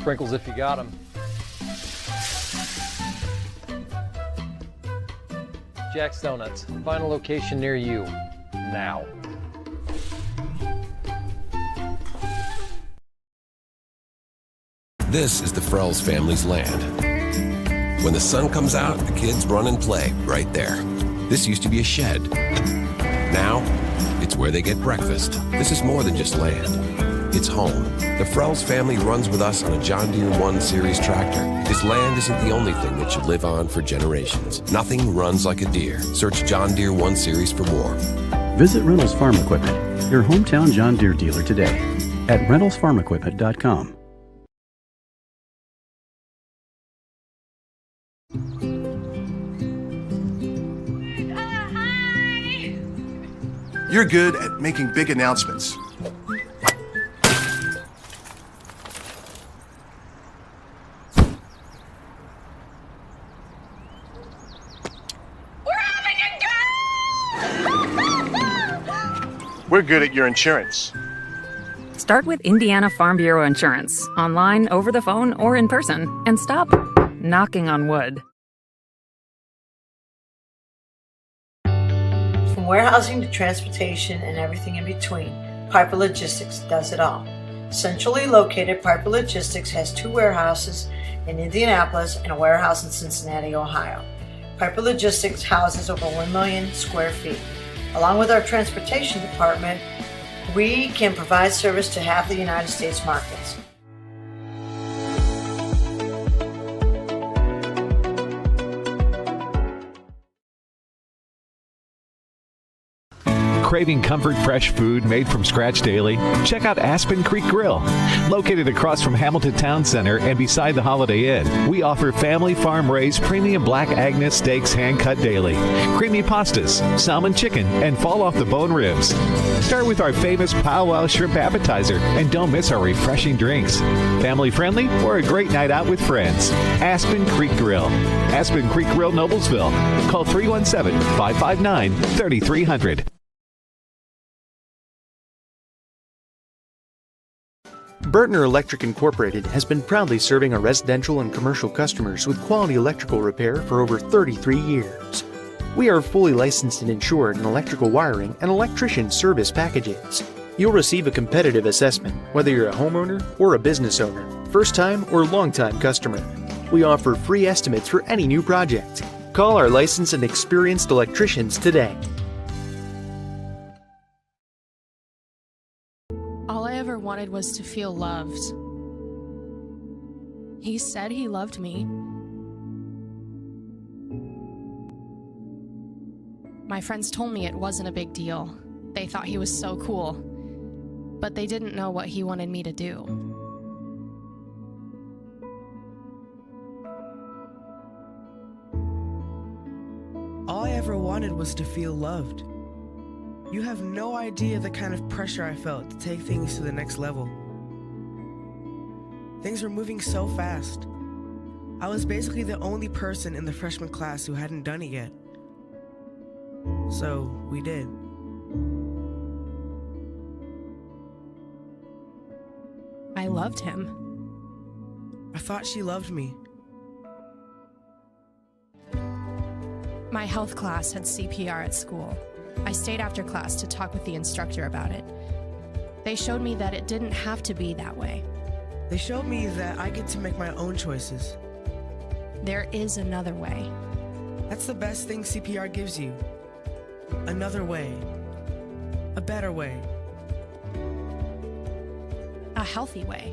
Sprinkles if you got them. Jack's Donuts. Find a location near you. Now. This is the Frells family's land. When the sun comes out, the kids run and play right there. This used to be a shed. Now, it's where they get breakfast. This is more than just land. It's home. The Frells family runs with us on a John Deere 1 Series tractor. This land isn't the only thing that should live on for generations. Nothing runs like a Deere. Search John Deere 1 Series for more. Visit Reynolds Farm Equipment, your hometown John Deere dealer today at reynoldsfarmequipment.com. You're good at making big announcements. We're good at your insurance. Start with Indiana Farm Bureau Insurance, online, over the phone, or in person, and stop knocking on wood. From warehousing to transportation and everything in between, Piper Logistics does it all. Centrally located, Piper Logistics has 2 warehouses in Indianapolis and a warehouse in Cincinnati, Ohio. Piper Logistics houses over 1 million square feet. Along with our transportation department, we can provide service to half the United States markets. Craving comfort fresh food made from scratch daily? Check out Aspen Creek Grill. Located across from Hamilton Town Center and beside the Holiday Inn, we offer family farm-raised premium Black Agnes steaks hand-cut daily, creamy pastas, salmon chicken, and fall-off-the-bone ribs. Start with our famous powwow shrimp appetizer and don't miss our refreshing drinks. Family-friendly or a great night out with friends. Aspen Creek Grill. Aspen Creek Grill, Noblesville. Call 317-559-3300. Burtner Electric Incorporated has been proudly serving our residential and commercial customers with quality electrical repair for over 33 years. We are fully licensed and insured in electrical wiring and electrician service packages. You'll receive a competitive assessment whether you're a homeowner or a business owner, first-time or long-time customer. We offer free estimates for any new project. Call our licensed and experienced electricians today. Wanted was to feel loved. He said he loved me. My friends told me it wasn't a big deal. They thought he was so cool, but they didn't know what he wanted me to do. All I ever wanted was to feel loved. You have no idea the kind of pressure I felt to take things to the next level. Things were moving so fast. I was basically the only person in the freshman class who hadn't done it yet. So, we did. I loved him. I thought she loved me. My health class had CPR at school. I stayed after class to talk with the instructor about it. They showed me that it didn't have to be that way. They showed me that I get to make my own choices. There is another way. That's the best thing CPR gives you. Another way. A better way. A healthy way.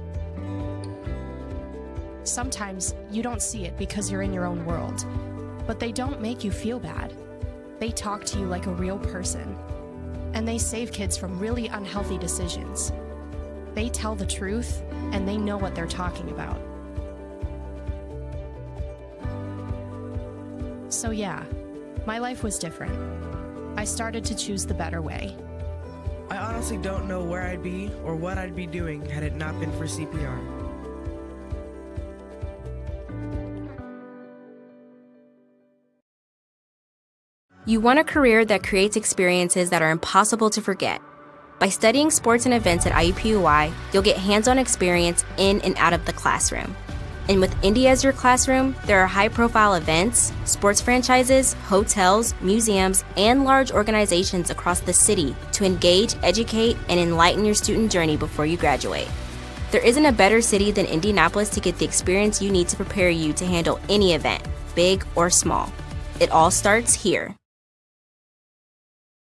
Sometimes you don't see it because you're in your own world, but they don't make you feel bad. They talk to you like a real person, and they save kids from really unhealthy decisions. They tell the truth, and they know what they're talking about. So yeah, my life was different. I started to choose the better way. I honestly don't know where I'd be or what I'd be doing had it not been for CPR. You want a career that creates experiences that are impossible to forget. By studying sports and events at IUPUI, you'll get hands-on experience in and out of the classroom. And with Indy as your classroom, there are high-profile events, sports franchises, hotels, museums, and large organizations across the city to engage, educate, and enlighten your student journey before you graduate. There isn't a better city than Indianapolis to get the experience you need to prepare you to handle any event, big or small. It all starts here.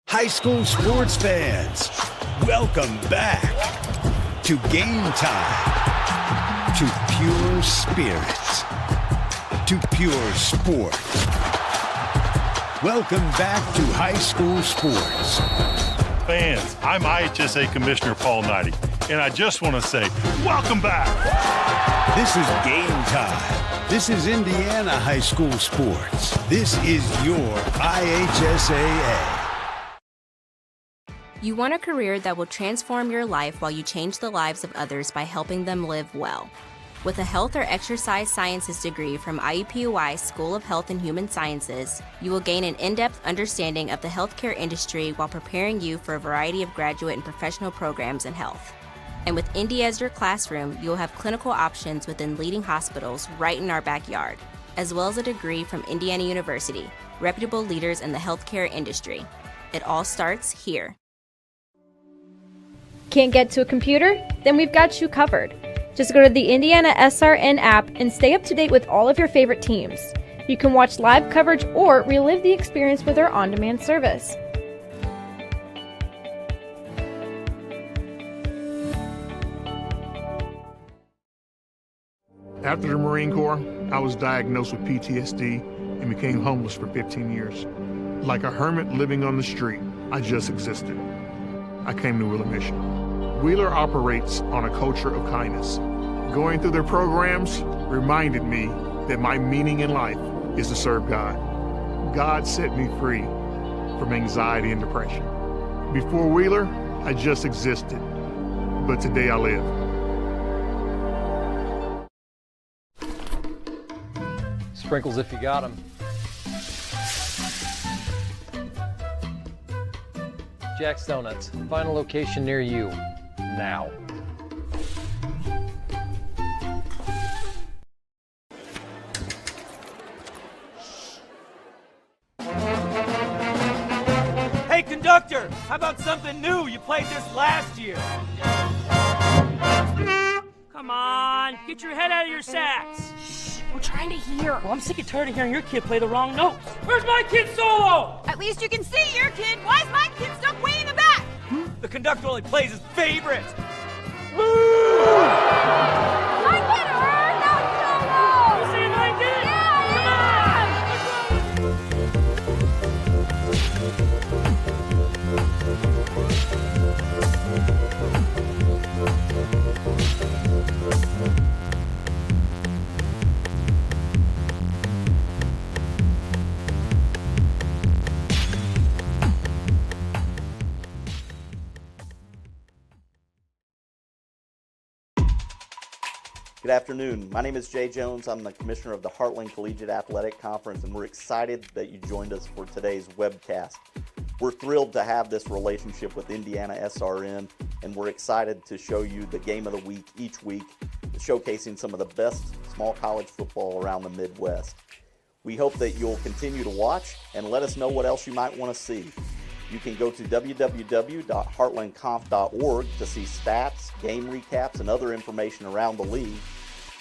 High school sports fans, welcome back to Game Time, to pure spirits, to pure sport. Welcome back to high school sports. Fans, I'm IHSA Commissioner Paul Knighty, and I just want to say, welcome back. This is Game Time. This is Indiana high school sports. This is your IHSAA. You want a career that will transform your life while you change the lives of others by helping them live well. With a health or exercise sciences degree from IUPUI School of Health and Human Sciences, you will gain an in-depth understanding of the healthcare industry while preparing you for a variety of graduate and professional programs in health. And with Indy as your classroom, you will have clinical options within leading hospitals right in our backyard, as well as a degree from Indiana University, reputable leaders in the healthcare industry. It all starts here. Can't get to a computer? Then we've got you covered. Just go to the IndianaSRN app and stay up to date with all of your favorite teams. You can watch live coverage or relive the experience with our on-demand service. After the Marine Corps, I was diagnosed with PTSD and became homeless for 15 years. Like a hermit living on the street, I just existed. I came to Wheeler Mission. Wheeler operates on a culture of kindness. Going through their programs reminded me that my meaning in life is to serve God. God set me free from anxiety and depression. Before Wheeler, I just existed, but today I live. Sprinkles if you got them. Jack's Donuts. Find a location near you. Now. Hey, conductor! How about something new? You played this last year. Come on, get your head out of your sacks. Shh, we're trying to hear. Well, I'm sick and tired of hearing your kid play the wrong notes. Where's my kid solo? At least you can see your kid. Why is my kid stuck way in the back? The conductor only plays his favorites. My kid heard that solo! You see my kid? Good afternoon. My name is Jay Jones. I'm the commissioner of the Heartland Collegiate Athletic Conference, and we're excited that you joined us for today's webcast. We're thrilled to have this relationship with IndianaSRN, and we're excited to show you the game of the week each week, showcasing some of the best small college football around the Midwest. We hope that you'll continue to watch and let us know what else you might want to see. You can go to www.heartlandconf.org to see stats, game recaps, and other information around the league.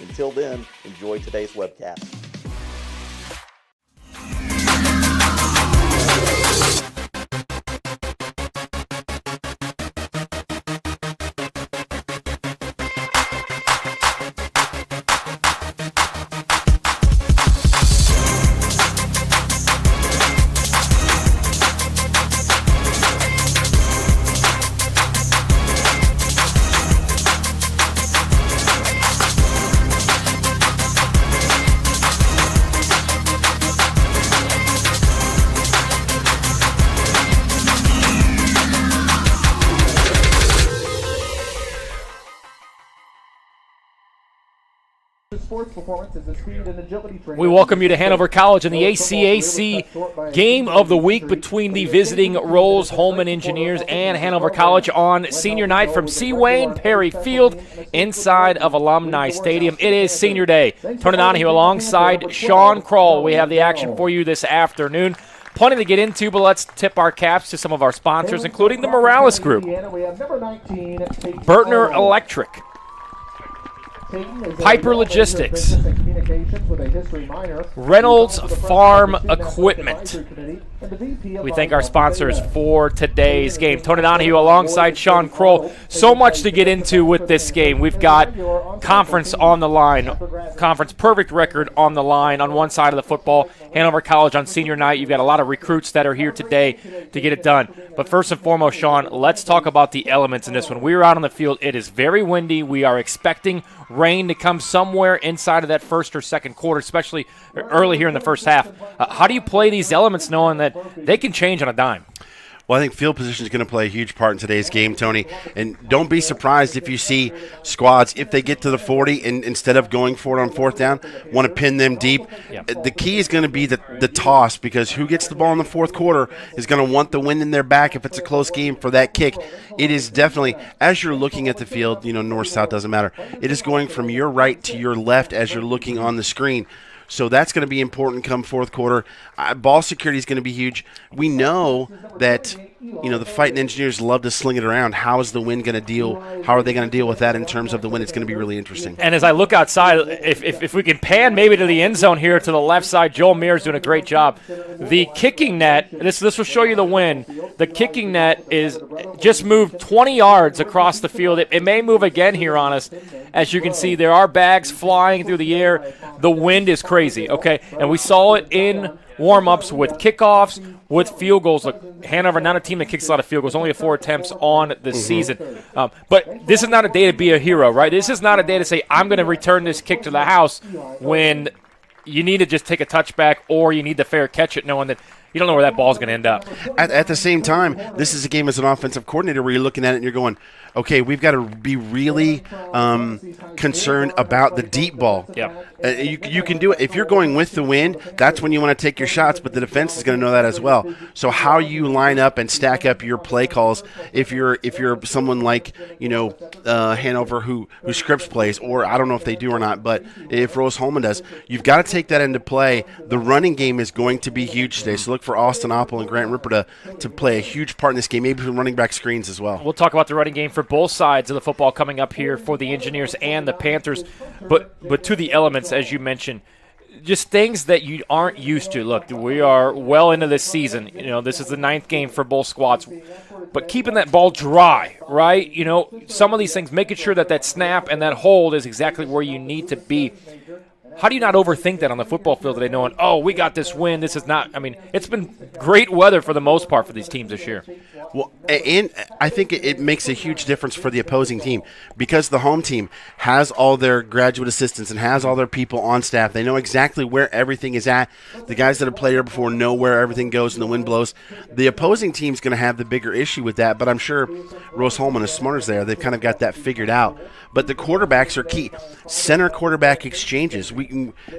Until then, enjoy today's webcast. We welcome you to Hanover College in the HCAC game of the week between the visiting Rose-Hulman Engineers and Hanover College on senior night from C. Wayne Perry Field inside of Alumni Stadium. It is senior day. Turning on here alongside Sean Kroll. We have the action for you this afternoon. Plenty to get into, but let's tip our caps to some of our sponsors, including the Morales Group, Bertner Electric, Piper Logistics, Reynolds Farm Equipment. We thank our sponsors for today's game. Tony Donahue alongside Sean Kroll. So much to get into with this game. We've got conference on the line, conference perfect record on the line on one side of the football. Hanover College on senior night. You've got a lot of recruits that are here today to get it done. But first and foremost, Sean, let's talk about the elements in this one. We were out on the field. It is very windy. We are expecting rain to come somewhere inside of that first or second quarter, especially early here in the first half. How do you play these elements knowing that they can change on a dime? Well, I think field position is going to play a huge part in today's game, Tony. And don't be surprised if you see squads, if they get to the 40 and instead of going for it on fourth down, want to pin them deep. Yep. The key is going to be the toss, because who gets the ball in the fourth quarter is going to want the wind in their back if it's a close game for that kick. It is definitely, as you're looking at the field, north, south, doesn't matter. It is going from your right to your left as you're looking on the screen. So that's going to be important come fourth quarter. Ball security is going to be huge. We know that the fighting engineers love to sling it around. How is the wind going to deal? How are they going to deal with that in terms of the wind? It's going to be really interesting. And as I look outside, if we can pan maybe to the end zone here to the left side, Joel Mears doing a great job. The kicking net, this will show you the wind. The kicking net is just moved 20 yards across the field. It may move again here on us. As you can see, there are bags flying through the air. The wind is crazy, okay? And we saw it in warm-ups with kickoffs, with field goals. Look, Hanover, not a team that kicks a lot of field goals, only 4 attempts on the season. But this is not a day to be a hero, right? This is not a day to say, I'm going to return this kick to the house when you need to just take a touchback or you need to fair catch it, knowing that you don't know where that ball's going to end up. At the same time, this is a game as an offensive coordinator where you're looking at it and you're going, okay, we've got to be really concerned about the deep ball. Yep. You can do it. If you're going with the wind, that's when you want to take your shots, but the defense is going to know that as well. So how you line up and stack up your play calls, if you're someone like Hanover who scripts plays, or I don't know if they do or not, but if Rose-Hulman does, you've got to take that into play. The running game is going to be huge today, so look for Austin Oppel and Grant Ripper to play a huge part in this game, maybe from running back screens as well. We'll talk about the running game for both sides of the football coming up here for the Engineers and the Panthers, but to the elements, as you mentioned, just things that you aren't used to. Look, we are well into this season. This is the 9th game for both squads, but keeping that ball dry, right? Some of these things, making sure that snap and that hold is exactly where you need to be. How do you not overthink that on the football field today, knowing, we got this win? This is not – it's been great weather for the most part for these teams this year. Well, and I think it makes a huge difference for the opposing team because the home team has all their graduate assistants and has all their people on staff. They know exactly where everything is at. The guys that have played here before know where everything goes and the wind blows. The opposing team's going to have the bigger issue with that, but I'm sure Rose-Hulman, as smart as they are, they've kind of got that figured out. But the quarterbacks are key. Center quarterback exchanges.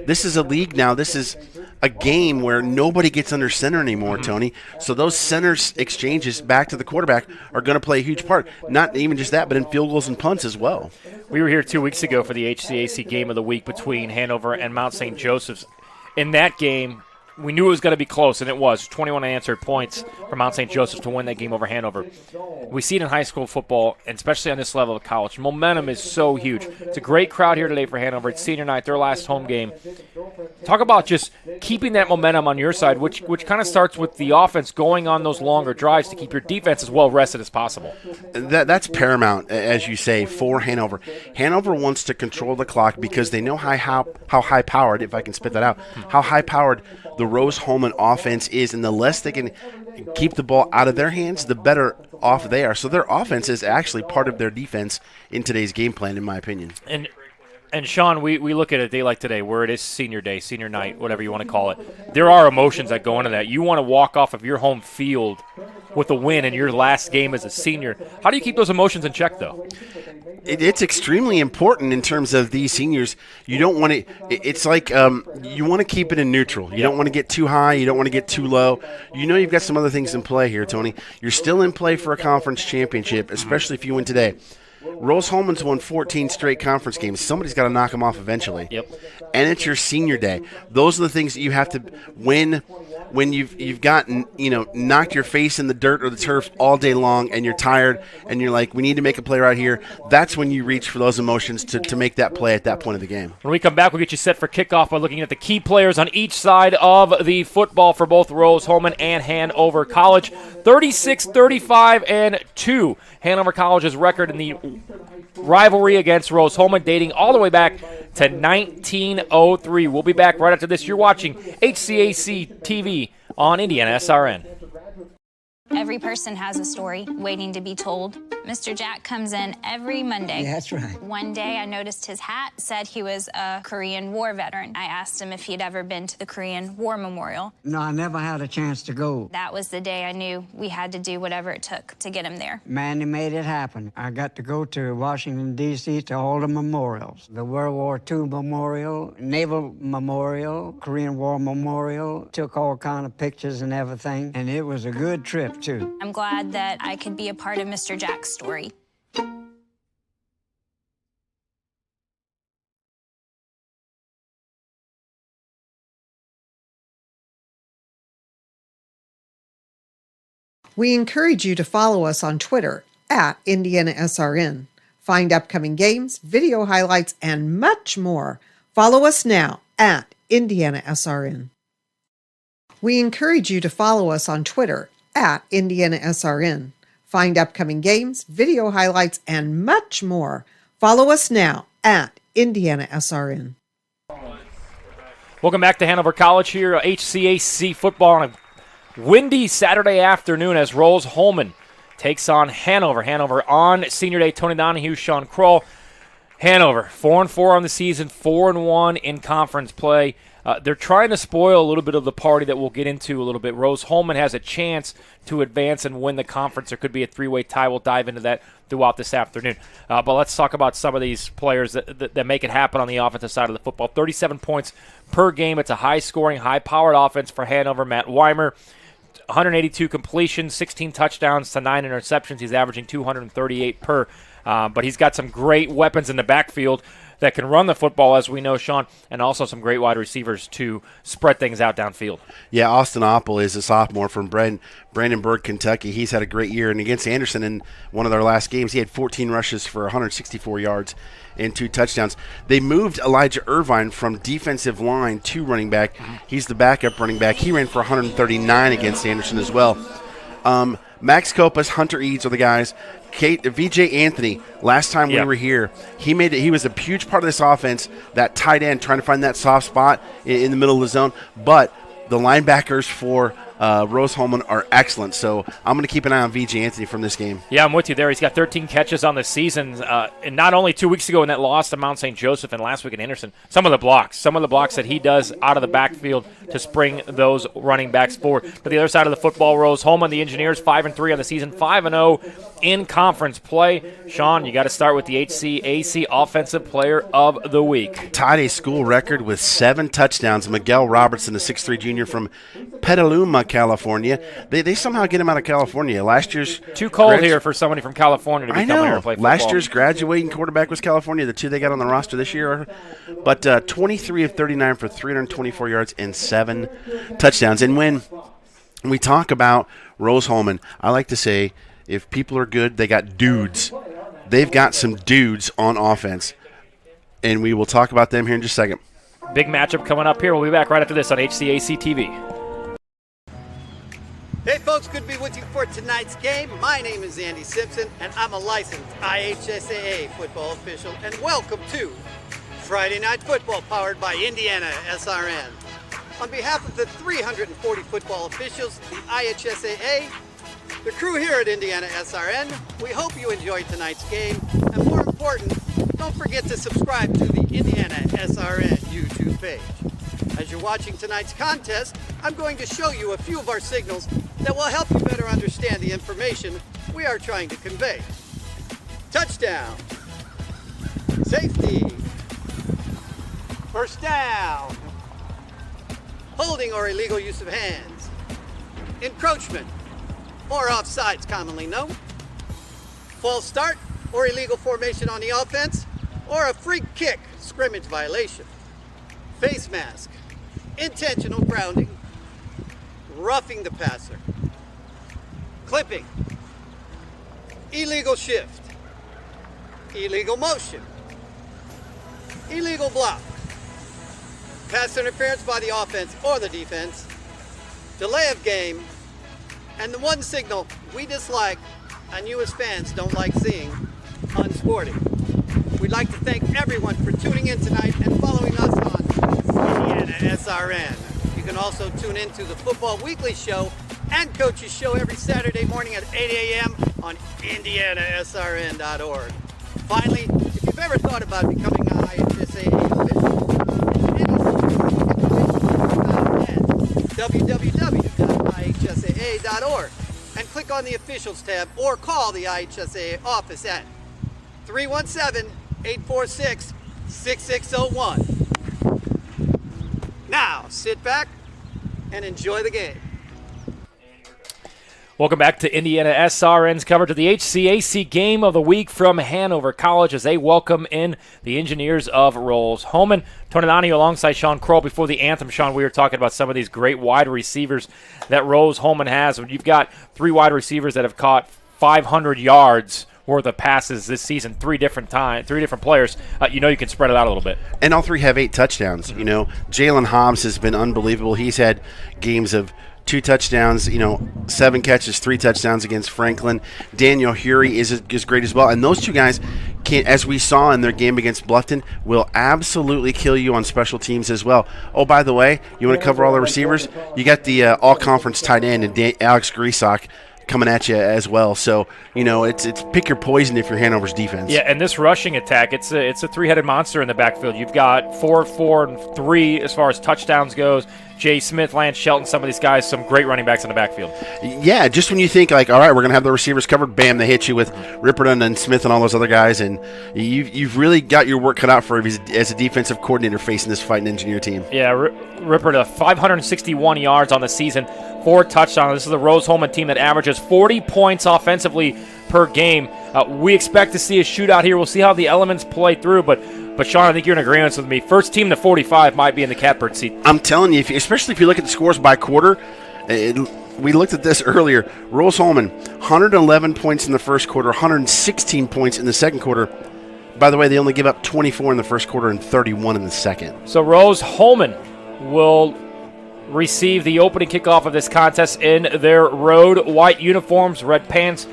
This is a league now. This is a game where nobody gets under center anymore, Tony. So those centers exchanges back to the quarterback are going to play a huge part. Not even just that, but in field goals and punts as well. We were here 2 weeks ago for the HCAC game of the week between Hanover and Mount St. Joseph's. In that game, we knew it was going to be close, and it was. 21 unanswered points for Mount St. Joseph to win that game over Hanover. We see it in high school football, and especially on this level of college. Momentum is so huge. It's a great crowd here today for Hanover. It's senior night, their last home game. Talk about just keeping that momentum on your side, which kind of starts with the offense going on those longer drives to keep your defense as well rested as possible. That's paramount, as you say, for Hanover. Hanover wants to control the clock because they know how high-powered, if I can spit that out, how high-powered the Rose-Hulman offense is, and the less they can keep the ball out of their hands, the better off they are. So their offense is actually part of their defense in today's game plan, in my opinion. And Sean, we look at a day like today where it is senior day, senior night, whatever you want to call it. There are emotions that go into that. You want to walk off of your home field with a win in your last game as a senior. How do you keep those emotions in check, though? it's extremely important in terms of these seniors. You don't want to – it's like you want to keep it in neutral. You don't want to get too high. You don't want to get too low. You know you've got some other things in play here, Tony. You're still in play for a conference championship, especially if you win today. Rose-Hulman's won 14 straight conference games. Somebody's got to knock them off eventually. Yep. And it's your senior day. Those are the things that you have to win when you've gotten, knocked your face in the dirt or the turf all day long and you're tired and you're like, we need to make a play right here. That's when you reach for those emotions to make that play at that point of the game. When we come back, we'll get you set for kickoff by looking at the key players on each side of the football for both Rose-Hulman and Hanover College. 36-35-2. Hanover College's record in the rivalry against Rose-Hulman dating all the way back to 1903. We'll be back right after this. You're watching HCAC TV on IndianaSRN. Every person has a story waiting to be told. Mr. Jack comes in every Monday. Yeah, that's right. One day I noticed his hat said he was a Korean War veteran. I asked him if he'd ever been to the Korean War Memorial. No, I never had a chance to go. That was the day I knew we had to do whatever it took to get him there. Manny made it happen. I got to go to Washington, D.C. to all the memorials. The World War II Memorial, Naval Memorial, Korean War Memorial. Took all kind of pictures and everything, and it was a good trip, too. I'm glad that I could be a part of Mr. Jack's story. We encourage you to follow us on Twitter at IndianaSRN. Find upcoming games, video highlights, and much more. Follow us now at IndianaSRN. We encourage you to follow us on Twitter at IndianaSRN. Find upcoming games, video highlights, and much more. Follow us now at IndianaSRN. Welcome back to Hanover College here, HCAC football on a windy Saturday afternoon as Rose-Hulman takes on Hanover. Hanover on senior day, Tony Donahue, Sean Kroll. Hanover, 4-4 on the season, 4-1 in conference play. They're trying to spoil a little bit of the party that we'll get into a little bit. Rose-Hulman has a chance to advance and win the conference. There could be a three-way tie. We'll dive into that throughout this afternoon. But let's talk about some of these players that make it happen on the offensive side of the football. 37 points per game. It's a high-scoring, high-powered offense for Hanover. Matt Weimer, 182 completions, 16 touchdowns to 9 interceptions. He's averaging 238 per. But he's got some great weapons in the backfield that can run the football, as we know, Sean, and also some great wide receivers to spread things out downfield. Yeah, Austin Oppel is a sophomore from Brandenburg, Kentucky. He's had a great year. And against Anderson in one of their last games, he had 14 rushes for 164 yards and 2 touchdowns. They moved Elijah Irvine from defensive line to running back. He's the backup running back. He ran for 139 against Anderson as well. Max Copas, Hunter Eads are the guys. VJ Anthony, last time we were here, he was a huge part of this offense, that tight end, trying to find that soft spot in the middle of the zone. But the linebackers for Rose-Hulman are excellent, so I'm going to keep an eye on VJ Anthony from this game. Yeah, I'm with you there. He's got 13 catches on the season, and not only 2 weeks ago in that loss to Mount St. Joseph and last week in Anderson, some of the blocks that he does out of the backfield to spring those running backs forward. To the other side of the football, Rose-Hulman, the Engineers, 5-3 on the season, 5-0 in conference play. Sean, you got to start with the HCAC Offensive Player of the Week. Tied a school record with 7 touchdowns. Miguel Robertson, a 6'3 junior from Petaluma, California. They somehow get him out of California. Last year's too cold here for somebody from California to be coming here and play football. Last year's graduating quarterback was California. The 2 they got on the roster this year. But 23 of 39 for 324 yards and 7 touchdowns. And when we talk about Rose-Hulman, I like to say if people are good, they got dudes. They've got some dudes on offense. And we will talk about them here in just a second. Big matchup coming up here. We'll be back right after this on HCAC TV. Hey folks, good to be with you for tonight's game. My name is Andy Simpson, and I'm a licensed IHSAA football official, and welcome to Friday Night Football, powered by IndianaSRN. On behalf of the 340 football officials, the IHSAA, the crew here at IndianaSRN, we hope you enjoyed tonight's game, and more important, don't forget to subscribe to the IndianaSRN YouTube page. As you're watching tonight's contest, I'm going to show you a few of our signals that will help you better understand the information we are trying to convey. Touchdown, Safety. First down. Holding or illegal use of hands. Encroachment or offsides commonly known. False start or illegal formation on the offense, or a free kick, scrimmage violation. Face mask, intentional grounding, roughing the passer, clipping, illegal shift, illegal motion, illegal block, pass interference by the offense or the defense, delay of game, and the one signal we dislike and you as fans don't like seeing, unsporting. We'd like to thank everyone for tuning in tonight and following us on IndianaSRN. You can also tune in to the Football Weekly Show and Coach's Show every Saturday morning at 8 a.m. on IndianaSRN.org. Finally, if you've ever thought about becoming an IHSAA www.ihsaa.org and click on the Officials tab or call the IHSAA office at 317-846-6601. Now, sit back and enjoy the game. Welcome back to Indiana SRN's coverage of the HCAC game of the week from Hanover College as they welcome in the Engineers of Rose-Hulman. Tony Donahue alongside Sean Kroll. Before the anthem, Sean, we were talking about some of these great wide receivers that Rose-Hulman has. When you've got three wide receivers that have caught 500 yards worth of passes this season, three different players, you can spread it out a little bit. And all three have 8 touchdowns. Mm-hmm. You know, Jalen Hobbs has been unbelievable. He's had games of 2 touchdowns, 7 catches, 3 touchdowns against Franklin. Daniel Hury is great as well. And those two guys, as we saw in their game against Bluffton, will absolutely kill you on special teams as well. Oh, by the way, you want to cover all the receivers? You got the all-conference tight end and Alex Griesach coming at you as well. So, it's pick your poison if you're Hanover's defense. Yeah, and this rushing attack, it's a three-headed monster in the backfield. You've got 4, and 3 as far as touchdowns goes. Jay Smith, Lance Shelton, some of these guys, some great running backs in the backfield. Yeah, just when you think, all right, we're going to have the receivers covered, bam, they hit you with Ripperton and Smith and all those other guys, and you've really got your work cut out for you as a defensive coordinator facing this fighting engineer team. Yeah, Ripperton, 561 yards on the season, 4 touchdowns. This is the Rose-Hulman team that averages 40 points offensively per game. We expect to see a shootout here. We'll see how the elements play through, but Sean, I think you're in agreement with me. First team to 45 might be in the catbird seat. I'm telling you, especially if you look at the scores by quarter, we looked at this earlier. Rose-Hulman, 111 points in the first quarter, 116 points in the second quarter. By the way, they only give up 24 in the first quarter and 31 in the second. So Rose-Hulman will receive the opening kickoff of this contest in their road white uniforms, red pants,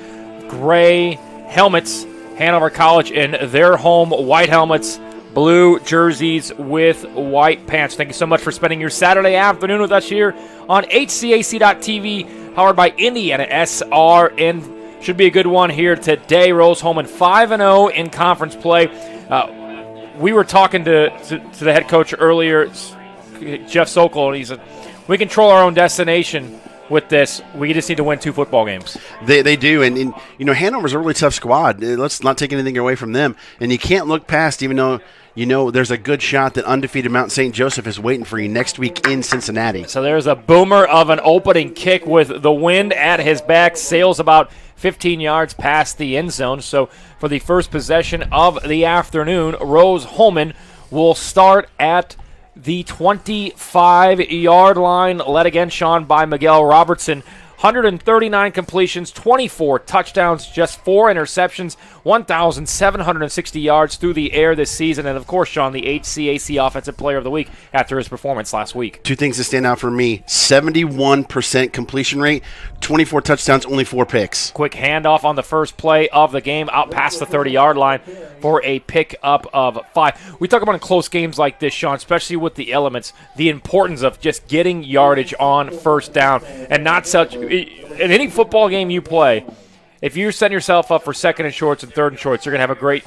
gray helmets. Hanover College in their home white helmets, blue jerseys with white pants. Thank you so much for spending your Saturday afternoon with us here on HCAC.TV, powered by IndianaSRN. Should be a good one here today. Rose-Hulman 5-0 in conference play. We were talking to the head coach earlier, Jeff Sokol, and he said, we control our own destination with this. We just need to win 2 football games. They do, and Hanover's a really tough squad. Let's not take anything away from them. And you can't look past, even though there's a good shot that undefeated Mount St. Joseph is waiting for you next week in Cincinnati. So there's a boomer of an opening kick with the wind at his back, sails about 15 yards past the end zone. So for the first possession of the afternoon, Rose-Hulman will start at the 25-yard line, led again, Sean, by Miguel Robertson. 139 completions, 24 touchdowns, just 4 interceptions, 1,760 yards through the air this season. And, of course, Sean, the HCAC Offensive Player of the Week after his performance last week. 2 things that stand out for me. 71% completion rate, 24 touchdowns, only 4 picks. Quick handoff on the first play of the game out past the 30-yard line for a pickup of 5. We talk about in close games like this, Sean, especially with the elements, the importance of just getting yardage on first down and not such – in any football game you play, if you're setting yourself up for second and shorts and third and shorts, you're going to have a great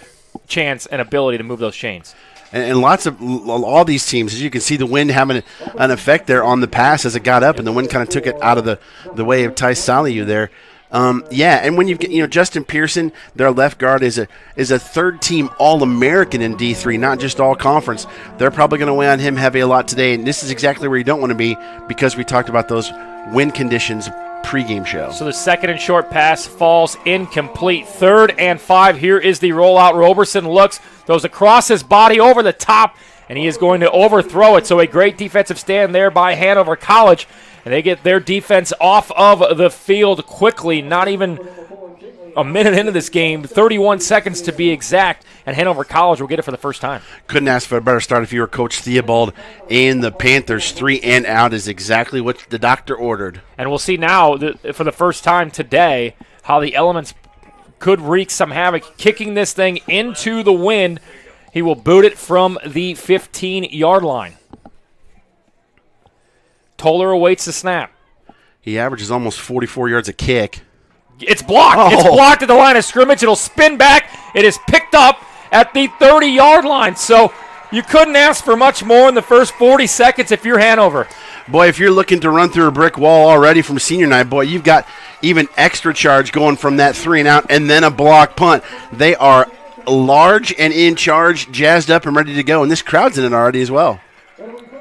chance and ability to move those chains. And lots of all these teams, as you can see, the wind having an effect there on the pass as it got up, and the wind kind of took it out of the way of Ty Saliu there. Yeah, and when you get, Justin Pearson, their left guard is a third-team All-American in D3, not just All-Conference. They're probably going to weigh on him heavy a lot today, and this is exactly where you don't want to be because we talked about those wind conditions pregame show. So the second and short pass falls incomplete. 3rd and 5. Here is the rollout. Roberson looks, throws across his body over the top, and he is going to overthrow it. So a great defensive stand there by Hanover College. And they get their defense off of the field quickly, not even a minute into this game, 31 seconds to be exact, and Hanover College will get it for the first time. Couldn't ask for a better start if you were Coach Theobald and the Panthers. 3 and out is exactly what the doctor ordered. And we'll see now, for the first time today, how the elements could wreak some havoc. Kicking this thing into the wind, he will boot it from the 15-yard line. Toller awaits the snap. He averages almost 44 yards a kick. It's blocked. Oh. It's blocked at the line of scrimmage. It'll spin back. It is picked up at the 30-yard line. So you couldn't ask for much more in the first 40 seconds if you're Hanover. Boy, if you're looking to run through a brick wall already from senior night, boy, you've got even extra charge going from that 3 and out and then a block punt. They are large and in charge, jazzed up and ready to go. And this crowd's in it already as well.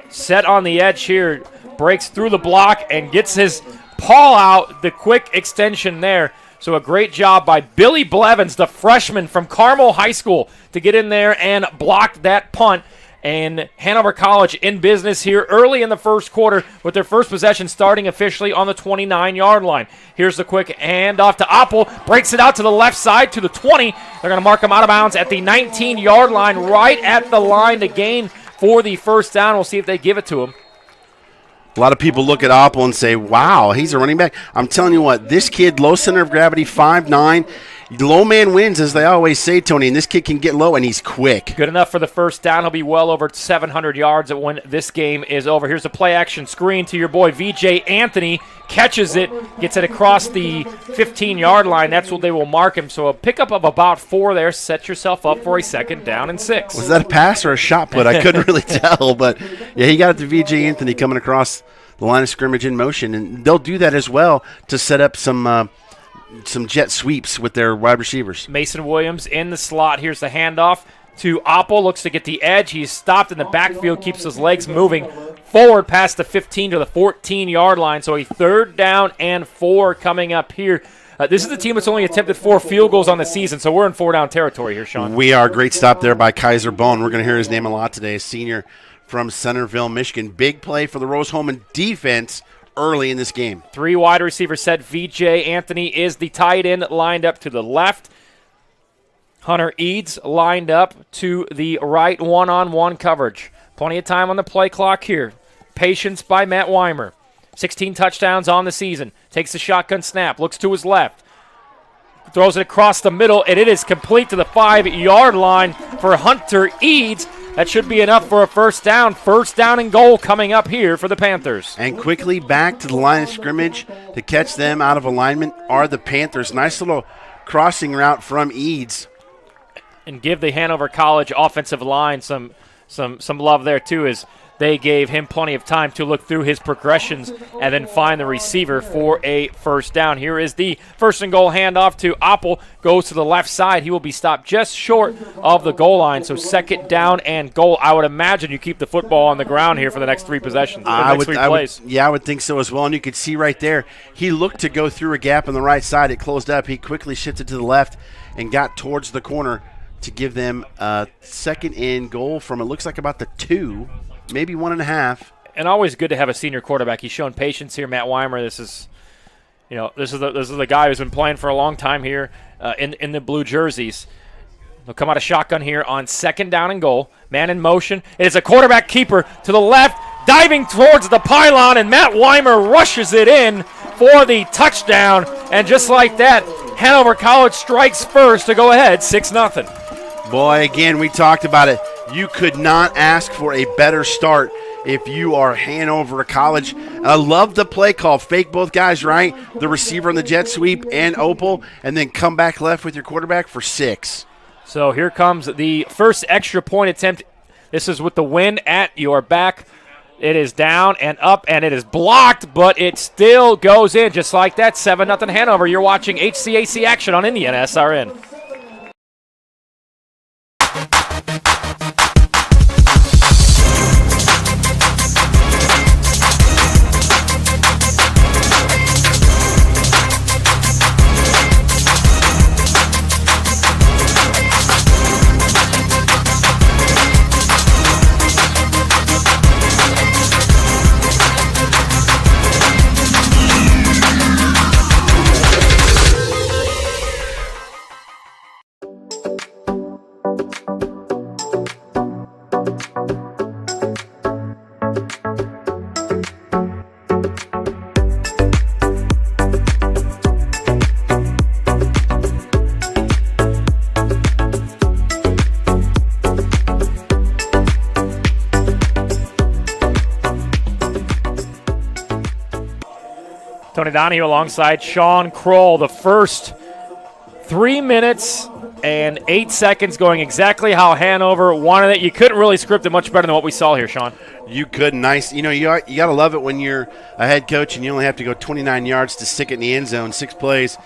Set on the edge here. Breaks through the block and gets his paw out, the quick extension there. So a great job by Billy Blevins, the freshman from Carmel High School, to get in there and block that punt. And Hanover College in business here early in the first quarter with their first possession starting officially on the 29-yard line. Here's the quick handoff to Apple. Breaks it out to the left side to the 20. They're going to mark him out of bounds at the 19-yard line, right at the line to gain for the first down. We'll see if they give it to him. A lot of people look at Oppel and say, wow, he's a running back. I'm telling you what, this kid, low center of gravity, 5'9", low man wins, as they always say, Tony, and this kid can get low, and he's quick. Good enough for the first down. He'll be well over 700 yards when this game is over. Here's a play-action screen to your boy, VJ Anthony. Catches it, gets it across the 15-yard line. That's what they will mark him. So a pickup of about 4 there. Set yourself up for a 2nd down and 6. Was that a pass or a shot put? I couldn't really tell, but yeah, he got it to VJ Anthony coming across the line of scrimmage in motion, and they'll do that as well to set up some jet sweeps with their wide receivers. Mason Williams in the slot. Here's the handoff to Oppel. Looks to get the edge. He's stopped in the backfield, keeps his legs moving forward past the 15 to the 14-yard line. So a 3rd down and 4 coming up here. This is the team that's only attempted 4 field goals on the season, so we're in 4-down territory here, Sean. We are. Great stop there by Kaiser Bone. We're going to hear his name a lot today, a senior from Centerville, Michigan. Big play for the Rose-Hulman defense early in this game. 3 wide receivers set. VJ Anthony is the tight end lined up to the left. Hunter Eads lined up to the right, one-on-one coverage. Plenty of time on the play clock here. Patience by Matt Weimer. 16 touchdowns on the season. Takes the shotgun snap. Looks to his left. Throws it across the middle, and it is complete to the 5-yard line for Hunter Eads. That should be enough for a first down. First down and goal coming up here for the Panthers. And quickly back to the line of scrimmage to catch them out of alignment are the Panthers. Nice little crossing route from Eads. And give the Hanover College offensive line some love there, too, as they gave him plenty of time to look through his progressions and then find the receiver for a first down. Here is the first and goal handoff to Oppel. Goes to the left side. He will be stopped just short of the goal line. So 2nd down and goal. I would imagine you keep the football on the ground here for the next 3 possessions. I would think so as well. And you could see right there, he looked to go through a gap on the right side. It closed up. He quickly shifted to the left and got towards the corner to give them a 2nd and goal from, it looks like, about the 2. Maybe 1.5. And always good to have a senior quarterback. He's shown patience here, Matt Weimer. This is the guy who's been playing for a long time here in the blue jerseys. They'll come out of shotgun here on 2nd down and goal. Man in motion. It is a quarterback keeper to the left, diving towards the pylon, and Matt Weimer rushes it in for the touchdown. And just like that, Hanover College strikes first to go ahead 6-0. Boy, again, we talked about it. You could not ask for a better start if you are Hanover College. I love the play call. Fake both guys, right? The receiver on the jet sweep and Opal, and then come back left with your quarterback for 6. So here comes the first extra point attempt. This is with the wind at your back. It is down and up, and it is blocked, but it still goes in just like that. 7-0 Hanover. You're watching HCAC action on IndianaSRN. Tony Donahue alongside Sean Kroll. The first 3 minutes and 8 seconds going exactly how Hanover wanted it. You couldn't really script it much better than what we saw here, Sean. You could. Nice. You know, you got to love it when you're a head coach and you only have to go 29 yards to stick it in the end zone. 6 plays,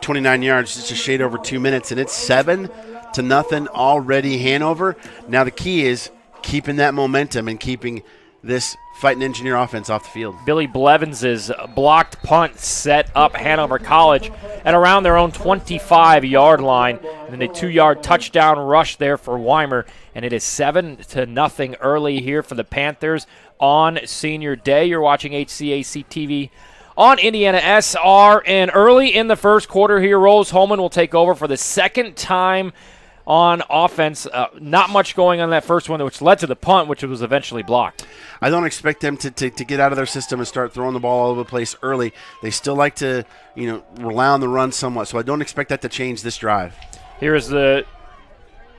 29 yards, just a shade over 2 minutes, and it's 7-0 already Hanover. Now the key is keeping that momentum and keeping this fighting engineer offense off the field. Billy Blevins' blocked punt set up Hanover College at around their own 25-yard line. And then a 2-yard touchdown rush there for Weimer. And it is 7-0 early here for the Panthers on senior day. You're watching HCAC TV on IndianaSRN. Early in the first quarter here, Rose-Hulman will take over for the second time on offense. Not much going on that first one, which led to the punt, which was eventually blocked. I don't expect them to get out of their system and start throwing the ball all over the place early. They still like to, rely on the run somewhat, so I don't expect that to change this drive. Here is the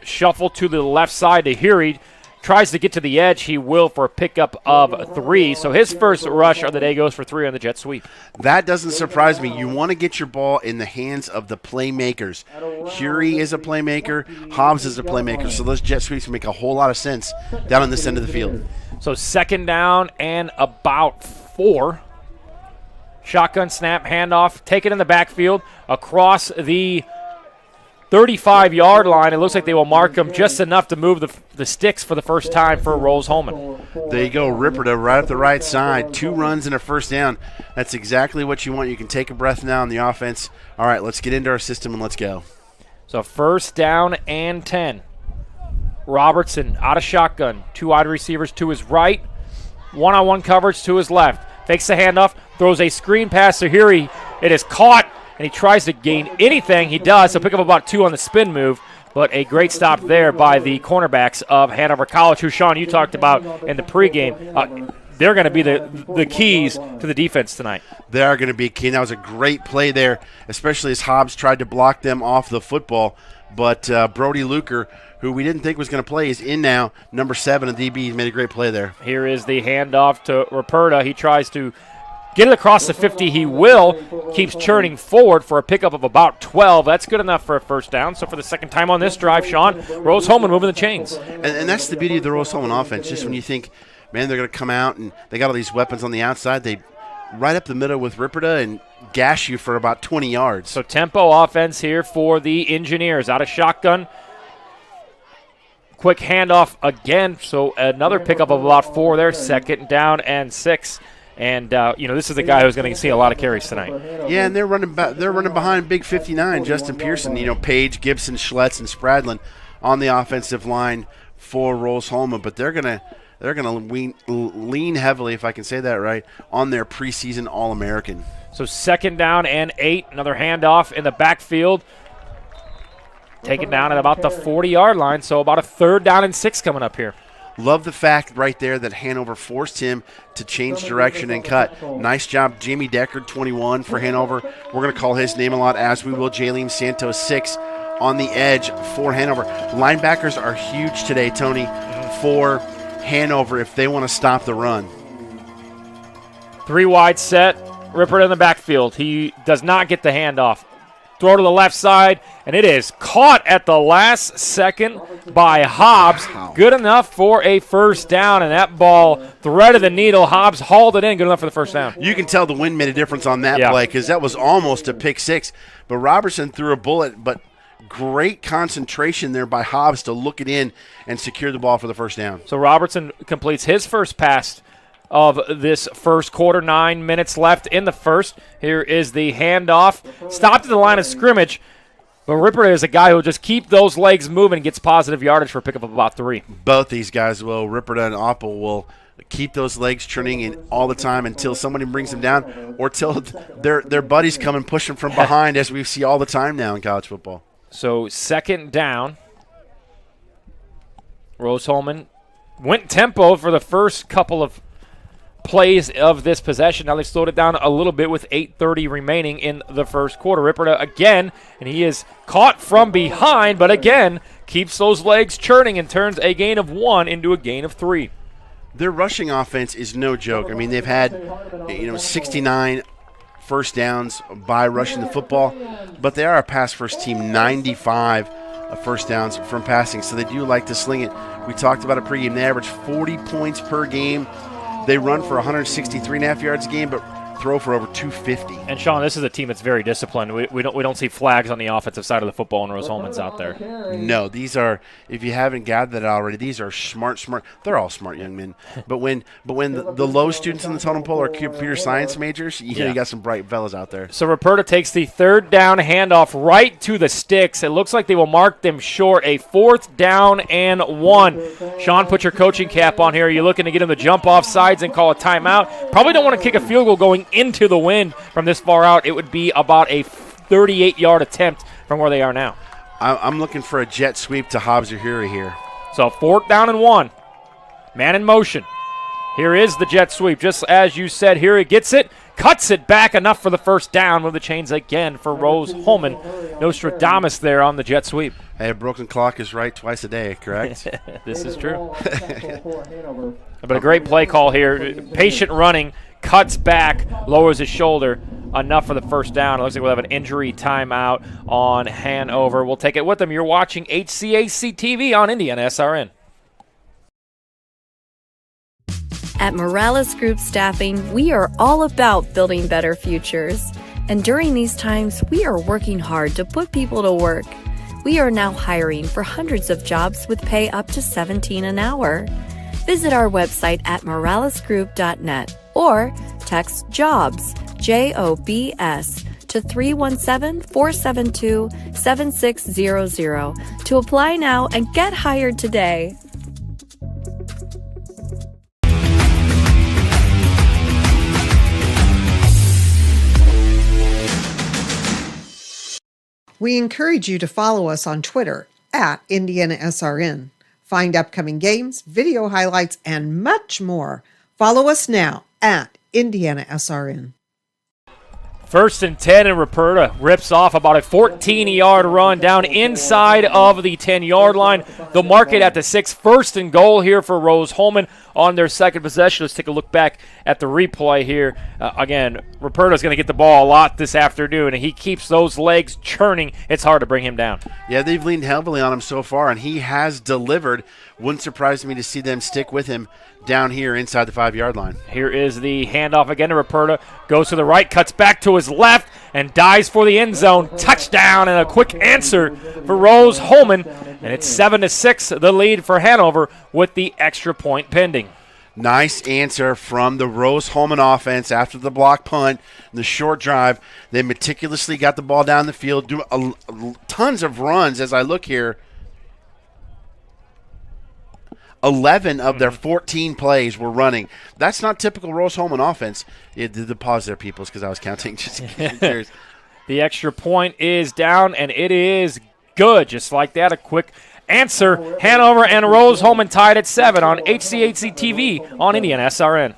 shuffle to the left side to Heary. Tries to get to the edge. He will for a pickup of 3. So his first rush of the day goes for 3 on the jet sweep. That doesn't surprise me. You want to get your ball in the hands of the playmakers. Heary is a playmaker. Hobbs is a playmaker. So those jet sweeps make a whole lot of sense down on this end of the field. So second down and about 4. Shotgun snap, handoff, take it in the backfield across the 35-yard line. It looks like they will mark him just enough to move the sticks for the first time for Rose-Hulman. There you go, Ripperda right up the right side. 2 runs and a first down. That's exactly what you want. You can take a breath now on the offense. All right, let's get into our system and let's go. So first down and 10. Robertson out of shotgun. 2 wide receivers to his right. One-on-one coverage to his left. Fakes the handoff, throws a screen pass to Heary. It is caught, and he tries to gain anything. He does, so pick up about 2 on the spin move. But a great stop there by the cornerbacks of Hanover College, who, Sean, you talked about in the pregame. They're going to be the keys to the defense tonight. They are going to be key. That was a great play there, especially as Hobbs tried to block them off the football. But Brody Luker, who we didn't think was going to play, is in now. Number 7, a DB. He's made a great play there. Here is the handoff to Ripperda. He tries to get it across the 50. He will. Keeps churning forward for a pickup of about 12. That's good enough for a first down. So for the second time on this drive, Sean, Rose-Hulman moving the chains. And that's the beauty of the Rose-Hulman offense. Just when you think, man, they're going to come out and they got all these weapons on the outside, they right up the middle with Ripperda and gash you for about 20 yards. So tempo offense here for the Engineers. Out of shotgun. Quick handoff again. So another pickup of about 4 there. Second down and 6. And, this is the guy who's going to see a lot of carries tonight. Yeah, and they're running behind Big 59, Justin Pearson, Page, Gibson, Schlitz, and Spradlin on the offensive line for Rose-Hulman. But they're going to lean heavily, if I can say that right, on their preseason All-American. So second down and 8. Another handoff in the backfield. Taken down at about the 40-yard line, so about a third down and 6 coming up here. Love the fact right there that Hanover forced him to change direction and cut. Nice job, Jamie Deckard, 21 for Hanover. We're going to call his name a lot, as we will Jaylene Santos, 6 on the edge for Hanover. Linebackers are huge today, Tony, for Hanover if they want to stop the run. 3 wide set. Ripperda in the backfield. He does not get the handoff. Throw to the left side, and it is caught at the last second by Hobbs. Good enough for a first down, and that ball threaded the needle. Hobbs hauled it in. Good enough for the first down. You can tell the wind made a difference on that play because that was almost a pick six. But Robertson threw a bullet, but great concentration there by Hobbs to look it in and secure the ball for the first down. So Robertson completes his first pass of this first quarter. 9 minutes left in the first. Here is the handoff. Stopped at the line of scrimmage, but Ripper is a guy who will just keep those legs moving and gets positive yardage for a pickup of about 3. Both these guys will. Ripper and Oppel will keep those legs churning in all the time until somebody brings them down or till their buddies come and push them from behind, as we see all the time now in college football. So second down. Rose-Hulman went tempo for the first couple of plays of this possession. Now they slowed it down a little bit with 8:30 remaining in the first quarter. Ripperda again, and he is caught from behind, but again keeps those legs churning and turns a gain of 1 into a gain of 3. Their rushing offense is no joke. I mean, they've had 69 first downs by rushing the football, but they are a pass first team. 95 first downs from passing, so they do like to sling it. We talked about a pregame. They average 40 points per game. They run for 163.5 yards a game, but throw for over 250. And Sean, this is a team that's very disciplined. We don't see flags on the offensive side of the football, and Rose-Hulman's out there. No, these are, if you haven't gathered that already, these are smart. They're all smart young men. But when the low students in the totem pole are computer science majors, you got some bright fellas out there. So Ruperta takes the third down handoff right to the sticks. It looks like they will mark them short. A 4th down and 1. Sean, put your coaching cap on here. Are you looking to get him to jump off sides and call a timeout? Probably don't want to kick a field goal going into the wind from this far out. It would be about a 38-yard attempt from where they are now. I'm looking for a jet sweep to Hobbs or Huey here. So 4th down and 1. Man in motion. Here is the jet sweep. Just as you said, Huey gets it, cuts it back enough for the first down. Move the chains again for Rose-Hulman. Nostradamus there on the jet sweep. Hey, a broken clock is right twice a day, correct? This is true. But a great play call here. Patient running. Cuts back, lowers his shoulder, enough for the first down. It looks like we'll have an injury timeout on Hanover. We'll take it with them. You're watching HCAC TV on IndianaSRN. At Morales Group Staffing, we are all about building better futures. And during these times, we are working hard to put people to work. We are now hiring for hundreds of jobs with pay up to $17 an hour. Visit our website at moralesgroup.net or text JOBS, JOBS, to 317-472-7600 to apply now and get hired today. We encourage you to follow us on Twitter at IndianaSRN. Find upcoming games, video highlights, and much more. Follow us now at IndianaSRN. 1st and 10, and Ruperta rips off about a 14-yard run down inside of the 10-yard line. They'll mark it at the 6. 1st and goal here for Rose-Hulman on their second possession. Let's take a look back at the replay here. Again, Ruperta's going to get the ball a lot this afternoon, and he keeps those legs churning. It's hard to bring him down. Yeah, they've leaned heavily on him so far, and he has delivered. Wouldn't surprise me to see them stick with him down here inside the 5-yard line. Here is the handoff again to Ruperta. Goes to the right, cuts back to his left, and dives for the end zone. Touchdown, and a quick answer for Rose-Hulman. And it's 7-6, the lead for Hanover with the extra point pending. Nice answer from the Rose-Hulman offense after the block punt, the short drive. They meticulously got the ball down the field, do tons of runs as I look here. 11 of their 14 plays were running. That's not typical Rose-Hulman offense. The pause there, peoples, because I was counting. Just the extra point is down, and it is good. Just like that, a quick answer. Hanover and Rose-Hulman tied at 7 on HCAC TV on IndianaSRN.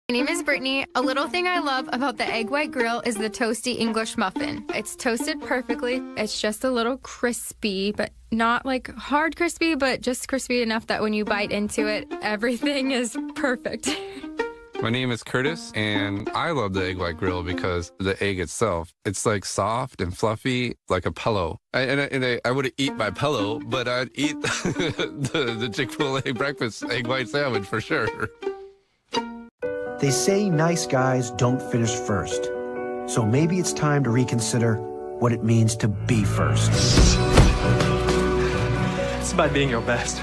My name is Brittany. A little thing I love about the Egg White Grill is the toasty English muffin. It's toasted perfectly. It's just a little crispy, but not like hard crispy, but just crispy enough that when you bite into it, everything is perfect. My name is Curtis, and I love the egg white grill because the egg itself, it's like soft and fluffy, like a pillow. I wouldn't eat my pillow, but I'd eat the Chick-fil-A breakfast egg white sandwich for sure. They say nice guys don't finish first. So maybe it's time to reconsider what it means to be first. It's about being your best,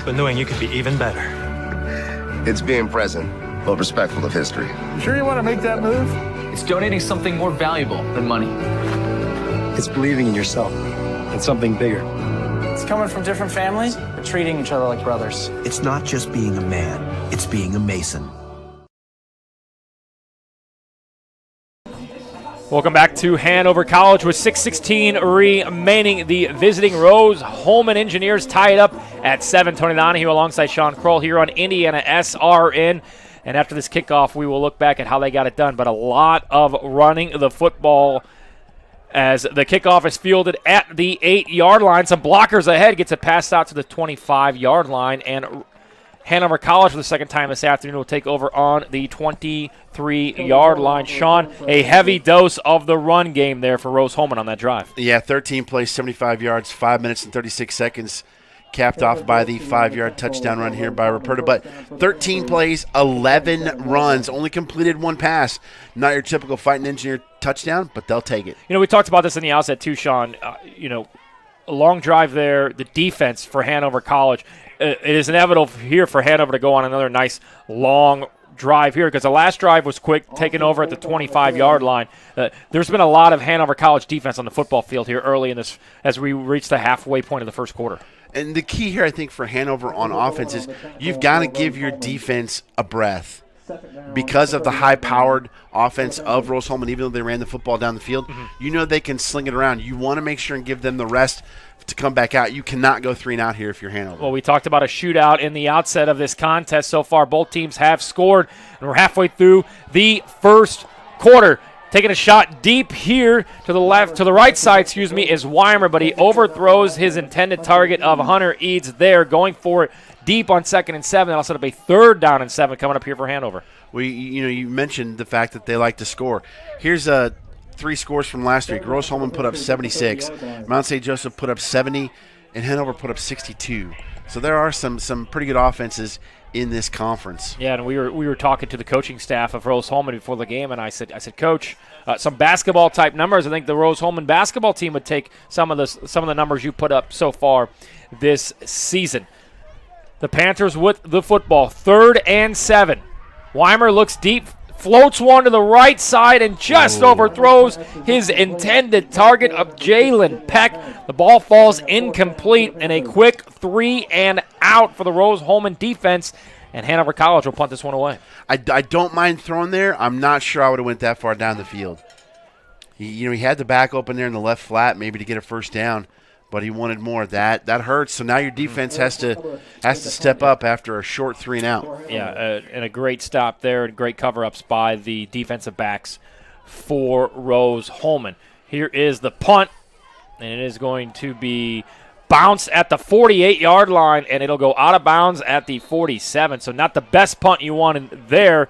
but knowing you could be even better. It's being present, but respectful of history. You sure you want to make that move? It's donating something more valuable than money. It's believing in yourself and something bigger. It's coming from different families, but treating each other like brothers. It's not just being a man, it's being a Mason. Welcome back to Hanover College with 6:16 remaining. The visiting Rose-Hulman Engineers tie it up at 7. Tony Donahue alongside Sean Kroll here on Indiana SRN. And after this kickoff, we will look back at how they got it done. But a lot of running the football as the kickoff is fielded at the 8-yard line. Some blockers ahead, gets it passed out to the 25-yard line. And Hanover College for the second time this afternoon will take over on the 23-yard line. Sean, a heavy dose of the run game there for Rose-Hulman on that drive. Yeah, 13 plays, 75 yards, 5 minutes and 36 seconds, capped off by the 5-yard touchdown run here by Ruperta. But 13 plays, 11 runs, only completed one pass. Not your typical Fighting Engineer touchdown, but they'll take it. You know, we talked about this in the outset too, Sean. A long drive there, the defense for Hanover College. It is inevitable here for Hanover to go on another nice long drive here because the last drive was quick, taken over at the 25-yard line. There's been a lot of Hanover College defense on the football field here early in this as we reach the halfway point of the first quarter. And the key here, I think, for Hanover on offense is you've got to give your defense a breath. Because of the high-powered offense of Rose-Hulman, even though they ran the football down the field, you know they can sling it around. You want to make sure and give them the rest to come back out. You cannot go 3 and out here if you're Hanover. Well, we talked about a shootout in the outset of this contest so far. Both teams have scored, and we're halfway through the first quarter. Taking a shot deep here to the right side, is Weimer, but he overthrows his intended target of Hunter Eads there, going for it deep on 2nd and 7. That'll set up a 3rd down and 7 coming up here for Hanover. You mentioned the fact that they like to score. Here's 3 scores from last week. Rose-Hulman put up 76, Mount St. Joseph put up 70, and Hanover put up 62. So there are some pretty good offenses in this conference. Yeah, and we were talking to the coaching staff of Rose-Hulman before the game, and I said, Coach, some basketball type numbers. I think the Rose-Hulman basketball team would take some of the numbers you put up so far this season. The Panthers with the football, 3rd and 7. Weimer looks deep, floats one to the right side, and just overthrows his intended target of Jalen Peck. The ball falls incomplete, and a quick 3 and out for the Rose-Hulman defense, and Hanover College will punt this one away. I don't mind throwing there. I'm not sure I would have went that far down the field. He had the back open there in the left flat maybe to get a first down, but he wanted more. That hurts. So now your defense has to step up after a short 3 and out. Yeah, and a great stop there and great cover-ups by the defensive backs for Rose-Hulman. Here is the punt, and it is going to be bounced at the 48-yard line, and it'll go out of bounds at the 47. So not the best punt you wanted there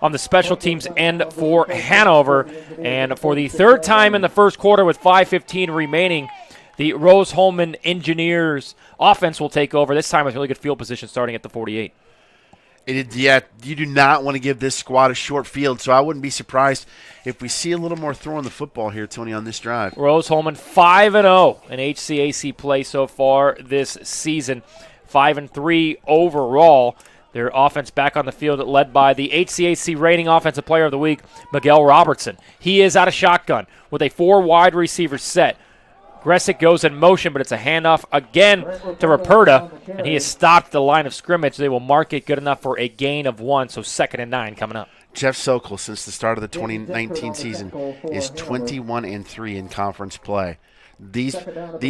on the special teams end for Hanover. And for the 3rd time in the first quarter with 5:15 remaining, the Rose-Hulman Engineers offense will take over, this time with really good field position starting at the 48. You do not want to give this squad a short field, so I wouldn't be surprised if we see a little more throwing the football here, Tony, on this drive. Rose-Hulman 5-0 in HCAC play so far this season, 5-3 overall. Their offense back on the field led by the HCAC reigning Offensive Player of the Week, Miguel Robertson. He is out of shotgun with a 4 wide receiver set. Gressick goes in motion, but it's a handoff again to Ruperta, and he has stopped at the line of scrimmage. They will mark it good enough for a gain of 1, so 2nd and 9 coming up. Jeff Sokol, since the start of the 2019 season, is 21-3 in conference play. These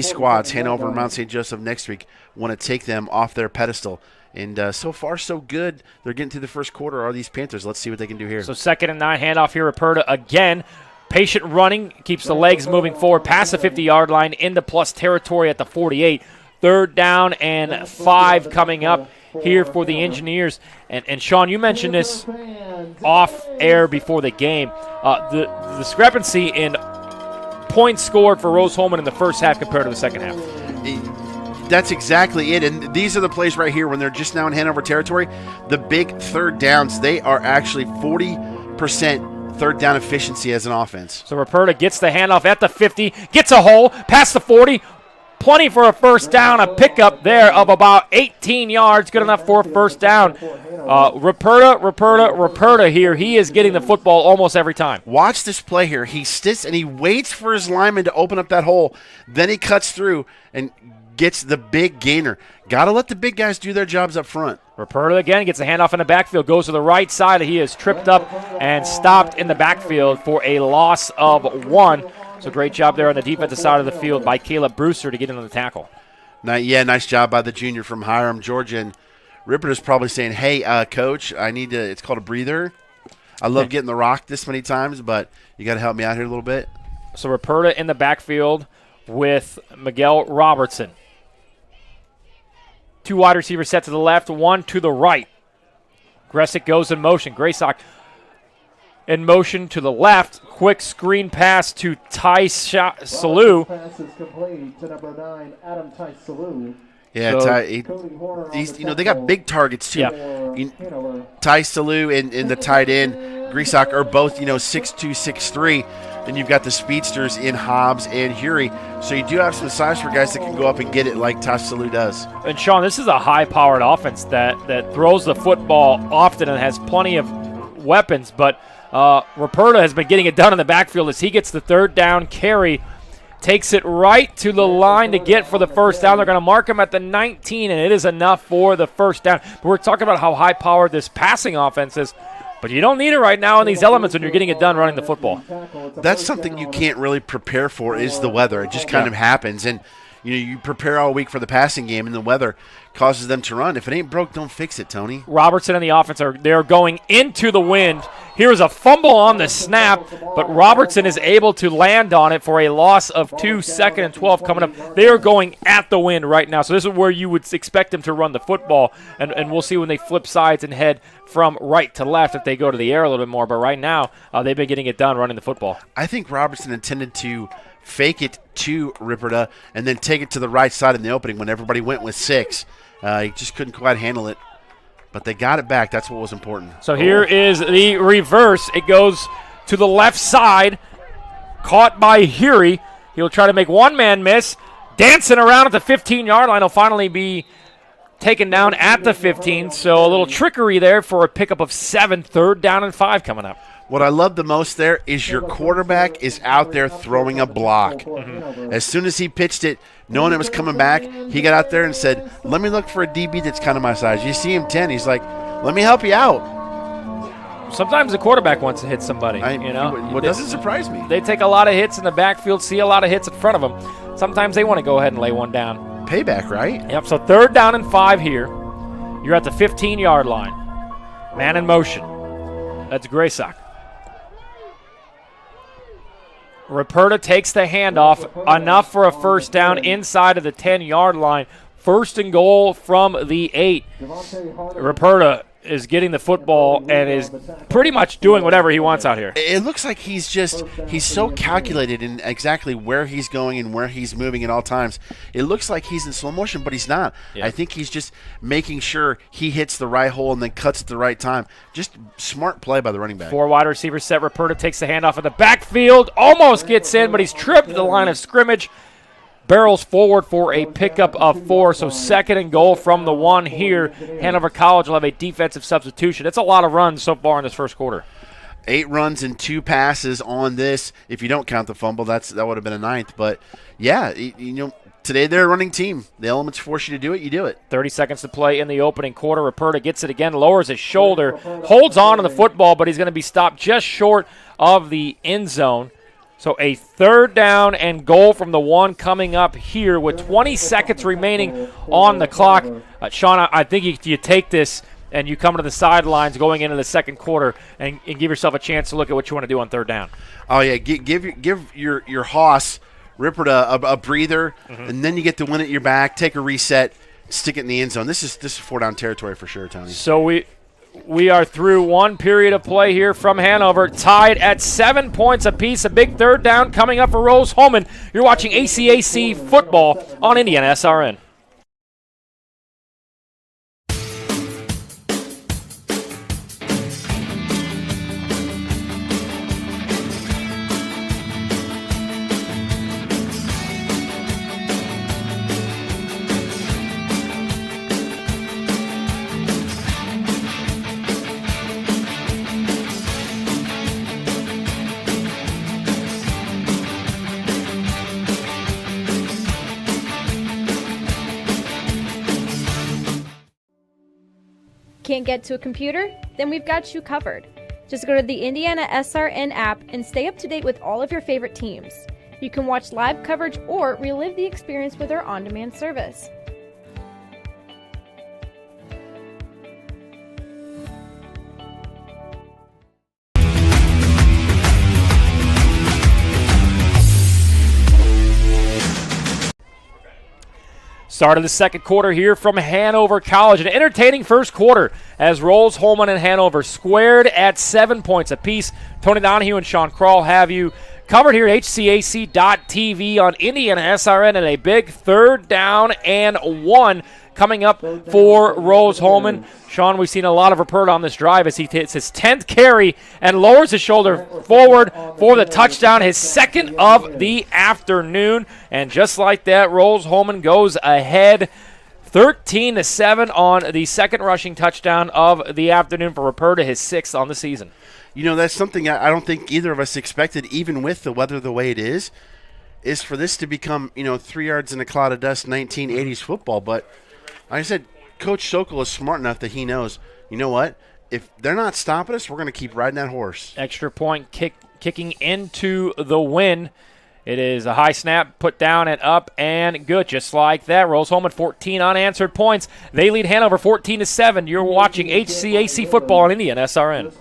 squads, Hanover and Mount St. Joseph next week, want to take them off their pedestal. And so far, so good. They're getting through the first quarter, are these Panthers. Let's see what they can do here. So 2nd and 9, handoff here, Ruperta again. Patient running, keeps the legs moving forward past the 50-yard line into plus territory at the 48. 3rd down and 5 coming up here for the Engineers. And Sean, you mentioned this off air before the game. The discrepancy in points scored for Rose-Hulman in the first half compared to the second half. That's exactly it. And these are the plays right here when they're just now in Hanover territory. The big third downs, they are actually 40% third down efficiency as an offense. So Ruperta gets the handoff at the 50, gets a hole, past the 40. Plenty for a first down, a pickup there of about 18 yards. Good enough for a first down. Ruperta here. He is getting the football almost every time. Watch this play here. He sits and he waits for his lineman to open up that hole. Then he cuts through and gets the big gainer. Got to let the big guys do their jobs up front. Ruperta again gets a handoff in the backfield, goes to the right side. He is tripped up and stopped in the backfield for a loss of 1. So great job there on the defensive side of the field by Caleb Brewster to get into the tackle. Nice job by the junior from Hiram, Georgia. And Ripper's probably saying, hey, coach, I need to – it's called a breather. I love getting the rock this many times, but you got to help me out here a little bit. So Ruperta in the backfield with Miguel Robertson. 2 wide receivers set to the left, 1 to the right. Gressick goes in motion. Graysock in motion to the left. Quick screen pass to Tice Salou. Pass is complete to number 9, Adam Tice Salou. Yeah, So- they got big targets too. Yeah. Tice Salou and the tight end Graysock are both 6'2", 6'3". Then you've got the speedsters in Hobbs and Hury. So you do have some size for guys that can go up and get it like Tice Salou does. And Sean, this is a high-powered offense that throws the football often and has plenty of weapons, but Ruperta has been getting it done in the backfield as he gets the third down carry, takes it right to the line to get for the first down. They're going to mark him at the 19, and it is enough for the first down. But we're talking about how high-powered this passing offense is, but you don't need it right now in these elements when you're getting it done running the football. That's something you can't really prepare for is the weather. It just kind of happens. And you prepare all week for the passing game, and the weather causes them to run. If it ain't broke, don't fix it, Tony. Robertson and the offense they're going into the wind. Here's a fumble on the snap, but Robertson is able to land on it for a loss of 2, 2nd and 12 coming up. They are going at the wind right now, so this is where you would expect them to run the football, and we'll see when they flip sides and head from right to left if they go to the air a little bit more, but right now they've been getting it done running the football. I think Robertson intended to fake it to Ruperta and then take it to the right side in the opening when everybody went with 6. He just couldn't quite handle it, but they got it back. That's what was important. So here is the reverse. It goes to the left side, caught by Hury. He'll try to make one man miss. Dancing around at the 15-yard line. He'll finally be taken down at the 15. So a little trickery there for a pickup of 7, 3rd down and 5 coming up. What I love the most there is your quarterback is out there throwing a block. As soon as he pitched it, knowing it was coming back, he got out there and said, let me look for a DB that's kind of my size. You see him 10, he's like, let me help you out. Sometimes the quarterback wants to hit somebody, What doesn't surprise me. They take a lot of hits in the backfield, see a lot of hits in front of them. Sometimes they want to go ahead and lay one down. Payback, right? Yep, so 3rd down and 5 here. You're at the 15-yard line. Man in motion. That's Graysock. Ruperta takes the handoff, enough for a first down inside of the 10-yard line. 1st and goal from the 8. Ruperta is getting the football and is pretty much doing whatever he wants out here. It looks like he's so calculated in exactly where he's going and where he's moving at all times. It looks like he's in slow motion, but he's not. Yeah. I think he's just making sure he hits the right hole and then cuts at the right time. Just smart play by the running back. 4 wide receivers set. Ruperta takes the handoff in the backfield, almost gets in, but he's tripped at the line of scrimmage. Barrels forward for a pickup of 4, so 2nd and goal from the 1 here. Hanover College will have a defensive substitution. It's a lot of runs so far in this first quarter. 8 runs and 2 passes on this. If you don't count the fumble, that would have been a 9th. But, yeah, today they're a running team. The elements force you to do it, you do it. 30 seconds to play in the opening quarter. Ruperta gets it again, lowers his shoulder, holds on to the football, but he's going to be stopped just short of the end zone. So a 3rd down and goal from the 1 coming up here with 20 seconds remaining on the clock. Sean, I think you take this and you come to the sidelines going into the second quarter and give yourself a chance to look at what you want to do on 3rd down. Oh, yeah, give your hoss, Ruperta, a breather, and then you get the win at your back, take a reset, stick it in the end zone. This is 4-down territory for sure, Tony. So We are through one period of play here from Hanover, tied at 7 points apiece. A big third down coming up for Rose-Hulman. You're watching HCAC football on IndianaSRN. Can't get to a computer? Then we've got you covered. Just go to the IndianaSRN app and stay up to date with all of your favorite teams. You can watch live coverage or relive the experience with our on-demand service. Start of the second quarter here from Hanover College. An entertaining first quarter as Rose-Hulman and Hanover squared at 7 points apiece. Tony Donahue and Sean Kroll have you covered here at HCAC.TV on SRN, and a big third down and 1 coming up for Rose-Hulman. Sean, we've seen a lot of report on this drive as he hits his 10th carry and lowers his shoulder forward for the touchdown, his second of the afternoon. And just like that, Rose-Hulman goes ahead 13-7 on the second rushing touchdown of the afternoon for Ruperta, his 6th on the season. You know, that's something I don't think either of us expected, even with the weather the way it is for this to become, 3 yards in a cloud of dust 1980s football. But like I said, Coach Sokol is smart enough that he knows, you know what? If they're not stopping us, we're going to keep riding that horse. Extra point kicking into the win. It is a high snap, put down and up and good, just like that. Rose-Hulman 14 unanswered points. They lead Hanover 14-7. You're watching HCAC football on IndianaSRN.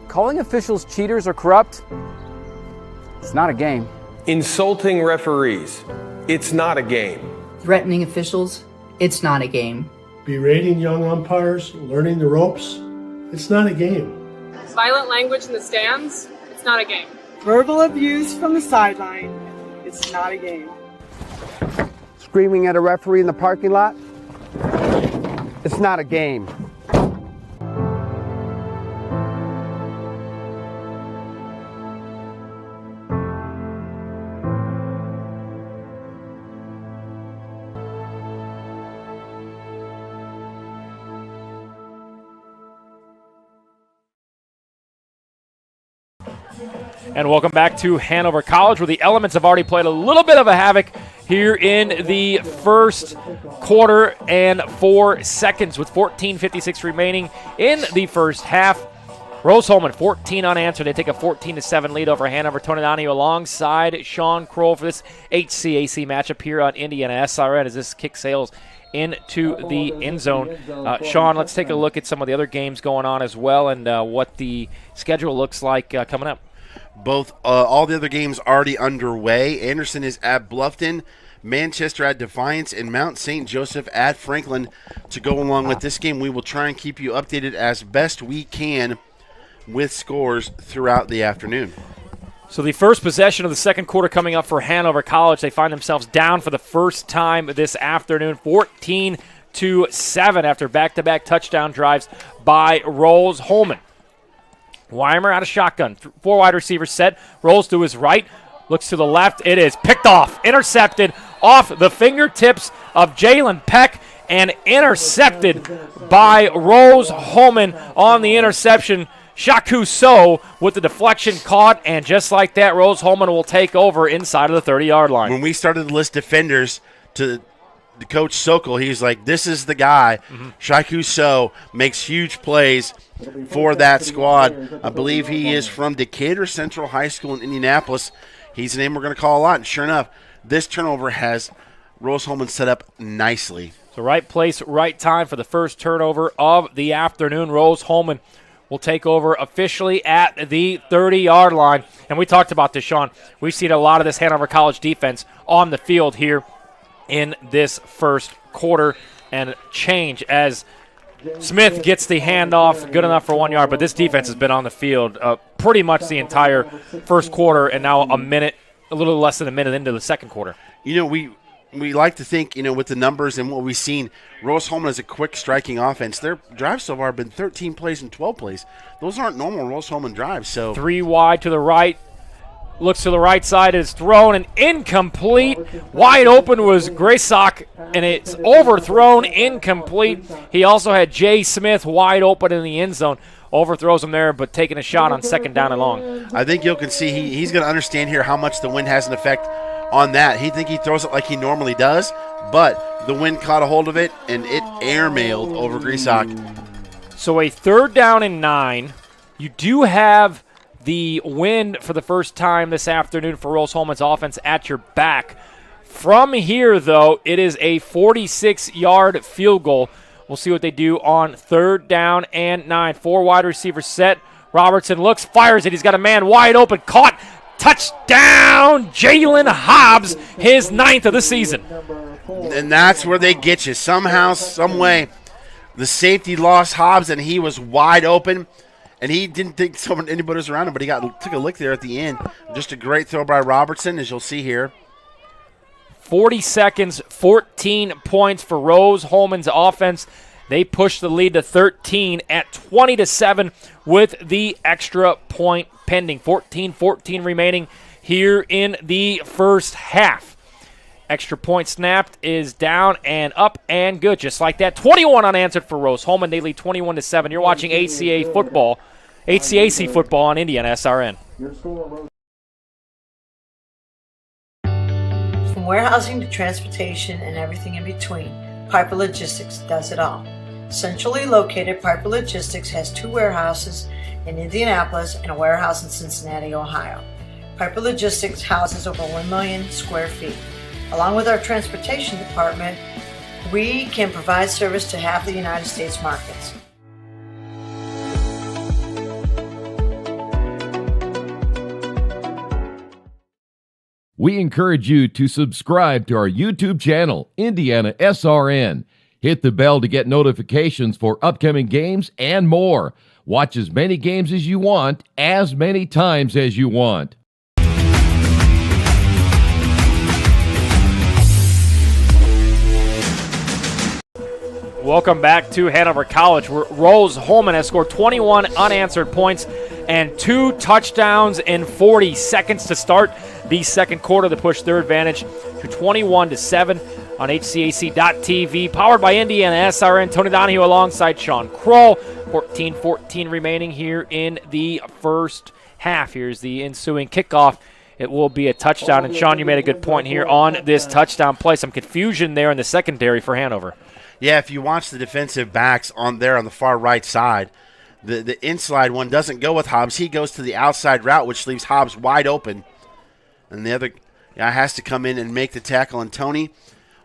Calling officials cheaters or corrupt, it's not a game. Insulting referees, it's not a game. Threatening officials, it's not a game. Berating young umpires, learning the ropes, it's not a game. Violent language in the stands, it's not a game. Verbal abuse from the sideline, it's not a game. Screaming at a referee in the parking lot, it's not a game. And welcome back to Hanover College, where the elements have already played a little bit of a havoc here in the first quarter and 4 seconds with 14:56 remaining in the first half. Rose-Hulman 14 unanswered. They take a 14-7 lead over Hanover. Tony Donahue alongside Sean Kroll for this HCAC matchup here on IndianaSRN as this kick sails into the end zone. Sean, let's take a look at some of the other games going on as well and what the schedule looks like coming up. All the other games already underway. Anderson is at Bluffton, Manchester at Defiance, and Mount St. Joseph at Franklin to go along with this game. We will try and keep you updated as best we can with scores throughout the afternoon. So the first possession of the second quarter coming up for Hanover College. They find themselves down for the first time this afternoon, 14-7 after back-to-back touchdown drives by Rose-Hulman. Weimer out of shotgun. 4 wide receivers set. Rolls to his right. Looks to the left. It is picked off. Intercepted off the fingertips of Jalen Peck and intercepted by Rose-Hulman on the interception. Shaku So with the deflection caught, and just like that, Rose-Hulman will take over inside of the 30-yard line. When we started to list defenders to Coach Sokol, he's like, this is the guy. Shaku So makes huge plays for that squad. I believe he is from Decatur Central High School in Indianapolis. He's a name we're going to call a lot, and sure enough, this turnover has Rose-Hulman set up nicely. So right place, right time for the first turnover of the afternoon. Rose-Hulman will take over officially at the 30-yard line. And we talked about this, Sean. We've seen a lot of this Hanover College defense on the field here in this first quarter and change as Smith gets the handoff, good enough for 1 yard, but this defense has been on the field pretty much the entire first quarter, and now a little less than a minute into the second quarter. You know, we like to think, you know, with the numbers and what we've seen, Rose-Hulman is a quick striking offense. Their drives so far have been 13 plays and 12 plays. Those aren't normal Rose-Hulman drives. So 3 wide to the right. Looks to the right side, is thrown and incomplete. Wide open was Graysock, and it's overthrown, incomplete. He also had Jay Smith wide open in the end zone. Overthrows him there, but taking a shot on second down and long. I think you can see he's going to understand here how much the wind has an effect on that. He throws it like he normally does, but the wind caught a hold of it, and it airmailed over Graysock. So a 3rd down and 9. You do have the wind for the first time this afternoon for Rose-Hulman's offense at your back. From here, though, it is a 46-yard field goal. We'll see what they do on 3rd down and 9. 4 wide receivers set. Robertson looks, fires it. He's got a man wide open, caught. Touchdown, Jalen Hobbs, his 9th of the season. And that's where they get you. Somehow, some way, the safety lost Hobbs, and he was wide open. And he didn't think anybody was around him, but he took a lick there at the end. Just a great throw by Robertson, as you'll see here. 40 seconds, 14 points for Rose-Hulman's offense. They push the lead to 13 at 20-7 with the extra point pending. 14-14 remaining here in the first half. Extra point snapped is down and up and good, just like that. 21 unanswered for Rose-Hulman. They lead 21-7. You're watching HCAC football on IndianaSRN. From warehousing to transportation and everything in between, Piper Logistics does it all. Centrally located, Piper Logistics has 2 warehouses in Indianapolis and a warehouse in Cincinnati, Ohio. Piper Logistics houses over 1 million square feet. Along with our transportation department, we can provide service to half the United States markets. We encourage you to subscribe to our YouTube channel, IndianaSRN. Hit the bell to get notifications for upcoming games and more. Watch as many games as you want, as many times as you want. Welcome back to Hanover College, where Rose-Hulman has scored 21 unanswered points and 2 touchdowns in 40 seconds to start the second quarter to push their advantage to 21-7 on HCAC.TV. Powered by IndianaSRN. Tony Donahue alongside Sean Kroll. 14-14 remaining here in the first half. Here's the ensuing kickoff. It will be a touchdown. And, Sean, you made a good point here on this touchdown play. Some confusion there in the secondary for Hanover. Yeah, if you watch the defensive backs on the far right side, the inside one doesn't go with Hobbs. He goes to the outside route, which leaves Hobbs wide open. And the other guy has to come in and make the tackle. And, Tony,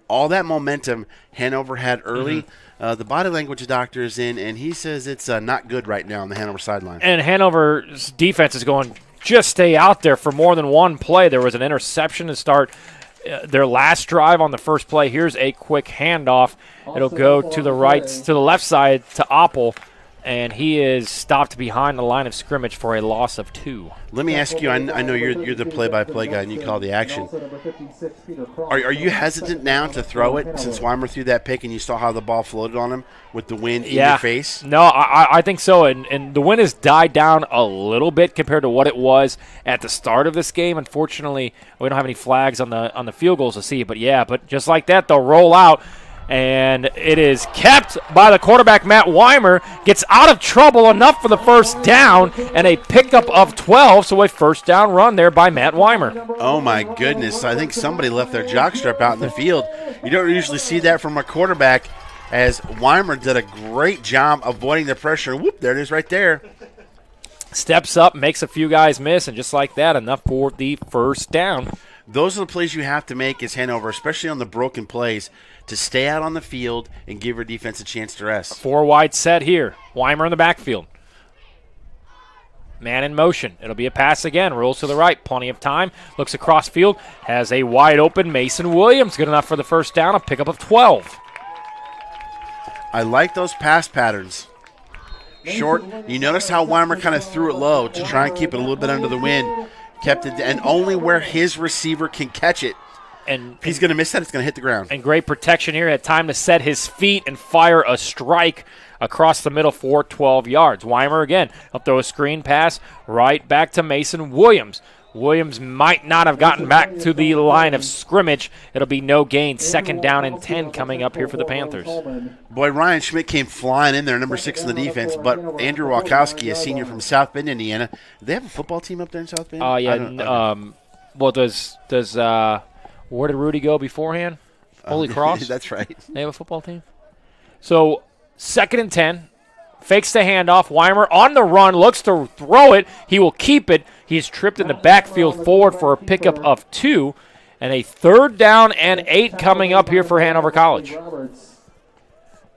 all that momentum Hanover had early, the body language doctor is in, and he says it's not good right now on the Hanover sideline. And Hanover's defense is going, just stay out there for more than one play. There was an interception to start their last drive on the first play. Here's a quick handoff. It'll go to the left side to Oppel, and he is stopped behind the line of scrimmage for a loss of 2. Let me ask you, I know you're the play-by-play guy and you call the action. Are you hesitant now to throw it since Weimer threw that pick and you saw how the ball floated on him with the wind in your face? No, I think so, and the wind has died down a little bit compared to what it was at the start of this game. Unfortunately, we don't have any flags on the field goals to see, but just like that, they'll roll out. And it is kept by the quarterback, Matt Weimer. Gets out of trouble enough for the first down and a pickup of 12. So a first down run there by Matt Weimer. Oh, my goodness. I think somebody left their jockstrap out in the field. You don't usually see that from a quarterback, as Weimer did a great job avoiding the pressure. Whoop, there it is right there. Steps up, makes a few guys miss, and just like that, enough for the first down. Those are the plays you have to make as Hanover, especially on the broken plays, to stay out on the field and give your defense a chance to rest. 4 wide set here. Weimer in the backfield. Man in motion. It'll be a pass again. Rolls to the right. Plenty of time. Looks across field. Has a wide open Mason Williams. Good enough for the first down. A pickup of 12. I like those pass patterns. Short. You notice how Weimer kind of threw it low to try and keep it a little bit under the wind. Kept it, and only where his receiver can catch it. And if he's going to miss that, it's going to hit the ground. And great protection here. Had time to set his feet and fire a strike across the middle for 12 yards. Weimer again. He'll throw a screen pass right back to Mason Williams. Williams might not have gotten back to the line of scrimmage. It'll be no gain. 2nd down and 10 coming up here for the Panthers. Boy, Ryan Schmidt came flying in there, number 6 in the defense, but Andrew Walkowski, a senior from South Bend, Indiana. Do they have a football team up there in South Bend? Well, does where did Rudy go beforehand? Holy Cross? That's right. They have a football team? So 2nd and 10. Fakes the handoff. Weimer on the run. Looks to throw it. He will keep it. He's tripped in the backfield forward for a pickup of 2. And a 3rd down and 8 coming up here for Hanover College.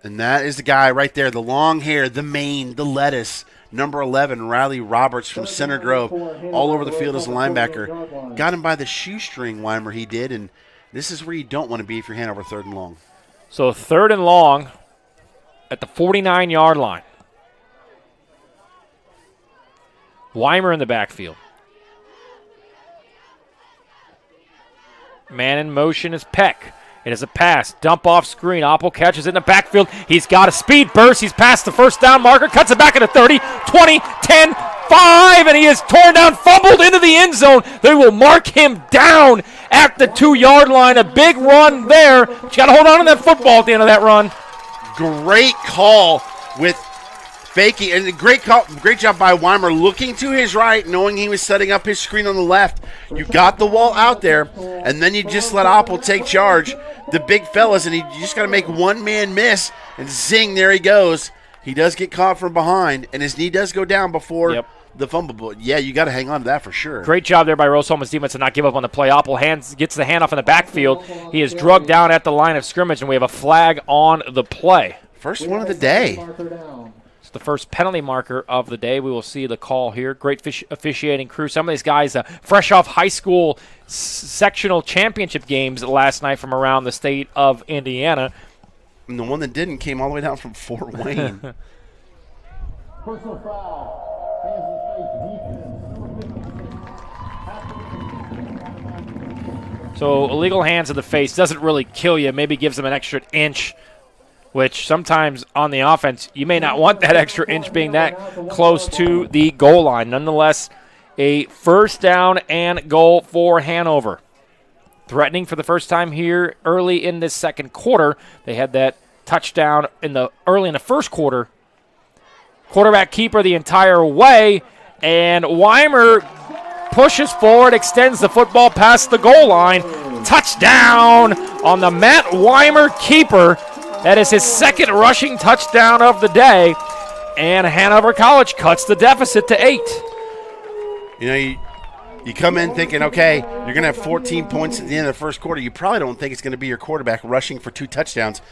And that is the guy right there. The long hair, the mane, the lettuce. Number 11, Riley Roberts from Center Grove. All over the field as a linebacker. Got him by the shoestring, Weimer, he did. And this is where you don't want to be if you're Hanover 3rd and long. So 3rd and long at the 49-yard line. Weimer in the backfield. Man in motion is Peck. It is a pass. Dump off screen. Oppel catches it in the backfield. He's got a speed burst. He's past the first down marker. Cuts it back at the 30, 20, 10, 5. And he is torn down, fumbled into the end zone. They will mark him down at the 2-yard line. A big run there. But you got to hold on to that football at the end of that run. Great call with faking, and great job by Weimer looking to his right, knowing he was setting up his screen on the left. You got the wall out there, and then you just let Oppel take charge. The big fellas, and you just got to make one man miss, and zing, there he goes. He does get caught from behind, and his knee does go down before the fumble. But yeah, you got to hang on to that for sure. Great job there by Rose-Hulman's defense to not give up on the play. Oppel gets the handoff in the backfield. He is drugged down at the line of scrimmage, and we have a flag on the play. First one of the day. It's the first penalty marker of the day. We will see the call here. Great officiating crew. Some of these guys fresh off high school sectional championship games last night from around the state of Indiana. And the one that didn't came all the way down from Fort Wayne. Personal foul. So illegal hands in the face doesn't really kill you. Maybe gives them an extra inch, which sometimes on the offense, you may not want that extra inch being that close to the goal line. Nonetheless, a 1st down and goal for Hanover. Threatening for the first time here early in this 2nd quarter. They had that touchdown early in the 1st quarter. Quarterback keeper the entire way, and Weimer pushes forward, extends the football past the goal line. Touchdown on the Matt Weimer keeper. That is his 2nd rushing touchdown of the day, and Hanover College cuts the deficit to 8. You know, you come in thinking, okay, you're going to have 14 points at the end of the 1st quarter. You probably don't think it's going to be your quarterback rushing for 2 touchdowns.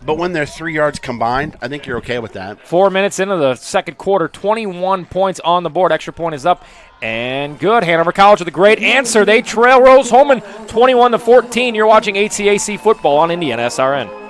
But when they're 3 yards combined, I think you're okay with that. 4 minutes into the 2nd quarter, 21 points on the board. Extra point is up and good. Hanover College with a great answer. They trail Rose-Hulman 21-14. You're watching HCAC football on IndianaSRN.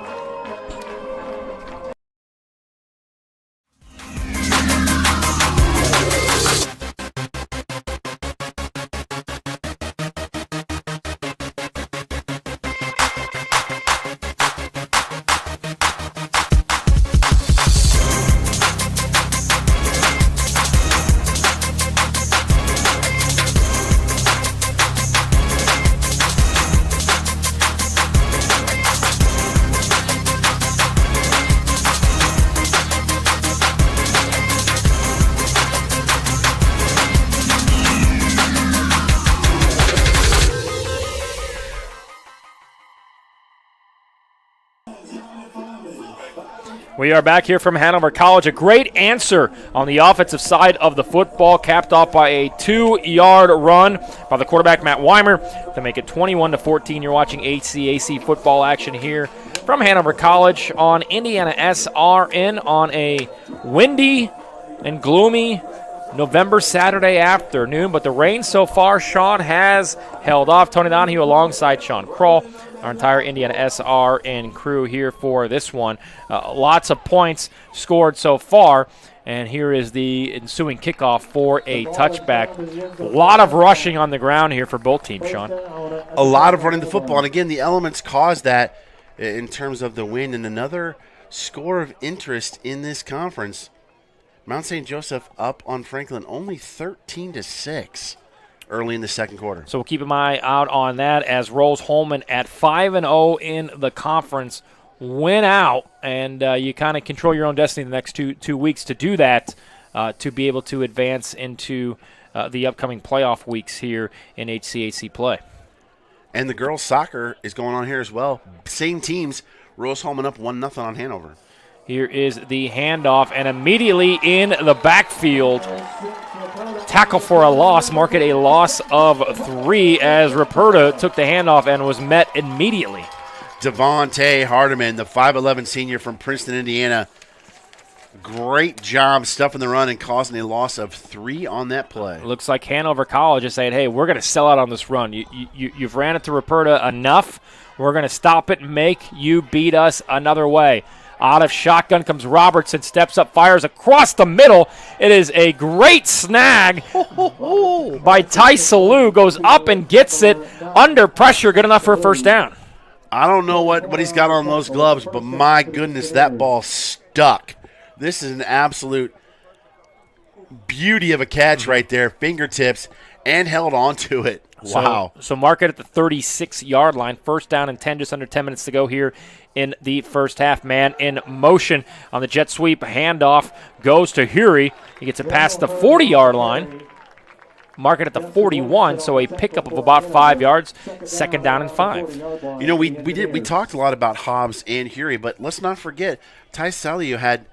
We are back here from Hanover College. A great answer on the offensive side of the football, capped off by a 2-yard run by the quarterback, Matt Weimer, to make it 21-14. You're watching HCAC football action here from Hanover College on IndianaSRN on a windy and gloomy November Saturday afternoon. But the rain so far, Sean, has held off. Tony Donahue alongside Sean Kroll, our entire IndianaSRN crew here for this one. Lots of points scored so far, and here is the ensuing kickoff for a touchback. A lot of rushing on the ground here for both teams, Sean. A lot of running the football, and again, the elements caused that in terms of the win. And another score of interest in this conference, Mount St. Joseph up on Franklin only 13-6. Early in the second quarter. So we'll keep an eye out on that as Rose-Hulman at 5-0 in the conference win out, and you kind of control your own destiny the next two weeks to do that, to be able to advance into the upcoming playoff weeks here in HCAC play. And the girls' soccer is going on here as well. Same teams, Rose-Hulman up 1-0 on Hanover. Here is the handoff, and immediately in the backfield, tackle for a loss, mark it a loss of 3 as Ruperta took the handoff and was met immediately. Devontae Hardiman, the 5'11 senior from Princeton, Indiana. Great job stuffing the run and causing a loss of 3 on that play. Looks like Hanover College is saying, hey, we're going to sell out on this run. You've ran it to Ruperta enough. We're going to stop it and make you beat us another way. Out of shotgun comes Robertson, steps up, fires across the middle. It is a great snag by Ty Salou, goes up and gets it under pressure, good enough for a first down. I don't know what he's got on those gloves, but my goodness, that ball stuck. This is an absolute beauty of a catch right there, fingertips, and held on to it. Wow. So mark it at the 36-yard line. First down and 10, just under 10 minutes to go here in the first half. Man in motion on the jet sweep. Handoff goes to Hury. He gets it past the 40-yard line. Mark it at the 41, so a pickup of about 5 yards. Second down and 5. You know, we talked a lot about Hobbs and Hury, but let's not forget Ty Salio had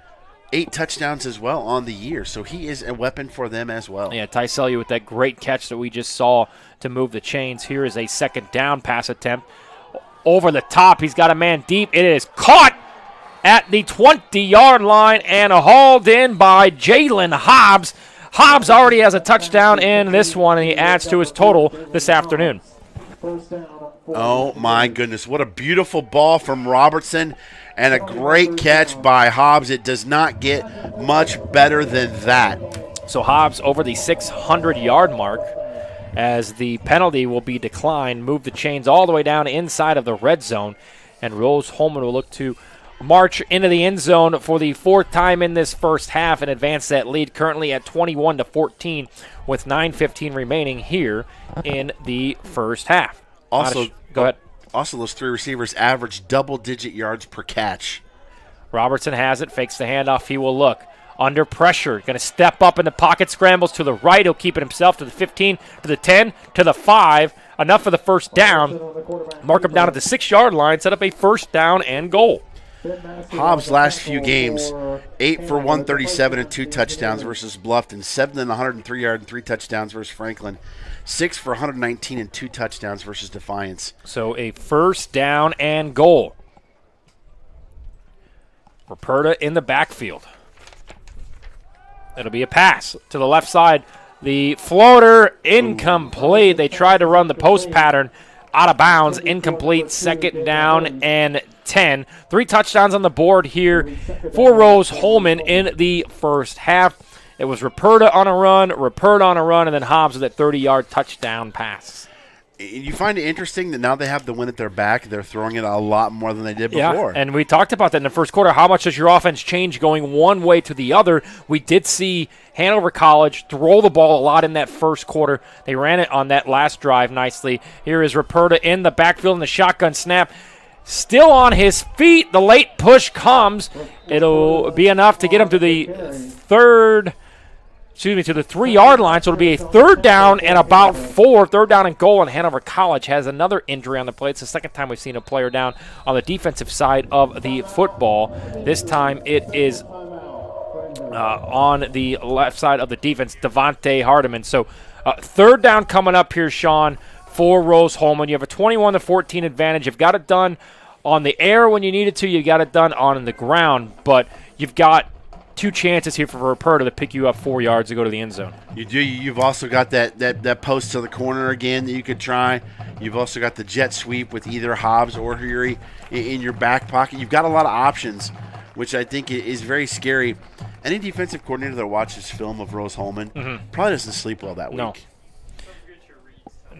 8 touchdowns as well on the year, so he is a weapon for them as well. Yeah, Ty Salio with that great catch that we just saw to move the chains. Here is a second down pass attempt. Over the top, he's got a man deep. It is caught at the 20-yard line and hauled in by Jalen Hobbs. Hobbs already has a touchdown in this one, and he adds to his total this afternoon. Oh, my goodness. What a beautiful ball from Robertson and a great catch by Hobbs. It does not get much better than that. So Hobbs over the 600-yard mark as the penalty will be declined. Move the chains all the way down inside of the red zone, and Rose-Hulman will look to march into the end zone for the 4th time in this first half and advance that lead currently at 21-14 with 9:15 remaining here in the first half. Also, go ahead. Also, those 3 receivers average double-digit yards per catch. Robertson has it, fakes the handoff. He will look under pressure. Going to step up in the pocket, scrambles to the right. He'll keep it himself to the 15, to the 10, to the 5. Enough for the first down. Mark him down at the 6-yard line. Set up a first down and goal. Hobbs' last few games, 8 for 137 and 2 touchdowns versus Bluffton, 7 and 103 yards and 3 touchdowns versus Franklin, 6 for 119 and 2 touchdowns versus Defiance. So a first down and goal. Ruperta in the backfield. It'll be a pass to the left side. The floater incomplete. They tried to run the post pattern out of bounds. Incomplete. Second down and 10. 3 touchdowns on the board here for Rose-Hulman in the first half. It was Ruperta on a run, and then Hobbs with that 30-yard touchdown pass. You find it interesting that now they have the win at their back, they're throwing it a lot more than they did before. Yeah, and we talked about that in the first quarter. How much does your offense change going one way to the other? We did see Hanover College throw the ball a lot in that first quarter. They ran it on that last drive nicely. Here is Ruperta in the backfield in the shotgun snap. Still on his feet. The late push comes. It'll be enough to get him to the 3rd to the 3-yard line. So it'll be a 3rd down and about 4. 3rd down and goal, and Hanover College has another injury on the play. It's the second time we've seen a player down on the defensive side of the football. This time it is on the left side of the defense, Devontae Hardiman. So 3rd down coming up here, Sean, for Rose-Hulman. You have a 21-14 advantage. You've got it done on the air when you need it to. You got it done on the ground, but you've got 2 chances here for Ruperta to pick you up 4 yards to go to the end zone. You do. You've also got that post to the corner again that you could try. You've also got the jet sweep with either Hobbs or Huri in your back pocket. You've got a lot of options, which I think is very scary. Any defensive coordinator that watches film of Rose-Hulman probably doesn't sleep well that week.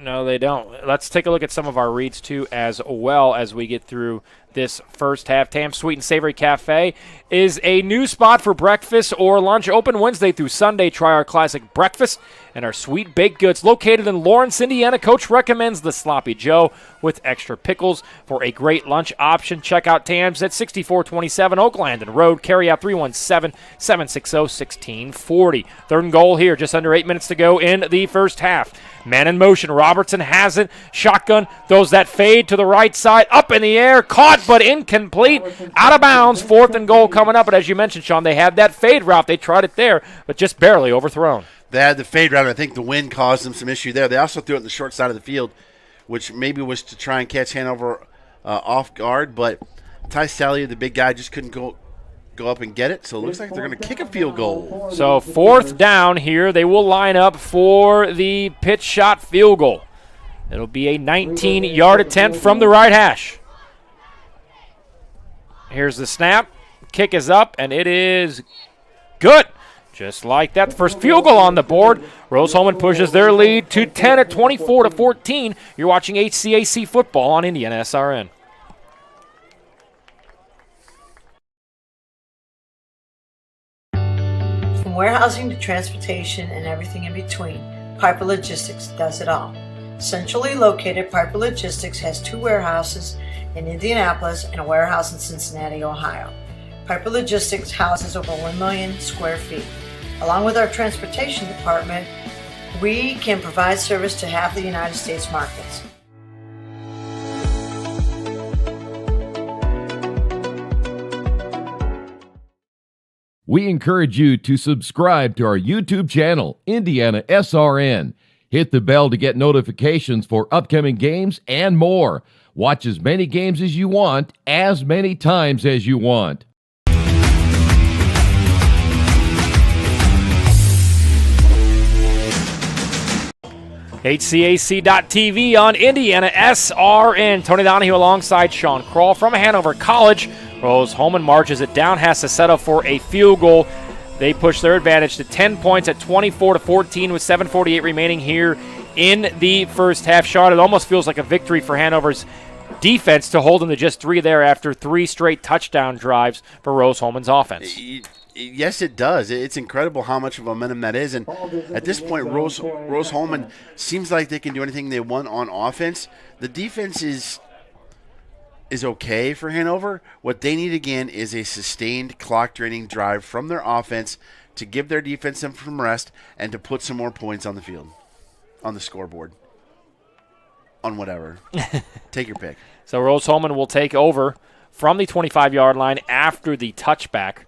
No, they don't. Let's take a look at some of our reads, too, as well as we get through this first half. Tam's Sweet and Savory Cafe is a new spot for breakfast or lunch. Open Wednesday through Sunday. Try our classic breakfast and our sweet baked goods. Located in Lawrence, Indiana, Coach recommends the Sloppy Joe with extra pickles for a great lunch option. Check out Tam's at 6427 Oak Landon Road. Carry out 317-760-1640. 3rd and goal here. Just under 8 minutes to go in the first half. Man in motion. Robertson has it. Shotgun. Throws that fade to the right side. Up in the air. Caught but incomplete. Out of bounds. 4th and goal coming up. But as you mentioned, Sean, they had that fade route. They tried it there, but just barely overthrown. They had the fade route. I think the wind caused them some issue there. They also threw it in the short side of the field, which maybe was to try and catch Hanover off guard. But Ty Salyer, the big guy, just couldn't go up and get it. So it looks like they're going to kick a field goal. So 4th down here. They will line up for the pitch shot field goal. It'll be a 19-yard attempt from the right hash. Here's the snap. Kick is up, and it is good. Just like that, the first field goal on the board. Rose-Hulman pushes their lead to 10 at 24-14. You're watching HCAC football on IndianaSRN. From warehousing to transportation and everything in between, Piper Logistics does it all. Centrally located, Piper Logistics has 2 warehouses in Indianapolis and a warehouse in Cincinnati, Ohio. Piper Logistics houses over 1 million square feet. Along with our transportation department, we can provide service to half the United States markets. We encourage you to subscribe to our YouTube channel, IndianaSRN. Hit the bell to get notifications for upcoming games and more. Watch as many games as you want, as many times as you want. HCAC.TV on IndianaSRN. Tony Donahue alongside Sean Kroll from Hanover College. Rose-Hulman marches it down, has to set up for a field goal. They push their advantage to 10 points at 24-14 with 7:48 remaining here in the first half. Sean, it almost feels like a victory for Hanover's defense to hold them to just 3 there after 3 straight touchdown drives for Rose-Hulman's offense. Yes, it does. It's incredible how much of a momentum that is. And at this point, Rose-Hulman seems like they can do anything they want on offense. The defense is okay for Hanover. What they need, again, is a sustained clock-draining drive from their offense to give their defense some rest and to put some more points on the field, on the scoreboard, on whatever. Take your pick. So Rose-Hulman will take over from the 25-yard line after the touchback.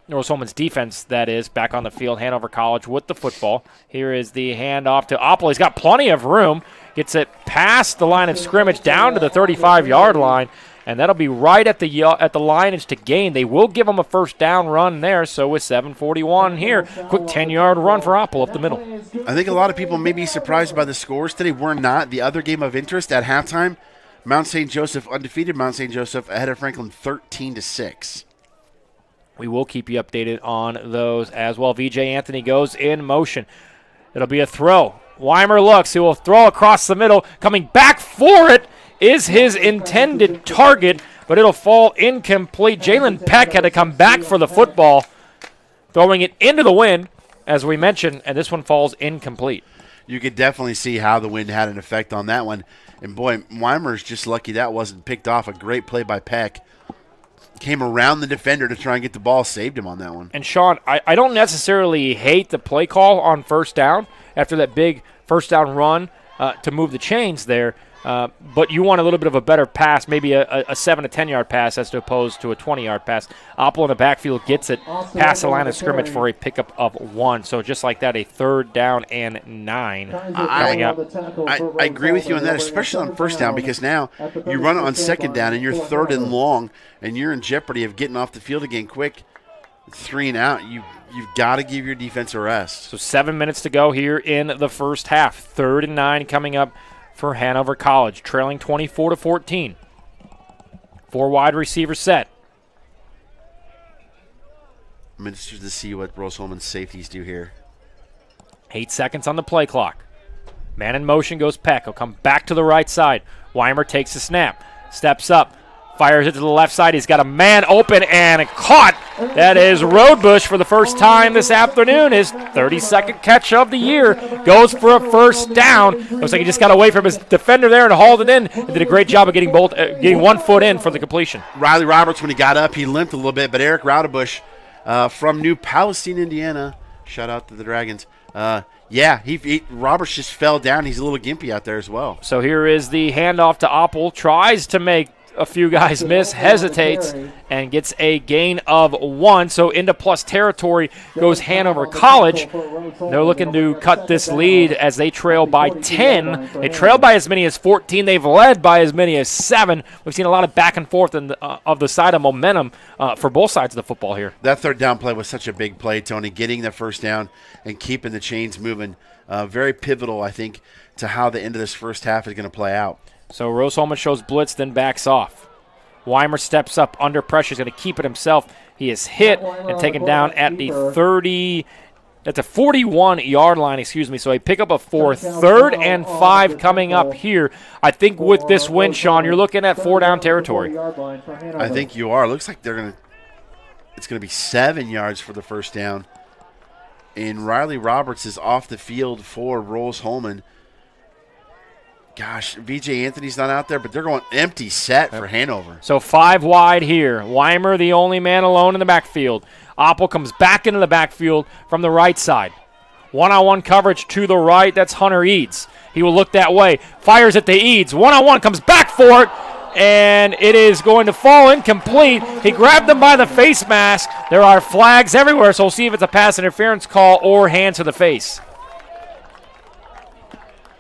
Rose-Hulman's defense, that is, back on the field. Hanover College with the football. Here is the handoff to Oppel. He's got plenty of room. Gets it past the line of scrimmage down to the 35-yard line, and that'll be right at the lineage to gain. They will give him a first down run there, so with 7:41 here, quick 10-yard run for Oppel up the middle. I think a lot of people may be surprised by the scores today. We're not. The other game of interest at halftime, Mount St. Joseph undefeated. Mount St. Joseph ahead of Franklin 13-6. We will keep you updated on those as well. VJ Anthony goes in motion. It'll be a throw. Weimer looks. He will throw across the middle. Coming back for it is his intended target, but it'll fall incomplete. Jalen Peck had to come back for the football, throwing it into the wind, as we mentioned, and this one falls incomplete. You could definitely see how the wind had an effect on that one. And, boy, Weimer's just lucky that wasn't picked off. A great play by Peck. came around the defender to try and get the ball, saved him on that one. And, Sean, I don't necessarily hate the play call on first down after that big first down run to move the chains there. But you want a little bit of a better pass, maybe a 7 to 10 yard pass as opposed to a 20-yard pass. Opple in the backfield gets it past the line of scrimmage for a pickup of 1. So just like that, a 3rd down and 9 coming up. I agree with you on that, especially on first down, because now you run it on 2nd down and you're 3rd and long, and you're in jeopardy of getting off the field again quick. 3 and out. You've got to give your defense a rest. So 7 minutes to go here in the first half. 3rd and 9 coming up for Hanover College, trailing 24-14. 4 wide receivers set. I'm interested to see what Rose-Hulman's safeties do here. 8 seconds on the play clock. Man in motion goes Peck. He'll come back to the right side. Weimer takes the snap, steps up, fires it to the left side. He's got a man open and caught. That is Roadbush for the first time this afternoon. His 32nd catch of the year goes for a first down. Looks like he just got away from his defender there and hauled it in and did a great job of getting 1 foot in for the completion. Riley Roberts, when he got up, he limped a little bit, but Eric Rodebush from New Palestine, Indiana, shout out to the Dragons. Roberts just fell down. He's a little gimpy out there as well. So here is the handoff to Opple. Tries to make a few guys miss, hesitates, and gets a gain of 1. So into plus territory goes Hanover College. They're looking to cut this lead as they trail by 10. They trailed by as many as 14. They've led by as many as 7. We've seen a lot of back and forth of the side of momentum for both sides of the football here. That 3rd down play was such a big play, Tony, getting the first down and keeping the chains moving. Very pivotal, I think, to how the end of this first half is going to play out. So Rose-Hulman shows blitz, then backs off. Weimer steps up under pressure. He's going to keep it himself. He is hit and taken down at the 30. That's a 41-yard line, So a pickup of 4. 3rd and 5 coming up here. I think with this win, Sean, you're looking at 4 down territory. I think you are. It looks like it's going to be 7 yards for the first down. And Riley Roberts is off the field for Rose-Hulman. Gosh, VJ Anthony's not out there, but they're going empty set for Hanover. So 5 wide here. Weimer, the only man alone in the backfield. Opple comes back into the backfield from the right side. One-on-one coverage to the right. That's Hunter Eads. He will look that way. Fires at the Eads. One-on-one comes back for it, and it is going to fall incomplete. He grabbed him by the face mask. There are flags everywhere, so we'll see if it's a pass interference call or hands to the face.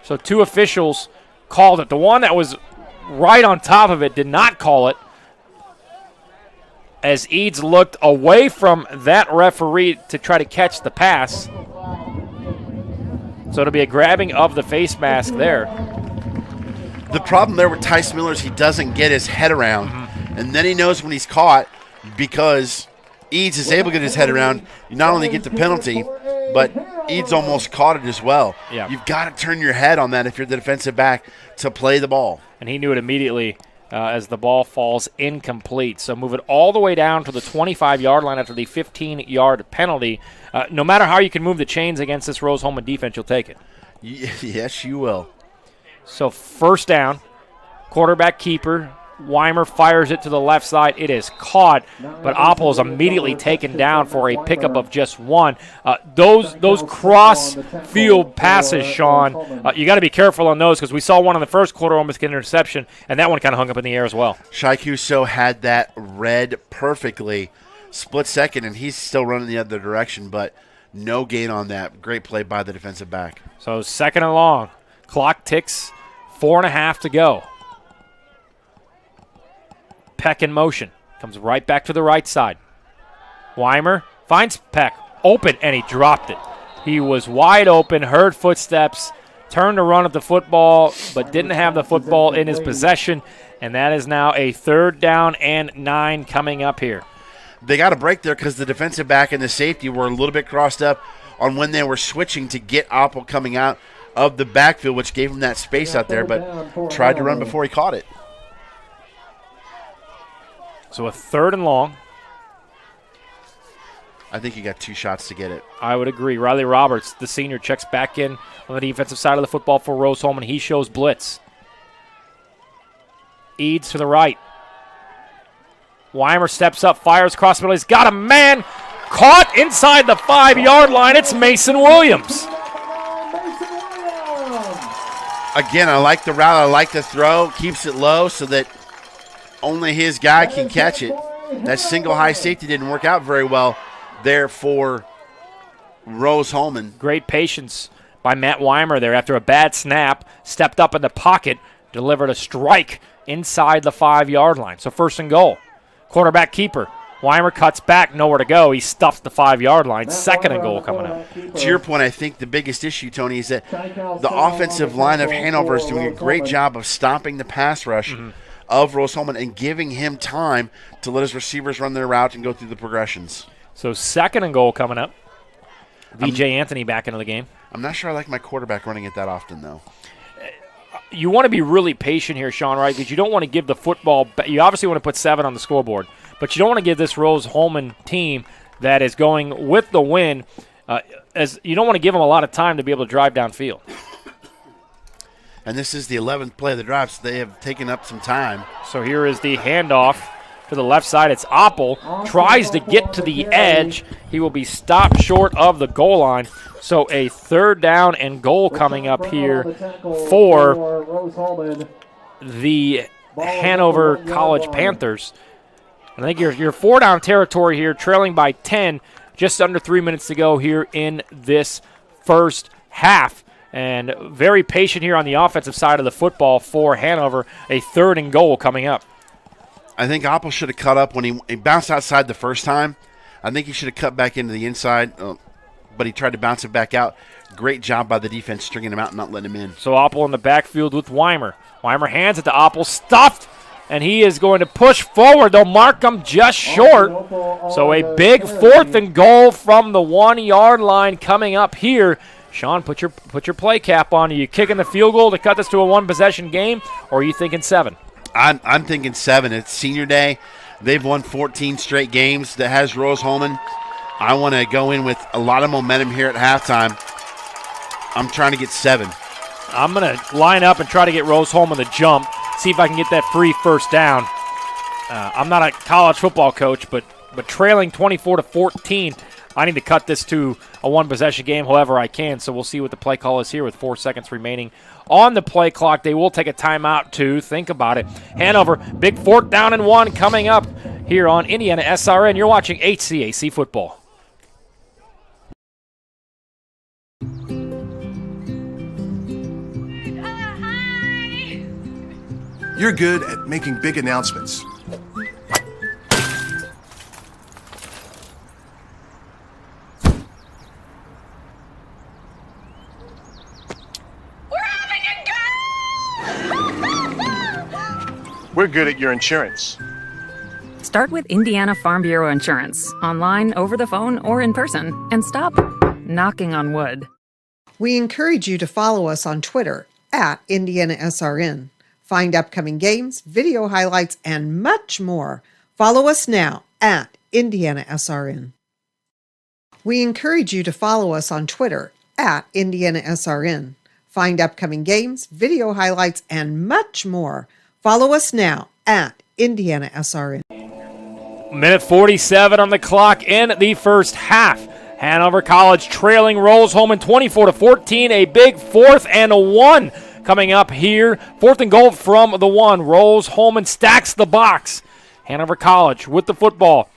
So 2 officials called it. The one that was right on top of it did not call it, as Eads looked away from that referee to try to catch the pass. So it'll be a grabbing of the face mask there. The problem there with Tice Miller is he doesn't get his head around, and then he knows when he's caught, because Eads is able to get his head around. You not only get the penalty, but Eads almost caught it as well. Yeah. You've got to turn your head on that if you're the defensive back to play the ball. And he knew it immediately as the ball falls incomplete. So move it all the way down to the 25-yard line after the 15-yard penalty. No matter how you can move the chains against this Rose-Hulman defense, you'll take it. Yes, you will. So first down, quarterback keeper. Weimer fires it to the left side. It is caught, but Opple is immediately taken down for a pickup of just 1. Those cross-field passes, Sean, you got to be careful on those, because we saw one in the first quarter almost get an interception, and that one kind of hung up in the air as well. Shai Kuso had that read perfectly, split second, and he's still running the other direction, but no gain on that. Great play by the defensive back. So 2nd and long. Clock ticks, 4.5 to go. Peck in motion. Comes right back to the right side. Weimer finds Peck. Open, and he dropped it. He was wide open, heard footsteps, turned to run at the football, but didn't have the football in his possession, and that is now a 3rd down and 9 coming up here. They got a break there because the defensive back and the safety were a little bit crossed up on when they were switching to get Opple coming out of the backfield, which gave him that space out there, but tried to run before he caught it. So a 3rd and long. I think you got 2 shots to get it. I would agree. Riley Roberts, the senior, checks back in on the defensive side of the football for Rose-Hulman. He shows blitz. Eads to the right. Weimer steps up, fires across the middle. He's got a man caught inside the 5-yard line. It's Mason Williams. Again, I like the route. I like the throw. Keeps it low so that only his guy can catch it. That single high safety didn't work out very well there for Rose-Hulman. Great patience by Matt Weimer there after a bad snap. Stepped up in the pocket, delivered a strike inside the 5-yard line. So 1st and goal. Quarterback keeper. Weimer cuts back, nowhere to go. He stuffs the 5-yard line. 2nd and goal coming up. To your point, I think the biggest issue, Tony, is that the offensive line of Hanover is doing a great job of stopping the pass rush of Rose-Hulman and giving him time to let his receivers run their route and go through the progressions. So 2nd and goal coming up. V.J. Anthony back into the game. I'm not sure I like my quarterback running it that often, though. You want to be really patient here, Sean, right? Because you don't want to give the football – you obviously want to put 7 on the scoreboard, but you don't want to give this Rose-Hulman team that is going with the win as you don't want to give them a lot of time to be able to drive downfield. And this is the 11th play of the drive, so they have taken up some time. So here is the handoff to the left side. It's Oppel. Tries to get to the edge. He will be stopped short of the goal line. So a 3rd down and goal coming up here for the Hanover College Panthers. And I think you're 4-down territory here, trailing by 10, just under 3 minutes to go here in this first half. And very patient here on the offensive side of the football for Hanover. A 3rd and goal coming up. I think Oppel should have cut up when he bounced outside the first time. I think he should have cut back into the inside, but he tried to bounce it back out. Great job by the defense stringing him out and not letting him in. So Oppel in the backfield with Weimer. Weimer hands it to Oppel, stuffed, and he is going to push forward. They'll mark him just short. So a big 4th and goal from the 1-yard line coming up here. Sean, put your play cap on. Are you kicking the field goal to cut this to a 1-possession game, or are you thinking 7? I'm thinking 7. It's senior day. They've won 14 straight games. That has Rose-Hulman. I want to go in with a lot of momentum here at halftime. I'm trying to get 7. I'm going to line up and try to get Rose-Hulman the jump, see if I can get that free 1st down. I'm not a college football coach, but trailing 24-14, I need to cut this to a 1-possession game however I can, so we'll see what the play call is here with 4 seconds remaining on the play clock. They will take a timeout too. Think about it. Hanover, big 4th down and 1 coming up here on IndianaSRN. You're watching HCAC football. You're good at making big announcements. We're good at your insurance. Start with Indiana Farm Bureau Insurance, online, over the phone, or in person, and stop knocking on wood. We encourage you to follow us on Twitter at IndianaSRN. Find upcoming games, video highlights, and much more. Follow us now at IndianaSRN. We encourage you to follow us on Twitter at IndianaSRN. Find upcoming games, video highlights, and much more. Follow us now at IndianaSRN. Minute 47 on the clock in the first half. Hanover College trailing Rose-Hulman 24-14. A big 4th and 1 coming up here. 4th and goal from the 1. Rose-Hulman stacks the box. Hanover College with the football.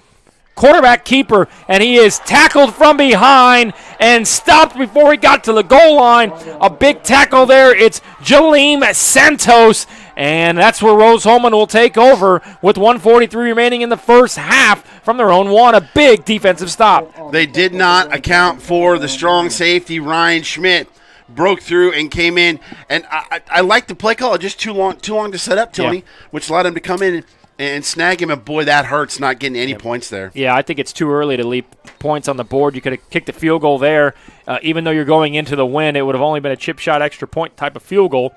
Quarterback keeper, and he is tackled from behind and stopped before he got to the goal line. A big tackle there. It's Jaleem Santos, and that's where Rose-Hulman will take over with 1:43 remaining in the first half from their own 1. A big defensive stop. They did not account for the strong safety, Ryan Schmidt. Broke through and came in, and I like the play call. Just too long to set up, Tony, which allowed him to come in and snag him, and boy, that hurts not getting any points there. Yeah, I think it's too early to leave points on the board. You could have kicked a field goal there. Even though you're going into the win, it would have only been a chip shot extra point type of field goal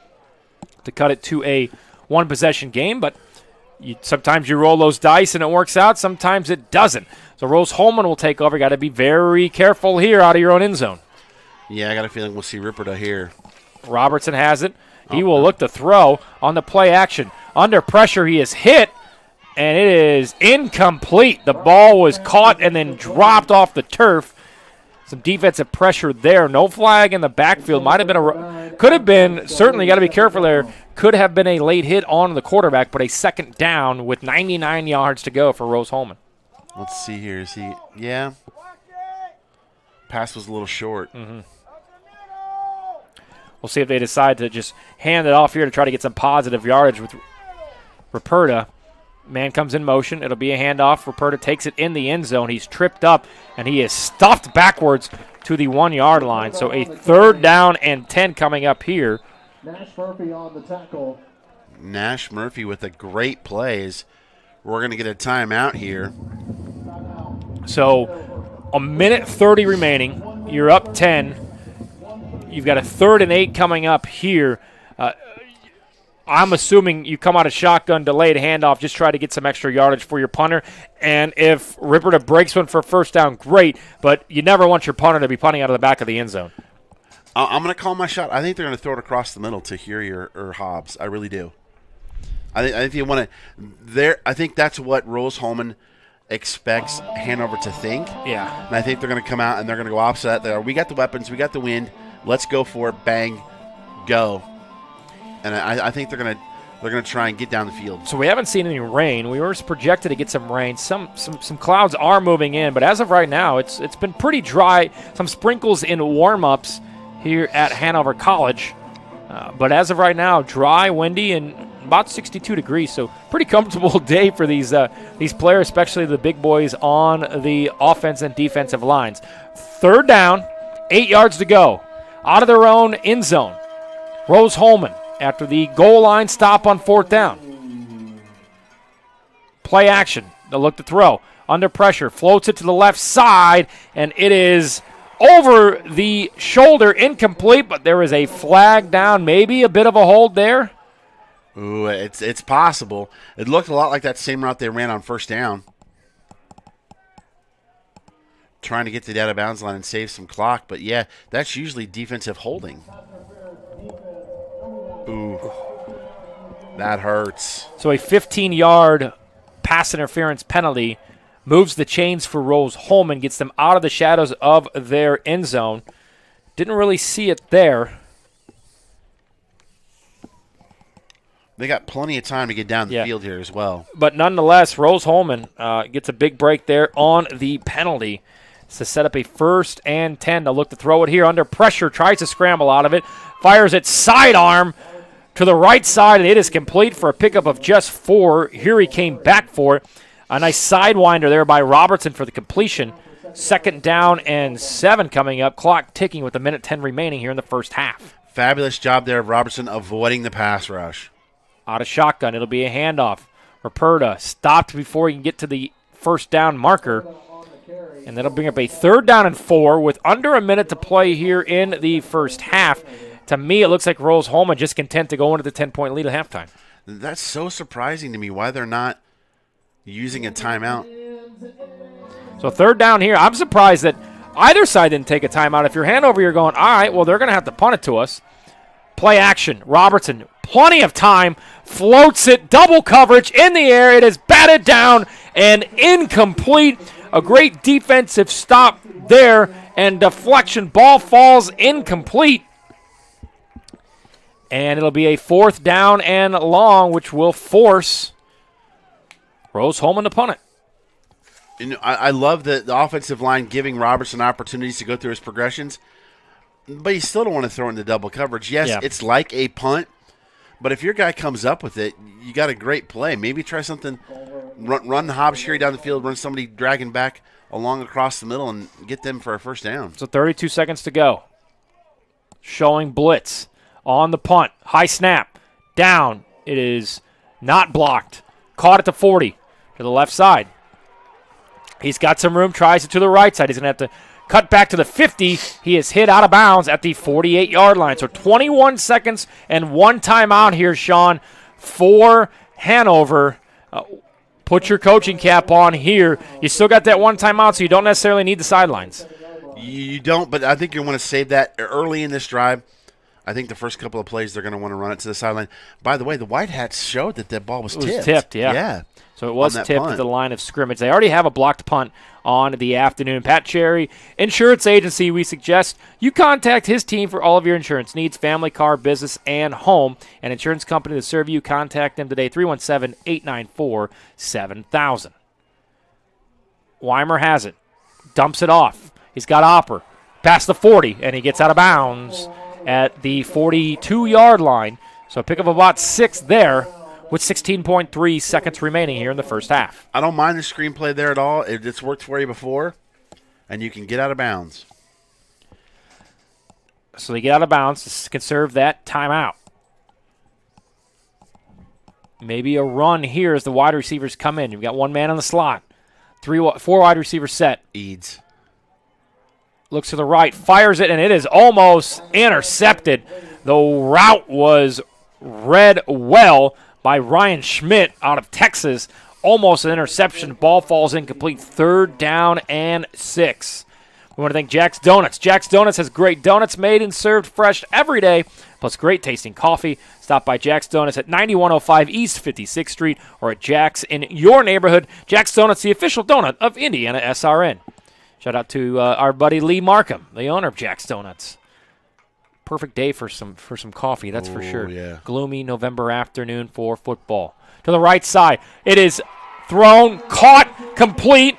to cut it to a 1-possession game. But sometimes you roll those dice and it works out. Sometimes it doesn't. So Rose-Hulman will take over. Got to be very careful here out of your own end zone. Yeah, I got a feeling we'll see Ripperda here. Robertson has it. He will look to throw on the play action. Under pressure, he is hit. and it is incomplete. The ball was caught and then dropped off the turf. Some defensive pressure there. No flag in the backfield. Might have been could have been, certainly got to be careful there, could have been a late hit on the quarterback, but a second down with 99 yards to go for Rose-Hulman. Let's see here. Is he, yeah. Pass was a little short. Mm-hmm. We'll see if they decide to just hand it off here to try to get some positive yardage with Ruperta. Man comes in motion. It'll be a handoff. Ruperta takes it in the end zone. He's tripped up, and he is stuffed backwards to the 1-yard line. So a 3rd down and 10 coming up here. Nash Murphy on the tackle. Nash Murphy with a great plays. We're going to get a timeout here. So a minute 30 remaining. You're up 10. You've got a 3rd and 8 coming up here. I'm assuming you come out of shotgun, delayed handoff, just try to get some extra yardage for your punter. And if Ruperta breaks one for a 1st down, great. But you never want your punter to be punting out of the back of the end zone. I'm going to call my shot. I think they're going to throw it across the middle to Hurrier or Hobbs. I really do. I think you want to. I think that's what Rose-Hulman expects Hanover to think. Yeah. And I think they're going to come out and they're going to go opposite that. We got the weapons. We got the wind. Let's go for it. Bang. Go. And I think they're gonna try and get down the field. So we haven't seen any rain. We were projected to get some rain. Some clouds are moving in, but as of right now, it's been pretty dry. Some sprinkles in warm-ups here at Hanover College, but as of right now, dry, windy, and about 62 degrees. So pretty comfortable day for these players, especially the big boys on the offense and defensive lines. 3rd down, 8 yards to go, out of their own end zone. Rose-Hulman after the goal line stop on 4th down. Play action. They'll look to throw. Under pressure. Floats it to the left side, and it is over the shoulder. Incomplete, but there is a flag down. Maybe a bit of a hold there. Ooh, it's possible. It looked a lot like that same route they ran on 1st down. Trying to get to the out of bounds line and save some clock, but yeah, that's usually defensive holding. Ooh, that hurts. So a 15-yard pass interference penalty moves the chains for Rose-Hulman, gets them out of the shadows of their end zone. Didn't really see it there. They got plenty of time to get down the field here as well. But nonetheless, Rose-Hulman gets a big break there on the penalty to set up a 1st and 10. They'll look to throw it here under pressure, tries to scramble out of it, fires it sidearm to the right side, and it is complete for a pickup of just 4. Here he came back for it. A nice sidewinder there by Robertson for the completion. 2nd down and 7 coming up. Clock ticking with a minute 10 remaining here in the 1st half. Fabulous job there of Robertson avoiding the pass rush. Out of shotgun, it'll be a handoff. Ruperta stopped before he can get to the 1st down marker. And that'll bring up a 3rd down and 4 with under a minute to play here in the 1st half. To me, it looks like Rose-Hulman just content to go into the 10-point lead at halftime. That's so surprising to me why they're not using a timeout. So 3rd down here. I'm surprised that either side didn't take a timeout. If you're Hanover, you're going, all right, well, they're going to have to punt it to us. Play action. Robertson, plenty of time, floats it, double coverage in the air. It is batted down and incomplete. A great defensive stop there and deflection. Ball falls incomplete. And it'll be a 4th down and long, which will force Rose-Hulman to punt it. You know, I love the offensive line giving Robertson opportunities to go through his progressions, but you still don't want to throw into double coverage. Yes, it's like a punt, but if your guy comes up with it, you got a great play. Maybe try something, run Hobbs Sherry down the field, run somebody dragging back along across the middle and get them for a 1st down. So 32 seconds to go. Showing blitz. On the punt, high snap, down. It is not blocked. Caught at the 40 to the left side. He's got some room, tries it to the right side. He's going to have to cut back to the 50. He is hit out of bounds at the 48-yard line. So 21 seconds and 1 timeout here, Sean, for Hanover. Put your coaching cap on here. You still got that 1 timeout, so you don't necessarily need the sidelines. You don't, but I think you want to save that early in this drive. I think the first couple of plays they're going to want to run it to the sideline. By the way, the White Hats showed that that ball was tipped. It was tipped, yeah. Yeah. So it was on that tipped punt. at the line of scrimmage. They already have a blocked punt on the afternoon. Pat Cherry, Insurance Agency, we suggest you contact his team for all of your insurance needs, family, car, business, and home. An insurance company to serve you. Contact them today, 317-894-7000. Weimer has it. Dumps it off. He's got Opper. Past the 40, and he gets out of bounds at the 42-yard line. So a pick of about 6 there, with 16.3 seconds remaining here in the first half. I don't mind the screenplay there at all. It's worked for you before, and you can get out of bounds. So they get out of bounds to conserve that timeout. Maybe a run here as the wide receivers come in. You've got one man on the slot. 4 wide receivers set. Eads. Looks to the right, fires it, and it is almost intercepted. The route was read well by Ryan Schmidt out of Texas. Almost an interception. Ball falls incomplete. 3rd down and 6. We want to thank Jack's Donuts. Jack's Donuts has great donuts made and served fresh every day, plus great tasting coffee. Stop by Jack's Donuts at 9105 East 56th Street or at Jack's in your neighborhood. Jack's Donuts, the official donut of IndianaSRN. Shout out to our buddy Lee Markham, the owner of Jack's Donuts. Perfect day for some coffee, that's for sure. Yeah. Gloomy November afternoon for football. To the right side, it is thrown, caught, complete.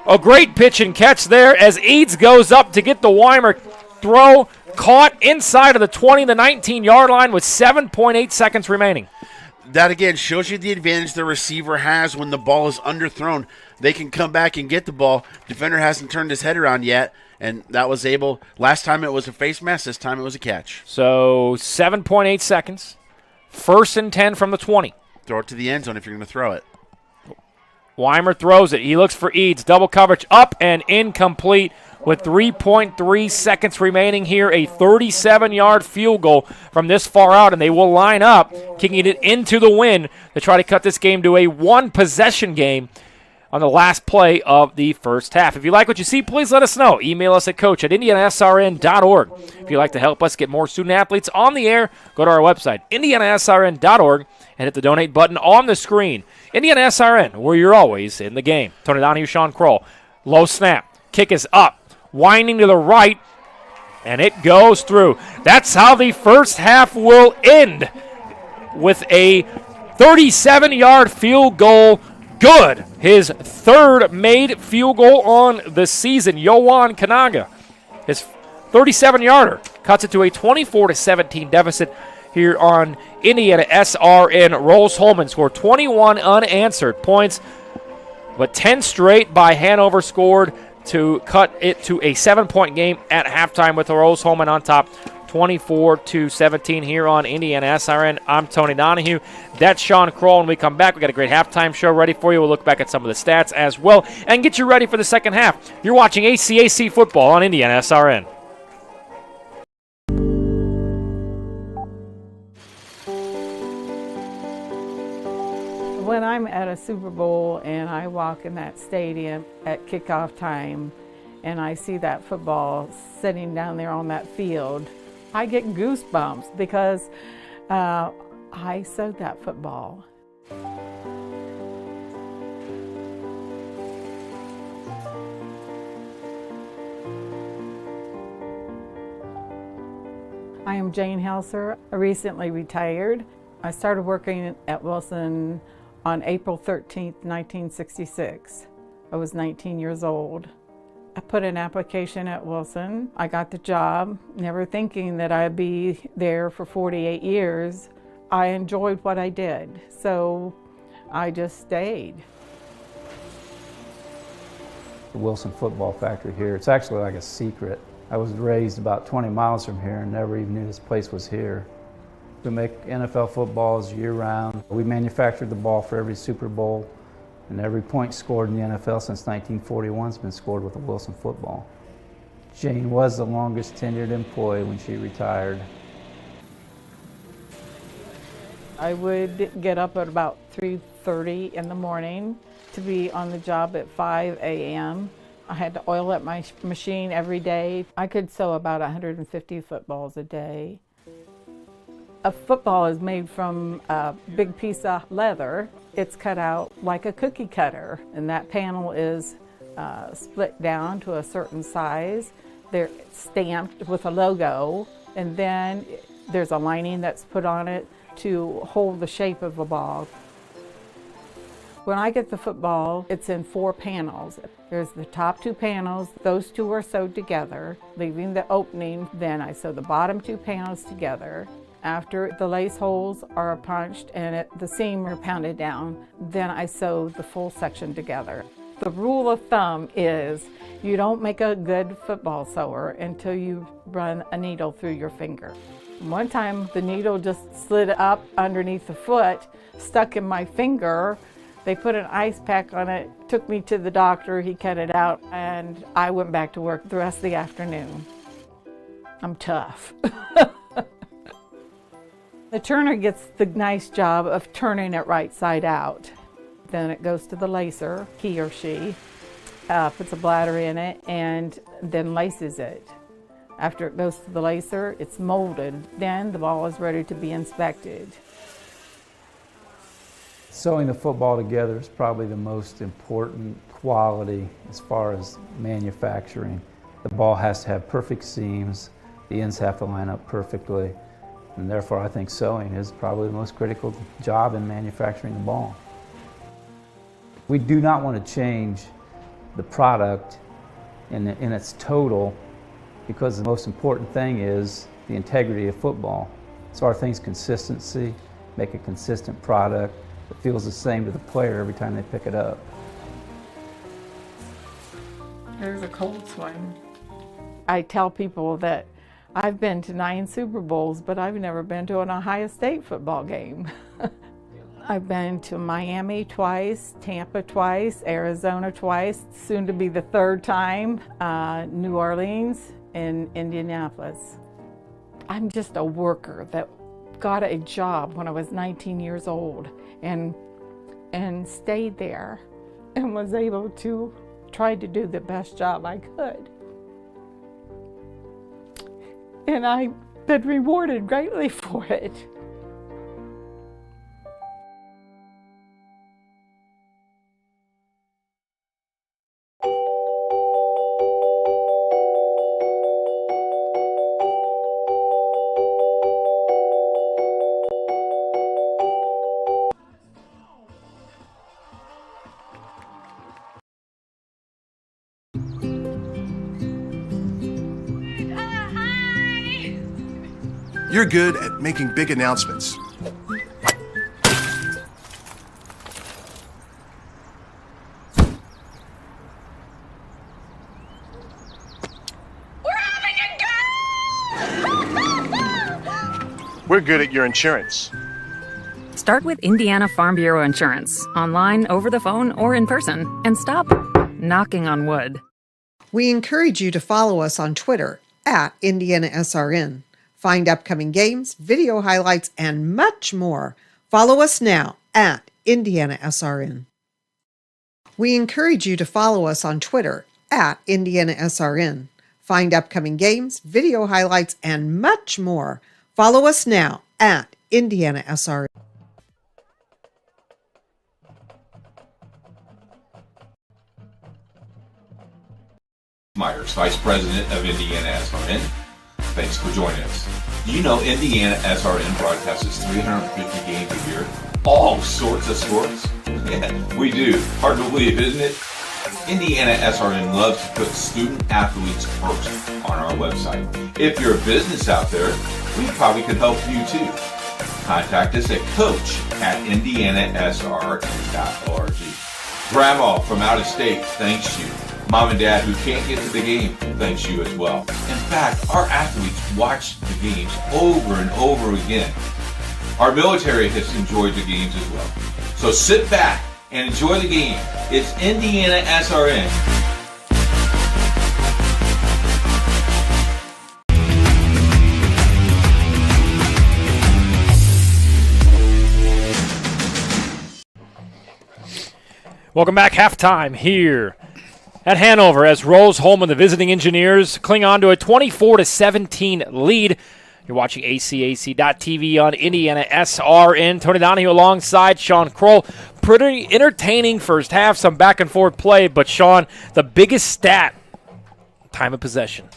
A great pitch and catch there as Eads goes up to get the Weimer throw, caught inside of the 20, the 19-yard line with 7.8 seconds remaining. That, again, shows you the advantage the receiver has when the ball is underthrown. They can come back and get the ball. Defender hasn't turned his head around yet, and that was able. Last time it was a face mask. This time it was a catch. So 7.8 seconds. 1st and 10 from the 20. Throw it to the end zone if you're going to throw it. Weimer throws it. He looks for Eads. Double coverage up and incomplete with 3.3 seconds remaining here. A 37-yard field goal from this far out, and they will line up, kicking it into the wind to try to cut this game to a 1-possession game on the last play of the first half. If you like what you see, please let us know. Email us at coach@IndianaSRN.org. If you'd like to help us get more student-athletes on the air, go to our website, IndianaSRN.org, and hit the donate button on the screen. IndianaSRN, where you're always in the game. Tony Donahue, Sean Kroll. Low snap. Kick is up. Winding to the right, and it goes through. That's how the first half will end, with a 37-yard field goal. Good. His 3rd made field goal on the season. Yohan Kanaga, his 37-yarder, cuts it to a 24-17 deficit here on IndianaSRN. Rose-Hulman scored 21 unanswered points, but 10 straight by Hanover scored to cut it to a 7-point game at halftime with Rose-Hulman on top, 24-17 here on IndianaSRN. I'm Tony Donahue. That's Sean Kroll. When we come back, we got a great halftime show ready for you. We'll look back at some of the stats as well and get you ready for the second half. You're watching HCAC football on IndianaSRN. When I'm at a Super Bowl and I walk in that stadium at kickoff time and I see that football sitting down there on that field, I get goosebumps because I sewed that football. I am Jane Helser. I recently retired. I started working at Wilson on April 13th, 1966. I was 19 years old. I put an application at Wilson. I got the job, never thinking that I'd be there for 48 years. I enjoyed what I did, so I just stayed. The Wilson Football Factory here, it's actually like a secret. I was raised about 20 miles from here and never even knew this place was here. We make NFL footballs year-round. We manufactured the ball for every Super Bowl, and every point scored in the NFL since 1941 has been scored with a Wilson football. Jane was the longest tenured employee when she retired. I would get up at about 3:30 in the morning to be on the job at 5 a.m. I had to oil up my machine every day. I could sew about 150 footballs a day. A football is made from a big piece of leather. It's cut out like a cookie cutter, and that panel is split down to a certain size. They're stamped with a logo, and then there's a lining that's put on it to hold the shape of a ball. When I get the football, it's in 4 panels. There's the top 2 panels. Those 2 are sewed together, leaving the opening. Then I sew the bottom 2 panels together. After the lace holes are punched and the seam are pounded down, then I sew the full section together. The rule of thumb is you don't make a good football sewer until you run a needle through your finger. One time the needle just slid up underneath the foot, stuck in my finger. They put an ice pack on it, took me to the doctor, he cut it out, and I went back to work the rest of the afternoon. I'm tough. The turner gets the nice job of turning it right side out. Then it goes to the lacer, he or she, puts a bladder in it and then laces it. After it goes to the lacer, it's molded. Then the ball is ready to be inspected. Sewing the football together is probably the most important quality as far as manufacturing. The ball has to have perfect seams, the ends have to line up perfectly, and therefore I think sewing is probably the most critical job in manufacturing the ball. We do not want to change the product in its total, because the most important thing is the integrity of football. So our thing's consistency, make a consistent product that feels the same to the player every time they pick it up. There's a cold swing. I tell people that I've been to 9 Super Bowls, but I've never been to an Ohio State football game. I've been to Miami twice, Tampa twice, Arizona twice, soon to be the 3rd time, New Orleans and Indianapolis. I'm just a worker that got a job when I was 19 years old and stayed there and was able to try to do the best job I could. And I've been rewarded greatly for it. You're good at making big announcements. We're good at your insurance. Start with Indiana Farm Bureau Insurance, online, over the phone, or in person, and stop knocking on wood. We encourage you to follow us on Twitter @IndianaSRN. Find upcoming games, video highlights, and much more. Follow us now @IndianaSRN. We encourage you to follow us on Twitter @IndianaSRN. Find upcoming games, video highlights, and much more. Follow us now @IndianaSRN. Myers, Vice President of IndianaSRN. Thanks for joining us. Do you know IndianaSRN broadcasts 350 games a year? All sorts of sports? Yeah, we do. Hard to believe, isn't it? IndianaSRN loves to put student athletes first on our website. If you're a business out there, we probably could help you too. Contact us at coach@indianasrn.org. Grandma from out of state thanks you. Mom and Dad who can't get to the game thanks you as well. In fact, our athletes watch the games over and over again. Our military has enjoyed the games as well. So sit back and enjoy the game. It's IndianaSRN. Welcome back, halftime here at Hanover as Rose-Hulman, the visiting Engineers, cling on to a 24-17 lead. You're watching HCAC.TV on IndianaSRN. Tony Donahue alongside Sean Kroll. Pretty entertaining first half, some back-and-forth play. But, Sean, the biggest stat, time of possession.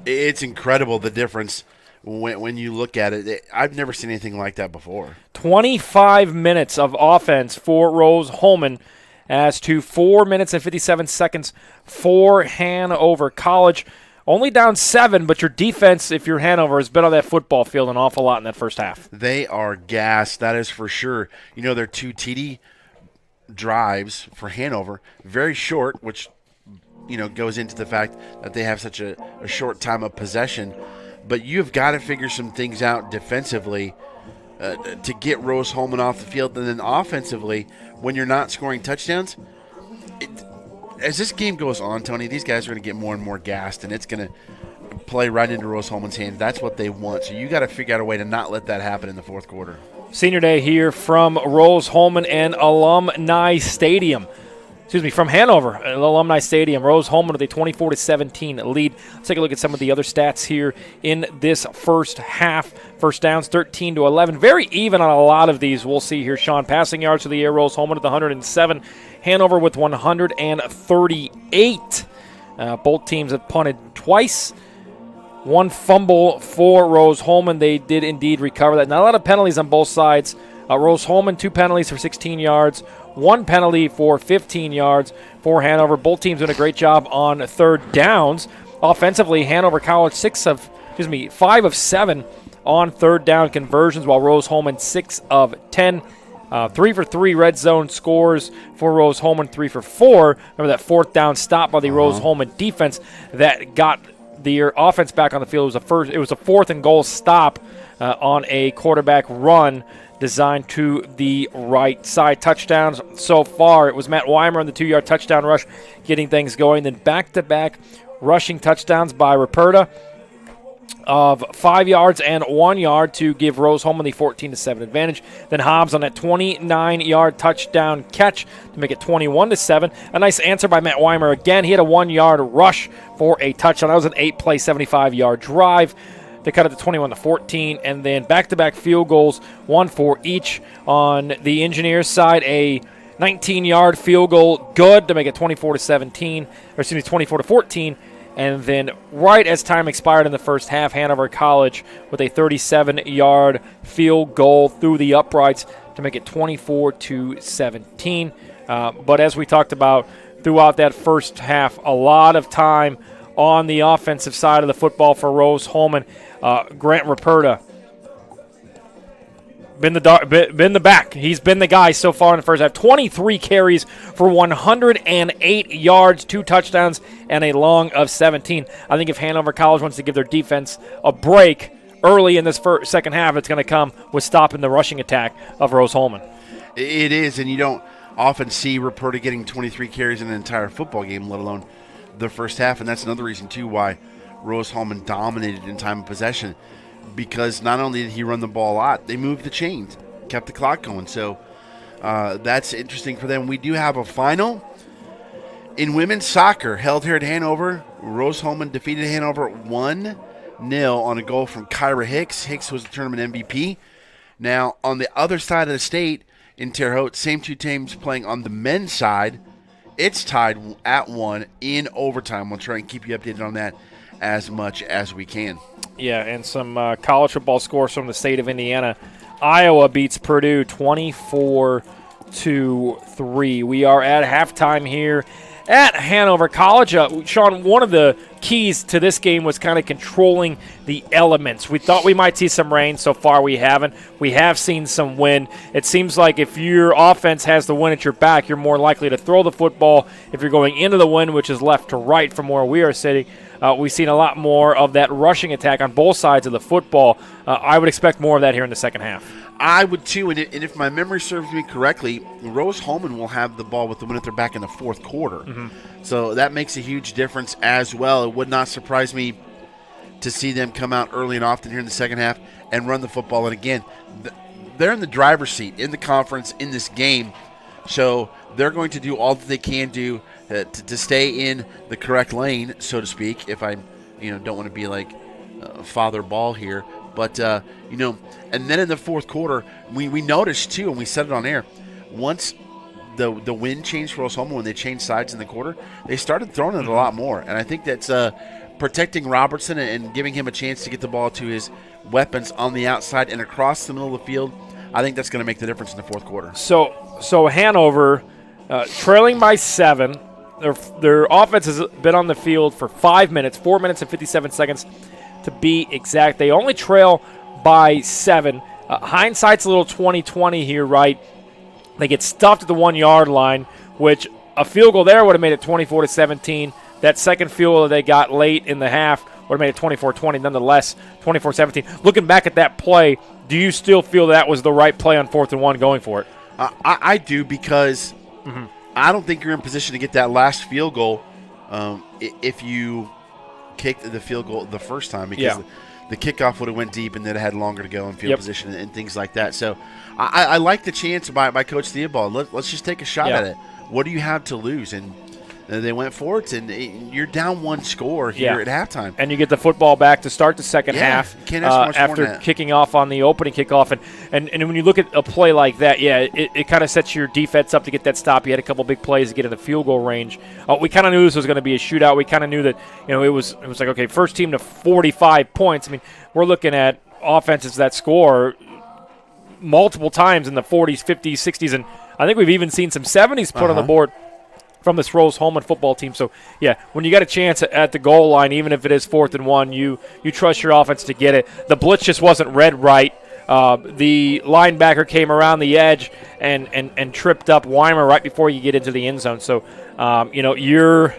It's incredible, the difference when you look at it. I've never seen anything like that before. 25 minutes of offense for Rose-Hulman as to 4 minutes and 57 seconds for Hanover College. Only down 7, but your defense, if you're Hanover, has been on that football field an awful lot in that first half. They are gassed, that is for sure. You know, their 2 TD drives for Hanover, very short, which, you know, goes into the fact that they have such a short time of possession. But you've got to figure some things out defensively to get Rose-Hulman off the field. And then offensively, when you're not scoring touchdowns, as this game goes on, Tony, these guys are going to get more and more gassed, and it's going to play right into Rose-Hulman's hands. That's what they want. So you got to figure out a way to not let that happen in the fourth quarter. Senior day here from Rose-Hulman and Alumni Stadium. From Hanover, Alumni Stadium. Rose-Hulman with a 24-17 lead. Let's take a look at some of the other stats here in this first half. First downs, 13-11. Very even on a lot of these. We'll see here. Sean, passing yards to the air. Rose-Hulman with 107. Hanover with 138. Both teams have punted twice. 1 fumble for Rose-Hulman. They did indeed recover that. Not a lot of penalties on both sides. Rose-Hulman, 2 penalties for 16 yards. 1 penalty for 15 yards for Hanover. Both teams doing a great job on third downs. Offensively, Hanover College 5 of 7 on third down conversions, while Rose-Hulman 6 of 10. 3 for 3 red zone scores for Rose-Hulman, 3 for 4. Remember that fourth down stop by the Rose-Hulman defense that got their offense back on the field. It was a 4th and goal stop on a quarterback run designed to the right side. Touchdowns so far, it was Matt Weimer on the 2-yard touchdown rush getting things going. Then back-to-back rushing touchdowns by Ruperta of 5 yards and 1 yard to give Rose-Hulman the 14-7 advantage. Then Hobbs on that 29-yard touchdown catch to make it 21-7. A nice answer by Matt Weimer again. He had a 1-yard rush for a touchdown. That was an 8-play, 75-yard drive. They cut it to 21-14, and then back-to-back field goals, 1 for each. On the Engineers side, a 19-yard field goal, good, to make it 24-14. And then right as time expired in the first half, Hanover College with a 37-yard field goal through the uprights to make it 24-17. But as we talked about throughout that first half, a lot of time on the offensive side of the football for Rose-Hulman. Grant Ruperta been the back. He's been the guy so far in the first half. 23 carries for 108 yards, 2 touchdowns, and a long of 17. I think if Hanover College wants to give their defense a break early in this second half, it's going to come with stopping the rushing attack of Rose-Hulman. It is, and you don't often see Ruperta getting 23 carries in an entire football game, let alone the first half, and that's another reason, too, why Rose-Hulman dominated in time of possession, because not only did he run the ball a lot, they moved the chains, kept the clock going. So that's interesting for them. We do have a final in women's soccer held here at Hanover. Rose-Hulman defeated Hanover 1-0 on a goal from Kyra Hicks. Hicks was the tournament MVP. Now, on the other side of the state in Terre Haute, same 2 teams playing on the men's side. It's tied at 1 in overtime. We'll try and keep you updated on that as much as we can. Yeah, and some college football scores from the state of Indiana. Iowa beats Purdue 24-3. We are at halftime here at Hanover College. Sean, one of the keys to this game was kind of controlling the elements. We thought we might see some rain. So far we haven't. We have seen some wind. It seems like if your offense has the wind at your back, you're more likely to throw the football. If you're going into the wind, which is left to right from where we are sitting, we've seen a lot more of that rushing attack on both sides of the football. I would expect more of that here in the second half. I would too, and if my memory serves me correctly, Rose-Hulman will have the ball with the wind at their back in the fourth quarter. Mm-hmm. So that makes a huge difference as well. It would not surprise me to see them come out early and often here in the second half and run the football. And again, they're in the driver's seat in the conference in this game, so they're going to do all that they can do to stay in the correct lane, so to speak, if I don't want to be like Father Ball here. But, and then in the fourth quarter, we noticed, too, and we said it on air, once the wind changed for Rose-Hulman, when they changed sides in the quarter, they started throwing it a lot more. And I think that's protecting Robertson and giving him a chance to get the ball to his weapons on the outside and across the middle of the field. I think that's going to make the difference in the fourth quarter. So Hanover, trailing by 7, their offense has been on the field for 5 minutes, 4 minutes and 57 seconds to be exact. They only trail by 7. Hindsight's a little 20/20 here, right? They get stuffed at the 1 yard line, which a field goal there would have made it 24-17. That second field goal that they got late in the half would have made it 24-20. Nonetheless, 24-17. Looking back at that play, do you still feel that was the right play on 4th and 1 going for it? I do, because I don't think you're in position to get that last field goal if you kicked the field goal the first time, because the kickoff would have went deep and then it had longer to go in field position and things like that. So I like the chance by Coach Theobald. Let's just take a shot at it. What do you have to lose? And they went for it, and you're down 1 score here at halftime. And you get the football back to start the second half can't ask much more after than that. kicking off on the opening kickoff. And when you look at a play like that, it kind of sets your defense up to get that stop. You had a couple big plays to get in the field goal range. We kind of knew this was going to be a shootout. We kind of knew that it was like, okay, first team to 45 points. I mean, we're looking at offenses that score multiple times in the 40s, 50s, 60s, and I think we've even seen some 70s put on the board from this Rose-Hulman football team. So, when you got a chance at the goal line, even if it is 4th and 1, you trust your offense to get it. The blitz just wasn't read right. The linebacker came around the edge and tripped up Weimer right before you get into the end zone. So, you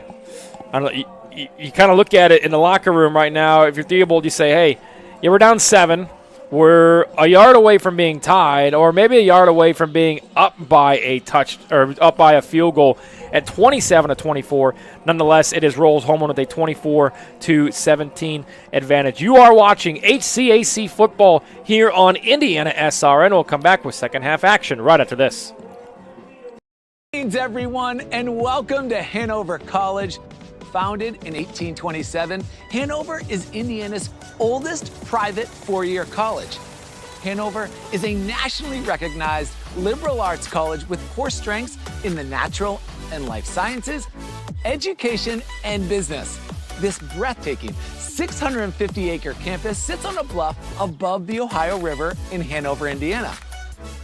kind of look at it in the locker room right now. If you're Theobald, you say, hey, we're down 7. We're a yard away from being tied, or maybe a yard away from being up by a touch or up by a field goal at 27-24. Nonetheless, it is Rose-Hulman with a 24-17 advantage. You are watching HCAC football here on IndianaSRN. We'll come back with second half action right after this. Greetings, everyone, and welcome to Hanover College. Founded in 1827, Hanover is Indiana's oldest private four-year college. Hanover is a nationally recognized liberal arts college with core strengths in the natural and life sciences, education, and business. This breathtaking 650-acre campus sits on a bluff above the Ohio River in Hanover, Indiana.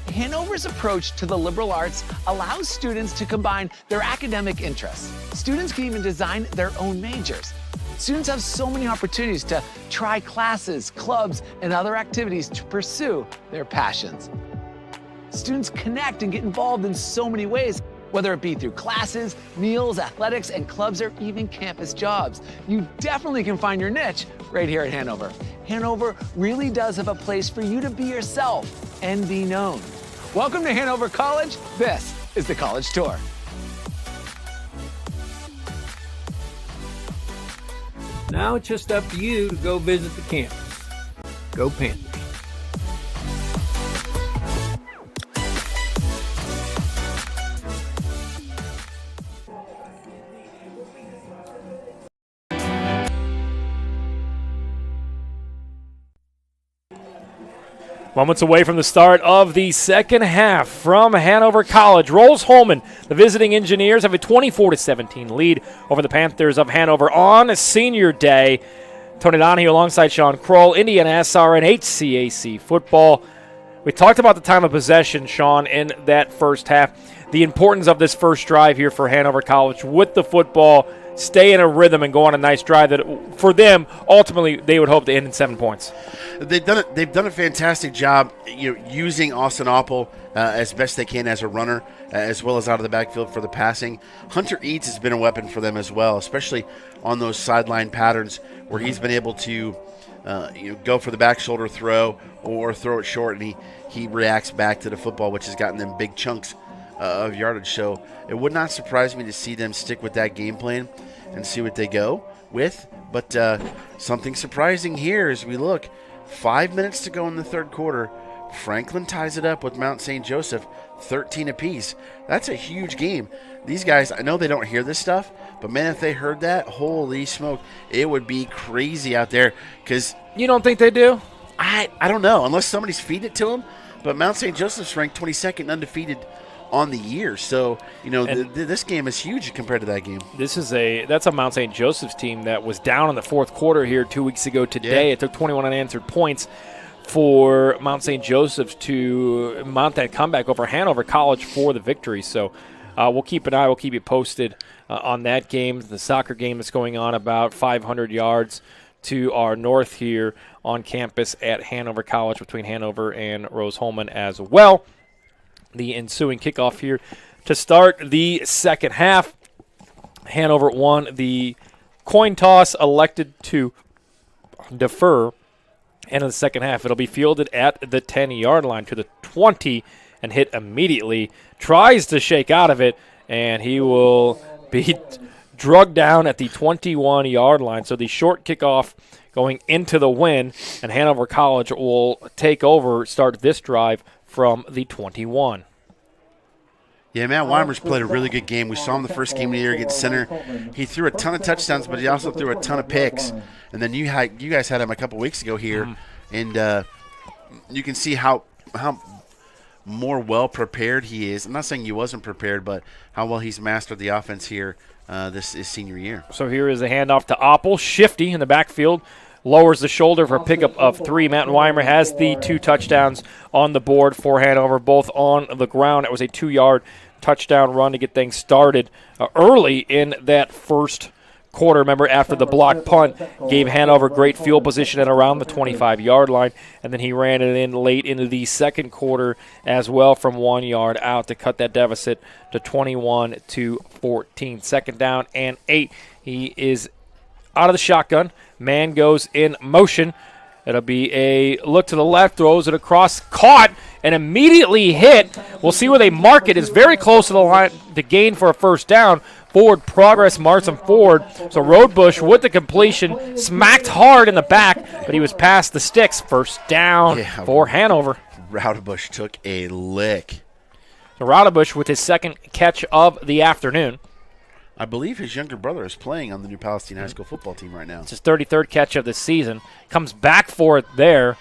Hanover's approach to the liberal arts allows students to combine their academic interests. Students can even design their own majors. Students have so many opportunities to try classes, clubs, and other activities to pursue their passions. Students connect and get involved in so many ways, whether it be through classes, meals, athletics, and clubs, or even campus jobs. You definitely can find your niche right here at Hanover. Hanover really does have a place for you to be yourself and be known. Welcome to Hanover College. This is the College Tour. Now it's just up to you to go visit the campus. Go Panthers. Moments away from the start of the second half from Hanover College. Rose-Hulman, the visiting Engineers, have a 24-17 lead over the Panthers of Hanover on Senior Day. Tony Donahue alongside Sean Kroll, IndianaSRN HCAC football. We talked about the time of possession, Sean, in that first half. The importance of this first drive here for Hanover College with the football, stay in a rhythm and go on a nice drive that, for them, ultimately they would hope to end in 7 points. They've done a fantastic job, using Austin Oppel as best they can as a runner, as well as out of the backfield for the passing. Hunter Eads has been a weapon for them as well, especially on those sideline patterns where he's been able to go for the back shoulder throw or throw it short, and he reacts back to the football, which has gotten them big chunks of yardage. So it would not surprise me to see them stick with that game plan and see what they go with. But something surprising here as we look. 5 minutes to go in the third quarter. Franklin ties it up with Mount St. Joseph, 13 apiece. That's a huge game. These guys, I know they don't hear this stuff, but man, if they heard that, holy smoke, it would be crazy out there. Because you don't think they do? I don't know, unless somebody's feeding it to them. But Mount St. Joseph's ranked 22nd undefeated on the year. So, this game is huge compared to that game. That's a Mount St. Joseph's team that was down in the fourth quarter here 2 weeks ago today. Yeah. It took 21 unanswered points for Mount St. Joseph's to mount that comeback over Hanover College for the victory. So we'll keep an eye. We'll keep you posted on that game. The soccer game that's going on about 500 yards to our north here on campus at Hanover College between Hanover and Rose-Hulman as well. The ensuing kickoff here to start the second half. Hanover won the coin toss, elected to defer. And in the second half, it'll be fielded at the 10-yard line to the 20 and hit immediately. Tries to shake out of it, and he will be drugged down at the 21-yard line. So the short kickoff going into the win, and Hanover College will take over, start this drive from the 21. Yeah, Matt Weimer's played a really good game. We saw him the first game of the year against Center. He threw a ton of touchdowns, but he also threw a ton of picks. And then you guys had him a couple weeks ago here, and you can see how more well-prepared he is. I'm not saying he wasn't prepared, but how well he's mastered the offense here this is senior year. So here is the handoff to Oppel. Shifty in the backfield. Lowers the shoulder for a pickup of 3. Matt Weimer has the 2 touchdowns on the board for Hanover, both on the ground. It was a 2-yard touchdown run to get things started early in that first quarter. Remember, after the block punt, gave Hanover great field position at around the 25-yard line, and then he ran it in late into the second quarter as well from 1 yard out to cut that deficit to 21-14. Second down and 8. He is out of the shotgun. Man goes in motion. It'll be a look to the left, throws it across, caught, and immediately hit. We'll see where they mark it. It's very close to the line to gain for a first down. Forward progress marks him forward. So Roadbush with the completion, smacked hard in the back, but he was past the sticks. First down for Hanover. Rodebush took a lick. So Rodebush with his second catch of the afternoon. I believe his younger brother is playing on the New Palestine High School football team right now. It's his 33rd catch of the season. Comes back for it there.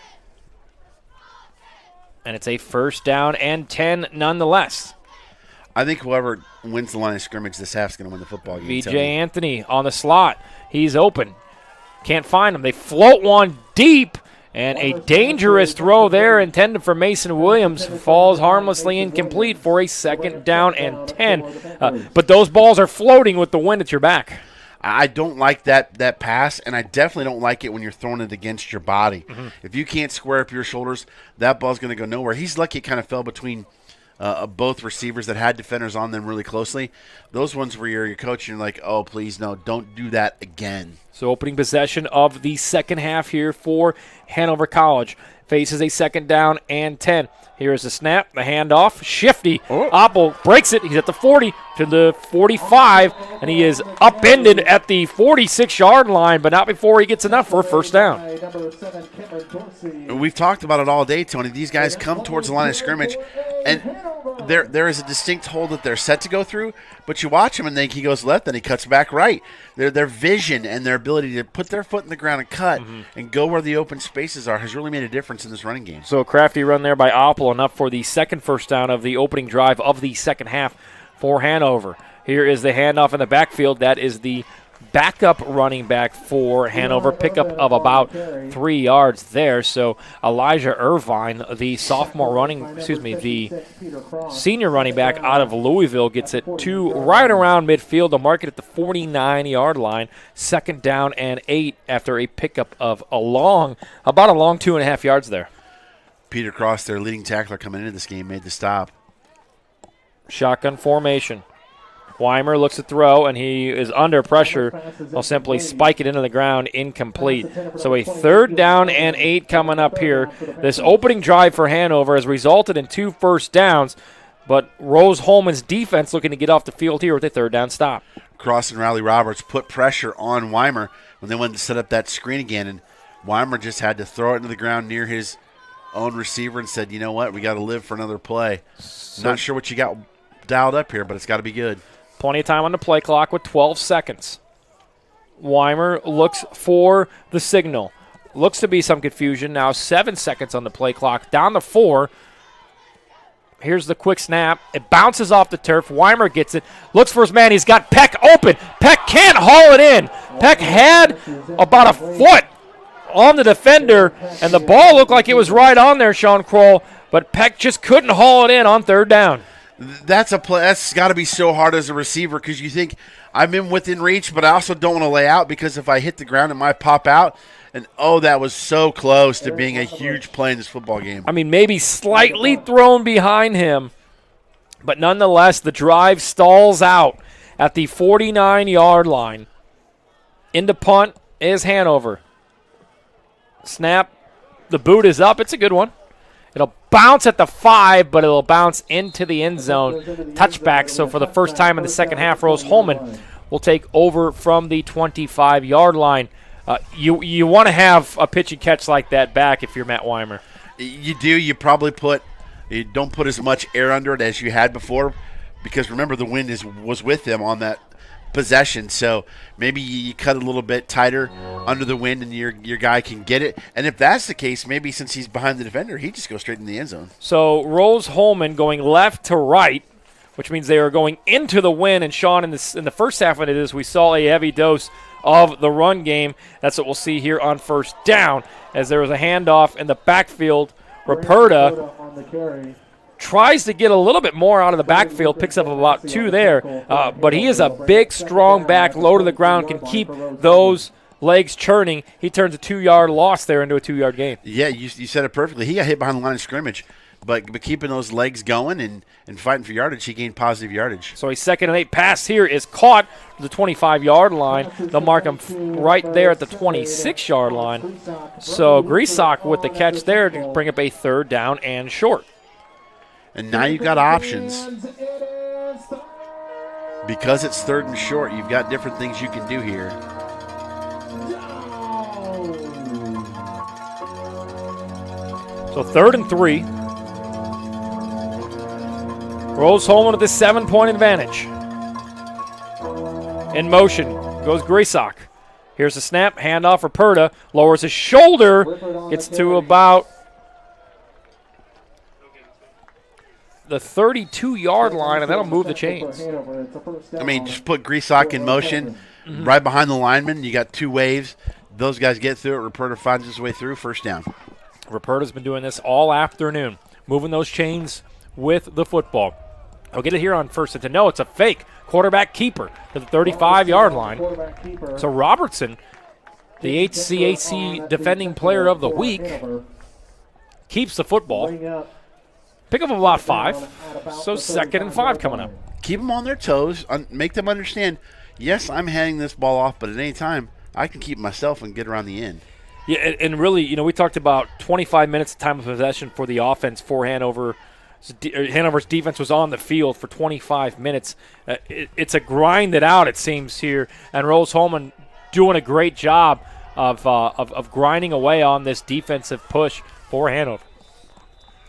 And it's a first down and 10 nonetheless. I think whoever wins the line of scrimmage this half is going to win the football game. B.J. Anthony on the slot. He's open. Can't find him. They float one deep. And a dangerous throw there intended for Mason Williams falls harmlessly incomplete for a second down and 10. But those balls are floating with the wind at your back. I don't like that pass, and I definitely don't like it when you're throwing it against your body. Mm-hmm. If you can't square up your shoulders, that ball's going to go nowhere. He's lucky it kind of fell between both receivers that had defenders on them really closely. Those ones where you're your coach and you're like, oh, please, no, don't do that again. So opening possession of the second half here for Hanover College. Faces a second down and 10. Here's the snap, the handoff, shifty. Oppel breaks it. He's at the 40 to the 45, and he is upended at the 46-yard line, but not before he gets enough for a first down. We've talked about it all day, Tony. These guys come towards the line of scrimmage, and there is a distinct hole that they're set to go through, but you watch him and think he goes left, and he cuts back right. Their vision and their ability to put their foot in the ground and cut and go where the open spaces are has really made a difference in this running game. So a crafty run there by Oppel, enough for the second first down of the opening drive of the second half for Hanover. Here is the handoff in the backfield. That is the backup running back for Hanover, pickup of about 3 yards there. So Elijah Irvine, the senior running back out of Louisville, gets it to right around midfield to mark it at the 49-yard line. Second down and 8 after a pickup of about a long 2.5 yards there. Peter Cross, their leading tackler coming into this game, made the stop. Shotgun formation. Weimer looks to throw, and he is under pressure. He'll simply spike it into the ground, incomplete. So a third down and 8 coming up here. This opening drive for Hanover has resulted in 2 first downs, but Rose-Hulman's defense looking to get off the field here with a third down stop. Cross and Riley Roberts put pressure on Weimer when they wanted to set up that screen again, and Weimer just had to throw it into the ground near his own receiver and said, you know what, we got to live for another play. Not sure what you got dialed up here, but it's got to be good. Plenty of time on the play clock with 12 seconds. Weimer looks for the signal. Looks to be some confusion. Now 7 seconds on the play clock. Down to 4. Here's the quick snap. It bounces off the turf. Weimer gets it. Looks for his man. He's got Peck open. Peck can't haul it in. Peck had about a foot on the defender, and the ball looked like it was right on there, Sean Kroll, but Peck just couldn't haul it in on third down. That's a play. That's got to be so hard as a receiver because you think I'm in within reach, but I also don't want to lay out because if I hit the ground, it might pop out. And, that was so close to being a huge play in this football game. I mean, maybe slightly thrown behind him, but nonetheless, the drive stalls out at the 49-yard line. Into punt is Hanover. Snap. The boot is up. It's a good one. It'll bounce at the 5, but it'll bounce into the end zone. Touchback. So for the first time in the second half, Rose-Hulman will take over from the 25-yard line. You want to have a pitch and catch like that back if you're Matt Weimer. You do. You don't put as much air under it as you had before because remember the wind was with them on that possession. So maybe you cut a little bit tighter under the wind and your guy can get it. And if that's the case, maybe since he's behind the defender, he just goes straight in the end zone. So Rose-Hulman going left to right, which means they are going into the wind. And Sean, in the first half of it, we saw a heavy dose of the run game. That's what we'll see here on first down as there was a handoff in the backfield. Ruperta tries to get a little bit more out of the backfield, picks up about 2 there, but he is a big, strong back, low to the ground, can keep those legs churning. He turns a 2-yard loss there into a 2-yard gain. Yeah, you said it perfectly. He got hit behind the line of scrimmage, but keeping those legs going and fighting for yardage, he gained positive yardage. So a 2nd and 8 pass here is caught at the 25-yard line. They'll mark him right there at the 26-yard line. So Grisak with the catch there to bring up a 3rd down and short. And now you've got options. Because it's 3rd and short, you've got different things you can do here. So 3rd and 3. Rose-Hulman with a 7-point advantage. In motion goes Grisak. Here's the snap, handoff for Ruperta. Lowers his shoulder, gets to about the 32-yard line, and that'll move the chains. I mean, just put Grisak in motion right behind the lineman. You got 2 waves. Those guys get through it. Ruperta finds his way through. First down. Ruperta's been doing this all afternoon, moving those chains with the football. I'll get it here on first and 10. No, it's a fake. Quarterback keeper to the 35-yard line. So Robertson, the HCAC Defending Player of the Week, keeps the football. Pick up about 5. So 2nd and 5 coming up. Keep them on their toes. Make them understand, yes, I'm handing this ball off, but at any time, I can keep myself and get around the end. Yeah, and really, we talked about 25 minutes of time of possession for the offense for Hanover. Hanover's defense was on the field for 25 minutes. It's a grind it out, it seems, here. And Rose-Hulman doing a great job of grinding away on this defensive push for Hanover.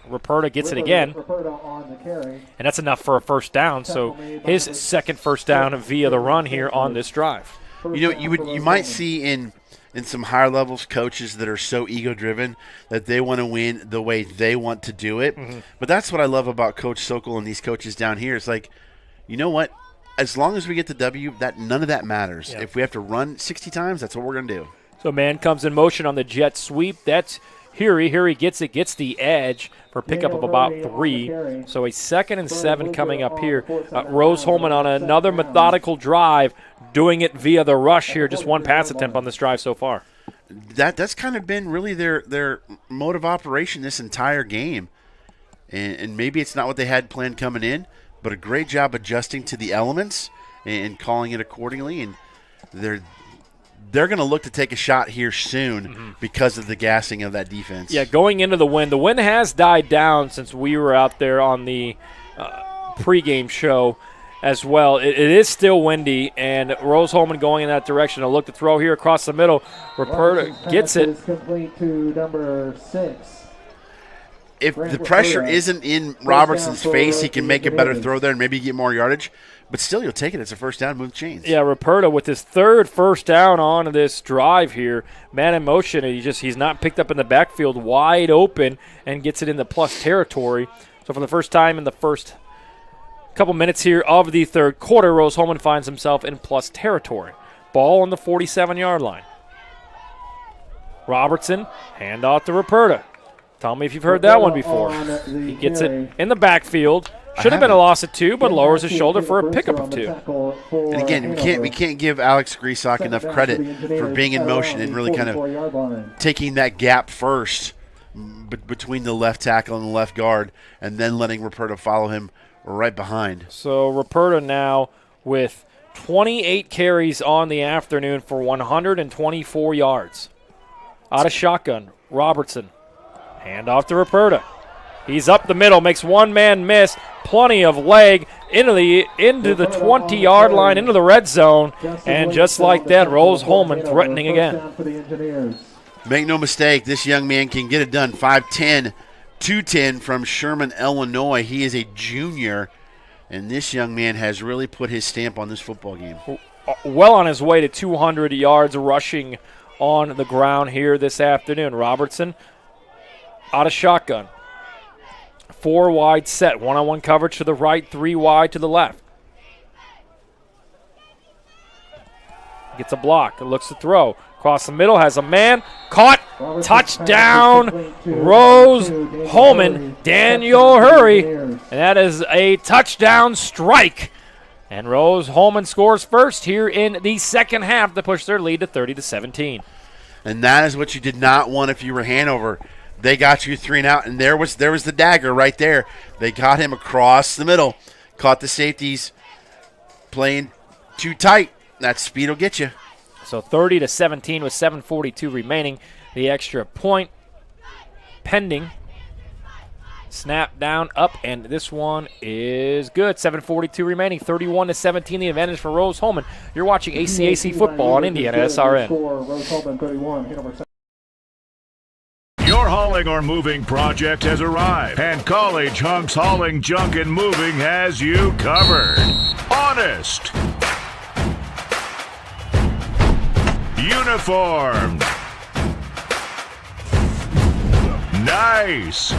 Ruperta gets it again, and that's enough for a first down. So his 2nd first down via the run here on this drive. You might see in some higher levels coaches that are so ego-driven that they want to win the way they want to do it. But that's what I love about Coach Sokol and these coaches down here. It's like, you know what? As long as we get the W, none of that matters. If we have to run 60 times, that's what we're going to do. So man comes in motion on the jet sweep. That's Huey. Huey gets it, gets the edge for a pickup of about 3. So a 2nd and 7 coming up here. Rose-Hulman on another methodical drive, doing it via the rush here. Just 1 pass attempt on this drive so far. That's kind of been really their mode of operation this entire game. And maybe it's not what they had planned coming in, but a great job adjusting to the elements and calling it accordingly. And they're going to look to take a shot here soon because of the gassing of that defense. Yeah, going into the wind. The wind has died down since we were out there on the pregame show as well. It is still windy, and Rose-Hulman going in that direction. A look to throw here across the middle. Ruperta gets it. Complete to number 6. if the pressure isn't in Robertson's face, he can make a better throw there and maybe get more yardage. But still, you'll take it. It's a first down, move the chains. Yeah, Ruperta with his third first down on this drive here. Man in motion, and he's not picked up in the backfield, wide open, and gets it in the plus territory. So for the first time in the first couple minutes here of the third quarter, Rose-Hulman finds himself in plus territory. Ball on the 47-yard line. Robertson, handoff to Ruperta. Tell me if you've heard that one before. He gets it in the backfield. Should have been a loss of 2, but lowers his shoulder for a pickup of 2. And again, we can't give Alex Grisak enough credit for being in motion and really kind of taking that gap first between the left tackle and the left guard, and then letting Ruperta follow him right behind. So Ruperta now with 28 carries on the afternoon for 124 yards. Out of shotgun, Robertson. Handoff to Ruperta. He's up the middle, makes one man miss, plenty of leg into the 20-yard line, into the red zone, and just like that, Rose-Hulman threatening again. Make no mistake, this young man can get it done. 5'10", 210 from Sherman, Illinois. He is a junior, and this young man has really put his stamp on this football game. Well on his way to 200 yards rushing on the ground here this afternoon. Robertson out of shotgun. 4 wide set, one-on-one coverage to the right, 3 wide to the left. Gets a block, looks to throw. Across the middle, has a man, caught, touchdown, Rose-Hulman, Daniel Hurry. And that is a touchdown strike. And Rose-Hulman scores first here in the second half to push their lead to 30-17. And that is what you did not want if you were Hanover. They got you 3 and out, and there was the dagger right there. They got him across the middle, caught the safeties playing too tight. That speed will get you. So 30-17 with 7:42 remaining. The extra point pending. Snap down, up, and this one is good. 7:42 remaining, 31-17. The advantage for Rose-Hulman. You're watching HCAC football on IndianaSRN. Your hauling or moving project has arrived, and College Hunks Hauling, Junk, and Moving has you covered. Honest. Uniformed. Nice.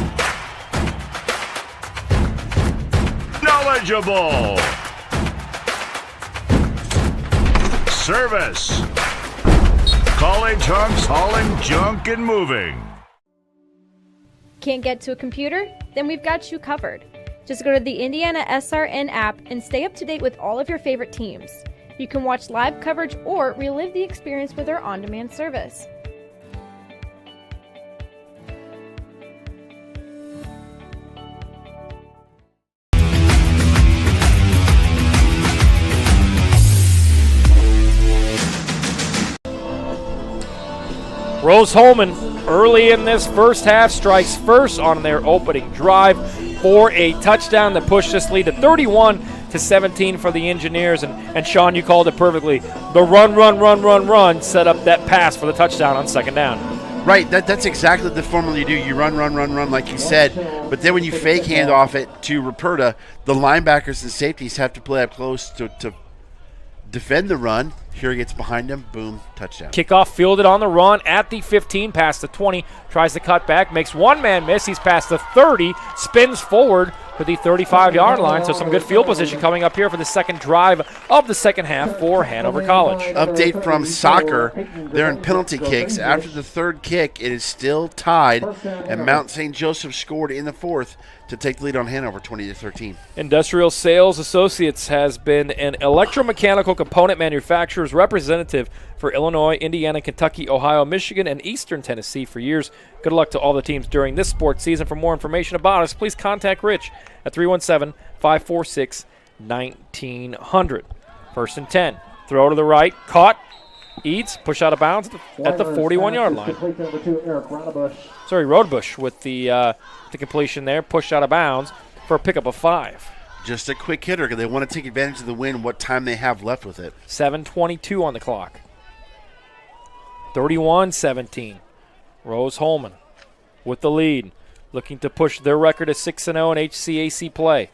Knowledgeable. Service. College Hunks Hauling, Junk, and Moving. Can't get to a computer? Then we've got you covered. Just go to the IndianaSRN app and stay up to date with all of your favorite teams. You can watch live coverage or relive the experience with our on-demand service. Rose-Hulman early in this first half strikes first on their opening drive for a touchdown that pushed this lead to 31-17 for the Engineers. And Sean, you called it perfectly. The run set up that pass for the touchdown on second down. Right, that's exactly the formula you do. You run like you said. But then when you fake hand off it to Ruperta, the linebackers and safeties have to play up close to defend the run. Here he gets behind him. Boom, touchdown. Kickoff fielded on the run at the 15, past the 20. Tries to cut back, makes one man miss. He's past the 30, spins forward to the 35-yard line. So some good field position coming up here for the second drive of the second half for Hanover College. Update from soccer. They're in penalty kicks. After the third kick, it is still tied, and Mount St. Joseph scored in the fourth to take the lead on Hanover 20-13. Industrial Sales Associates has been an electromechanical component manufacturer's representative for Illinois, Indiana, Kentucky, Ohio, Michigan, and Eastern Tennessee for years. Good luck to all the teams during this sports season. For more information about us, please contact Rich at 317-546-1900. First and 10. Throw to the right. Caught. Eats. Push out of bounds at the 41-yard line. Sorry, Rodebush with the completion there. Pushed out of bounds for a pickup of 5. Just a quick hitter because they want to take advantage of the win, what time they have left with it. 7:22 on the clock. 31-17. Rose-Hulman with the lead. looking to push their record to 6-0 in HCAC play.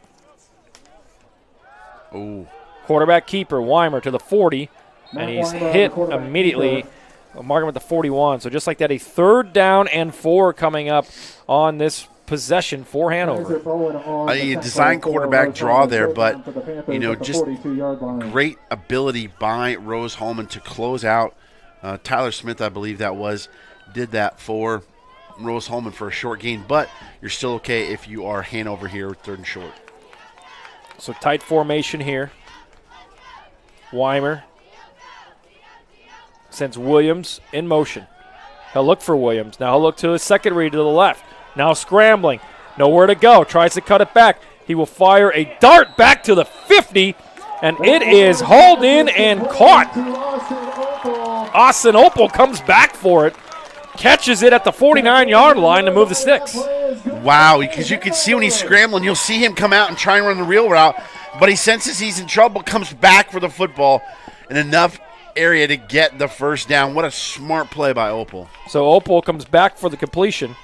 Ooh. Quarterback keeper, Weimer to the 40, and he's hit immediately. Mark him at the 41. So just like that, a 3rd down and 4 coming up on this possession for Hanover. A design quarterback draw there, but, just great ability by Rose-Hulman to close out. Tyler Smith, I believe that was, did that for Rose-Hulman for a short gain, but you're still okay if you are Hanover here, 3rd and short. So tight formation here. Weimer sends Williams in motion. He'll look for Williams. Now he'll look to his second read to the left. Now scrambling. Nowhere to go. Tries to cut it back. He will fire a dart back to the 50, and it is hauled in and caught. Austin Opal comes back for it. Catches it at the 49-yard line to move the sticks. Wow, because you can see when he's scrambling, you'll see him come out and try and run the real route, but he senses he's in trouble, comes back for the football, and enough area to get the 1st down. What a smart play by Opal. So Opal comes back for the completion.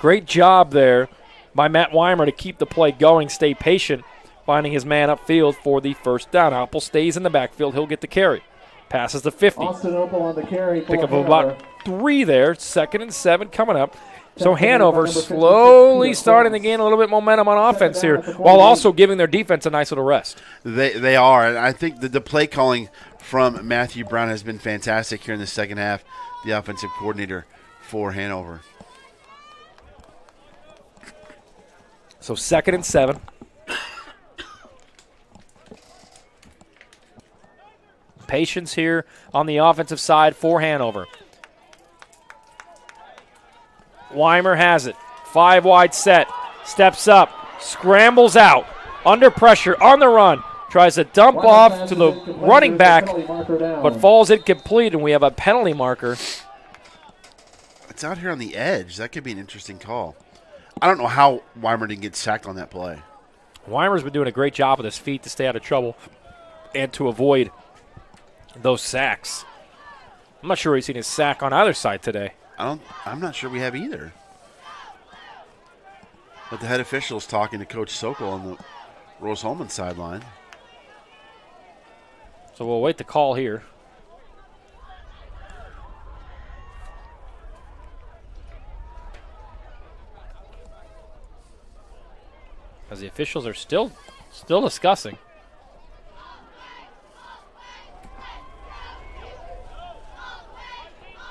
Great job there by Matt Weimer to keep the play going, stay patient, finding his man upfield for the 1st down. Opal stays in the backfield. He'll get the carry. Passes the 50. Austin Opal on the carry. Pick up about 3 there. 2nd and 7 coming up. So Hanover slowly starting to gain a little bit momentum on offense here, while also giving their defense a nice little rest. They are, and I think the play calling from Matthew Brown has been fantastic here in the second half, the offensive coordinator for Hanover. So 2nd and 7. Patience here on the offensive side for Hanover. Weimer has it. 5 wide set. Steps up. Scrambles out. Under pressure. On the run. Tries to dump off to the running back, but falls incomplete, and we have a penalty marker. It's out here on the edge. That could be an interesting call. I don't know how Weimer didn't get sacked on that play. Weimer's been doing a great job with his feet to stay out of trouble and to avoid those sacks. I'm not sure we've seen his sack on either side today. I'm not sure we have either. But the head official's talking to Coach Sokol on the Rose-Hulman sideline. So we'll wait the call here. As the officials are still discussing.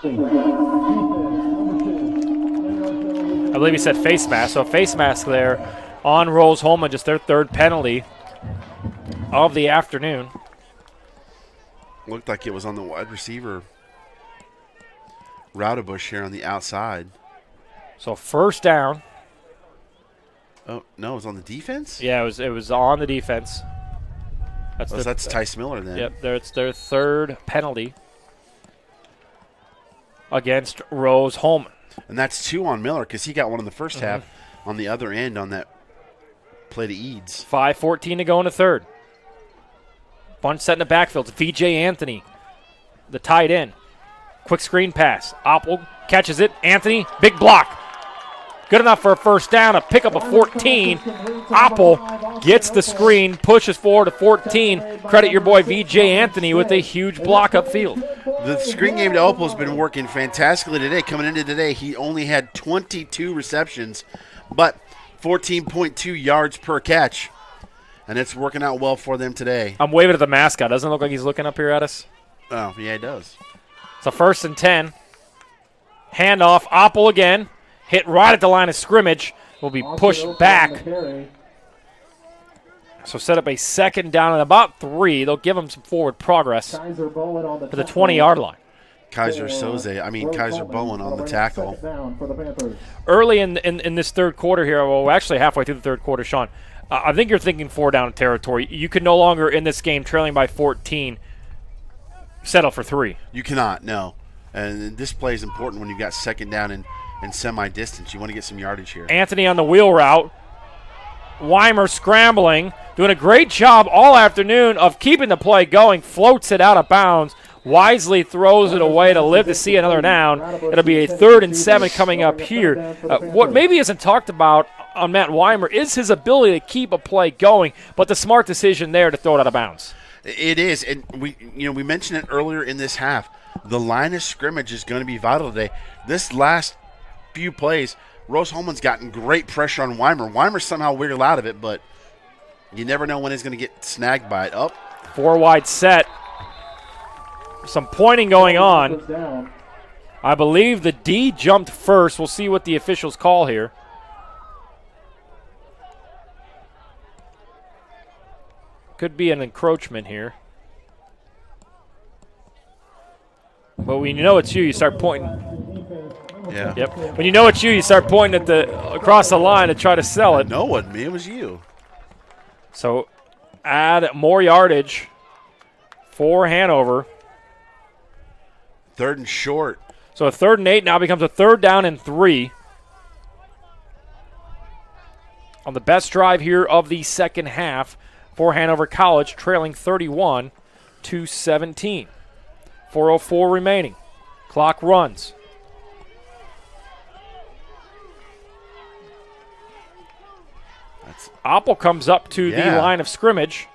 I believe he said face mask. So a face mask there on Rose-Hulman, just their 3rd penalty of the afternoon. Looked like it was on the wide receiver. Roudabush here on the outside. So 1st down. Oh, no, it was on the defense? Yeah, it was on the defense. That's Tice Miller then. Yep, it's their 3rd penalty against Rose-Hulman. And that's 2 on Miller because he got one in the first half on the other end on that play to Eads. 5:14 to go in the 3rd. Bunch set in the backfield. It's VJ Anthony, the tight end. Quick screen pass. Opel catches it. Anthony, big block. Good enough for a 1st down, a pickup of 14. Opel gets the screen, pushes forward to 14. Credit your boy VJ Anthony with a huge block upfield. The screen game to Opel has been working fantastically today. Coming into today, he only had 22 receptions, but 14.2 yards per catch. And it's working out well for them today. I'm waving at the mascot. Doesn't it look like he's looking up here at us? Oh, yeah, he does. So 1st and 10. Handoff. Opel again. Hit right at the line of scrimmage. Will be pushed back. So set up a 2nd down and about 3. They'll give him some forward progress to the 20-yard line. Kaiser Bowen on the tackle. Early in this 3rd quarter here, well, actually halfway through the 3rd quarter, Sean, I think you're thinking 4 down territory. You can no longer, in this game, trailing by 14, settle for 3. You cannot, no. And this play is important when you've got 2nd down and semi-distance. You want to get some yardage here. Anthony on the wheel route. Weimer scrambling, doing a great job all afternoon of keeping the play going. Floats it out of bounds. wisely throws it away to live to see another down. It'll be a 3rd and 7 coming up here. What maybe isn't talked about on Matt Weimer is his ability to keep a play going, but the smart decision there to throw it out of bounds. It is, and we mentioned it earlier in this half. The line of scrimmage is going to be vital today. This last few plays, Rose-Hulman's gotten great pressure on Weimer. Weimer somehow wiggled out of it, but you never know when he's going to get snagged by it. Up. 4 wide set. Some pointing going on. I believe the D jumped first. We'll see what the officials call here. Could be an encroachment here. But when you know it's you start pointing. Yeah. Yep. When you know it's you start pointing at across the line to try to sell it. No, it wasn't me. It was you. So add more yardage for Hanover. 3rd and short. So a 3rd and 8 now becomes a 3rd down and 3. On the best drive here of the second half for Hanover College, trailing 31-17. 4:04 remaining. Clock runs. Oppel comes up to the line of scrimmage.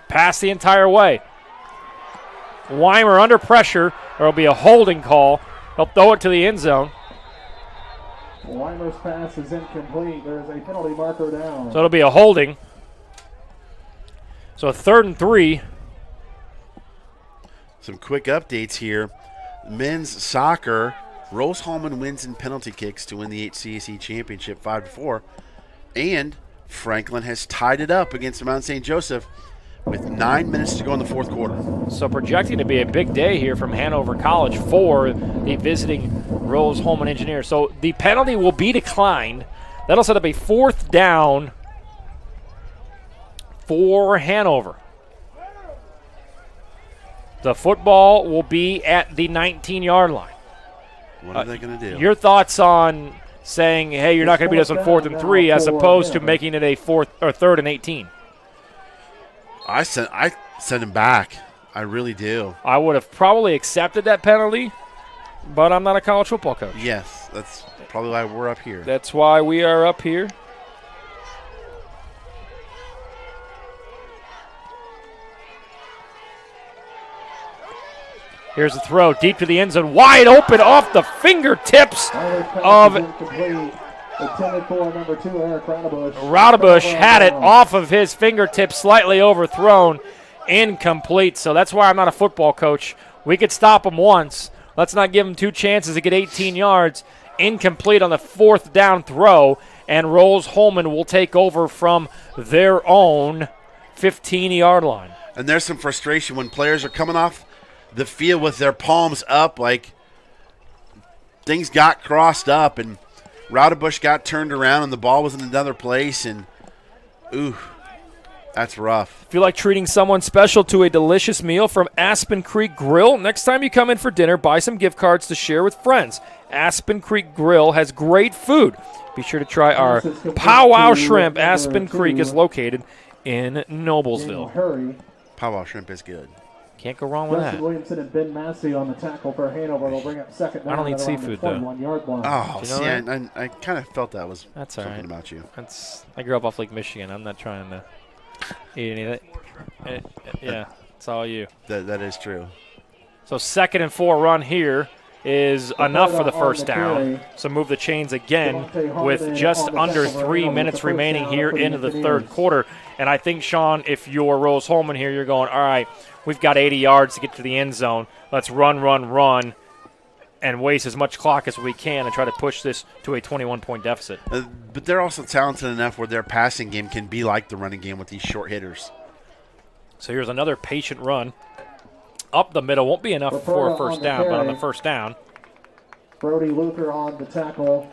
Pass the entire way. Weimer under pressure. There will be a holding call. He'll throw it to the end zone. Weimer's pass is incomplete. There's a penalty marker down. So it'll be a holding. So a 3rd and 3. Some quick updates here. Men's soccer, Rose-Hulman wins in penalty kicks to win the HCAC championship 5-4. And Franklin has tied it up against Mount St. Joseph with 9 minutes to go in the 4th quarter. So projecting to be a big day here from Hanover College for the visiting Rose-Hulman Engineers. So the penalty will be declined. That'll set up a 4th down for Hanover. The football will be at the 19-yard line. What are they going to do? Your thoughts on saying, hey, you're not going to beat us on 4th and 3 as opposed to making it a 4th or 3rd and 18? I sent him back. I really do. I would have probably accepted that penalty, but I'm not a college football coach. Yes, that's probably why we're up here. That's why we are up here. Here's the throw deep to the end zone, wide open off the fingertips of Raudebusch. Had it off of his fingertips, slightly overthrown, incomplete. So that's why I'm not a football coach. We could stop him once. Let's not give him 2 chances to get 18 yards. Incomplete on the 4th down throw, and Rose-Hulman will take over from their own 15-yard line. And there's some frustration when players are coming off the field with their palms up, like things got crossed up, and Raudebusch got turned around, and the ball was in another place, and ooh, that's rough. Feel like treating someone special to a delicious meal from Aspen Creek Grill? Next time you come in for dinner, buy some gift cards to share with friends. Aspen Creek Grill has great food. Be sure to try our Powwow Shrimp. Aspen Creek is located in Noblesville. Powwow Shrimp is good. Can't go wrong with that. Williamson and Ben Massey on the tackle for Hanover. They'll bring up 2nd down. I don't eat seafood, though. Oh, see, I kind of felt that was That's all something right. about you. I grew up off Lake Michigan. I'm not trying to eat anything. Yeah, it's all you. That is true. So 2nd and 4 run here is enough for the 1st down. So move the chains again with just under 3 minutes remaining here into the 3rd quarter. And I think, Sean, if you're Rose-Hulman here, you're going, all right, we've got 80 yards to get to the end zone. Let's run, and waste as much clock as we can and try to push this to a 21-point deficit. But they're also talented enough where their passing game can be like the running game with these short hitters. So here's another patient run. Up the middle. Won't be enough for a 1st down, but on the 1st down. Brody Luker on the tackle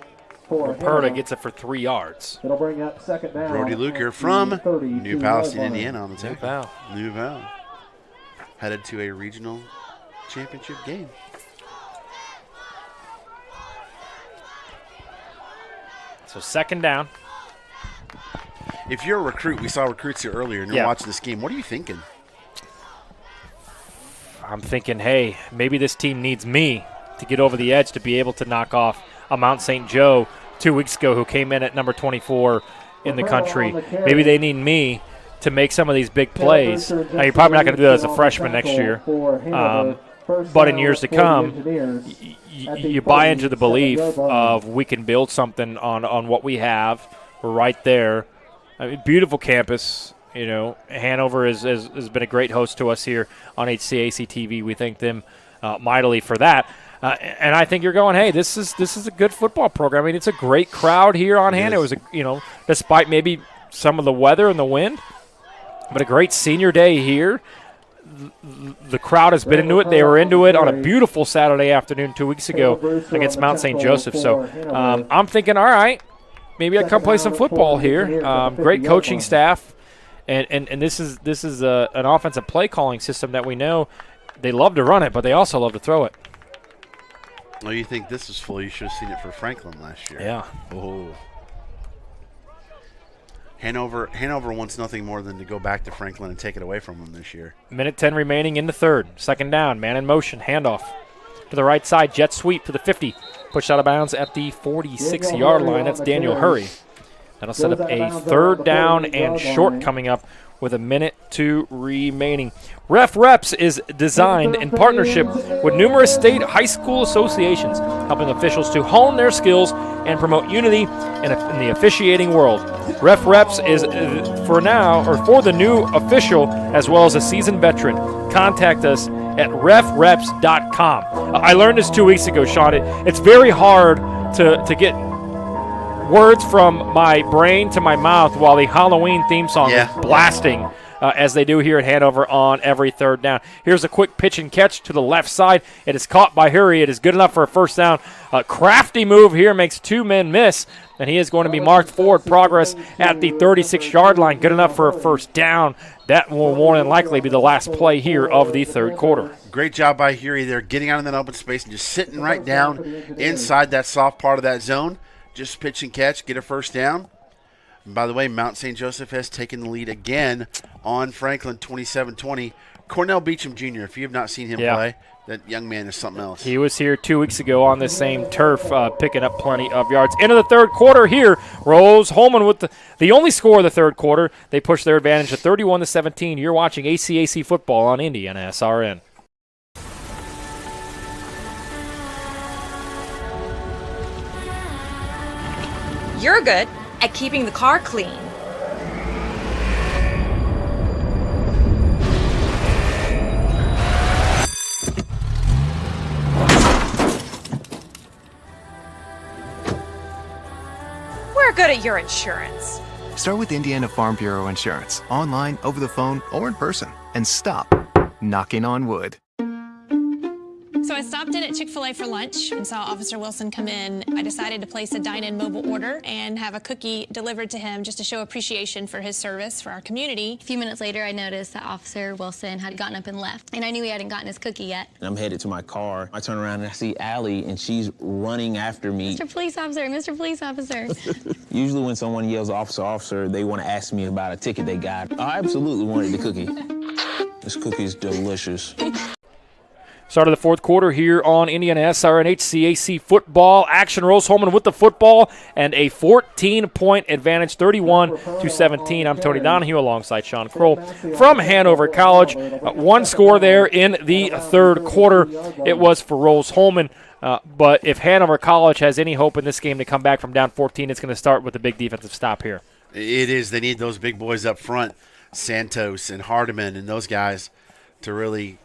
for Perta gets it for 3 yards. It'll bring up 2nd down. Brody Luker from New Palestine, Indiana on the tackle. New Val. Headed to a regional championship game. So 2nd down. If you're a recruit, we saw recruits here earlier, and you're watching this game, what are you thinking? I'm thinking, hey, maybe this team needs me to get over the edge to be able to knock off a Mount St. Joe 2 weeks ago who came in at number 24 in the country. Maybe they need me to make some of these big plays. Now, you're probably not going to do that as a freshman next year. But in years to come, you buy into the belief of we can build something on what we have. We're right there. I mean, beautiful campus. You know, Hanover has been a great host to us here on HCAC TV. We thank them mightily for that. And I think you're going, hey, this is a good football program. I mean, it's a great crowd here on hand. It was, despite maybe some of the weather and the wind, but a great senior day here. The crowd has been into it. They were into it on a beautiful Saturday afternoon 2 weeks ago against Mount St. Joseph. So I'm thinking, all right, maybe I come play some football here. Great coaching staff, and this is an offensive play calling system that we know they love to run it, but they also love to throw it. Well, you think this is full? You should have seen it for Franklin last year. Yeah. Oh. Hanover wants nothing more than to go back to Franklin and take it away from them this year. Minute 10 remaining in the third. Second down, man in motion, handoff to the right side, jet sweep to the 50. Pushed out of bounds at the 46-yard line. That's Daniel Hurry. That'll set up a third down and short coming up with a minute 2 remaining. Ref Reps is designed in partnership with numerous state high school associations, helping officials to hone their skills and promote unity in the officiating world. Ref Reps is for the new official as well as a seasoned veteran. Contact us at refreps.com. I learned this 2 weeks ago, Sean. It's very hard to get words from my brain to my mouth while the Halloween theme song is blasting as they do here at Hanover on every third down. Here's a quick pitch and catch to the left side. It is caught by Hurry. It is good enough for a first down. A crafty move here makes 2 men miss, and he is going to be marked forward progress at the 36-yard line. Good enough for a first down. That will more than likely be the last play here of the third quarter. Great job by Hurry there, getting out in that open space and just sitting right down inside that soft part of that zone. Just pitch and catch, get a first down. And by the way, Mount St. Joseph has taken the lead again on Franklin, 27-20. Cornell Beecham Jr., if you have not seen him play, that young man is something else. He was here 2 weeks ago on this same turf, picking up plenty of yards. Into the third quarter here, Rose-Hulman with the only score of the third quarter. They push their advantage to 31-17. You're watching HCAC football on IndianaSRN. You're good at keeping the car clean. We're good at your insurance. Start with Indiana Farm Bureau Insurance, online, over the phone, or in person, and stop knocking on wood. So I stopped in at Chick-fil-A for lunch and saw Officer Wilson come in. I decided to place a dine-in mobile order and have a cookie delivered to him just to show appreciation for his service for our community. A few minutes later, I noticed that Officer Wilson had gotten up and left, and I knew he hadn't gotten his cookie yet. I'm headed to my car. I turn around and I see Allie, and she's running after me. Mr. Police Officer, Mr. Police Officer. Usually when someone yells officer, officer, they want to ask me about a ticket they got. I absolutely wanted the cookie. This cookie is delicious. Start of the fourth quarter here on IndianaSRN HCAC football. Action. Rose-Hulman with the football and a 14-point advantage, 31-17. I'm Tony Donahue alongside Sean Kroll from Hanover College. One score there in the third quarter. It was for Rose-Hulman. But if Hanover College has any hope in this game to come back from down 14, it's going to start with a big defensive stop here. It is. They need those big boys up front, Santos and Hardiman and those guys, to really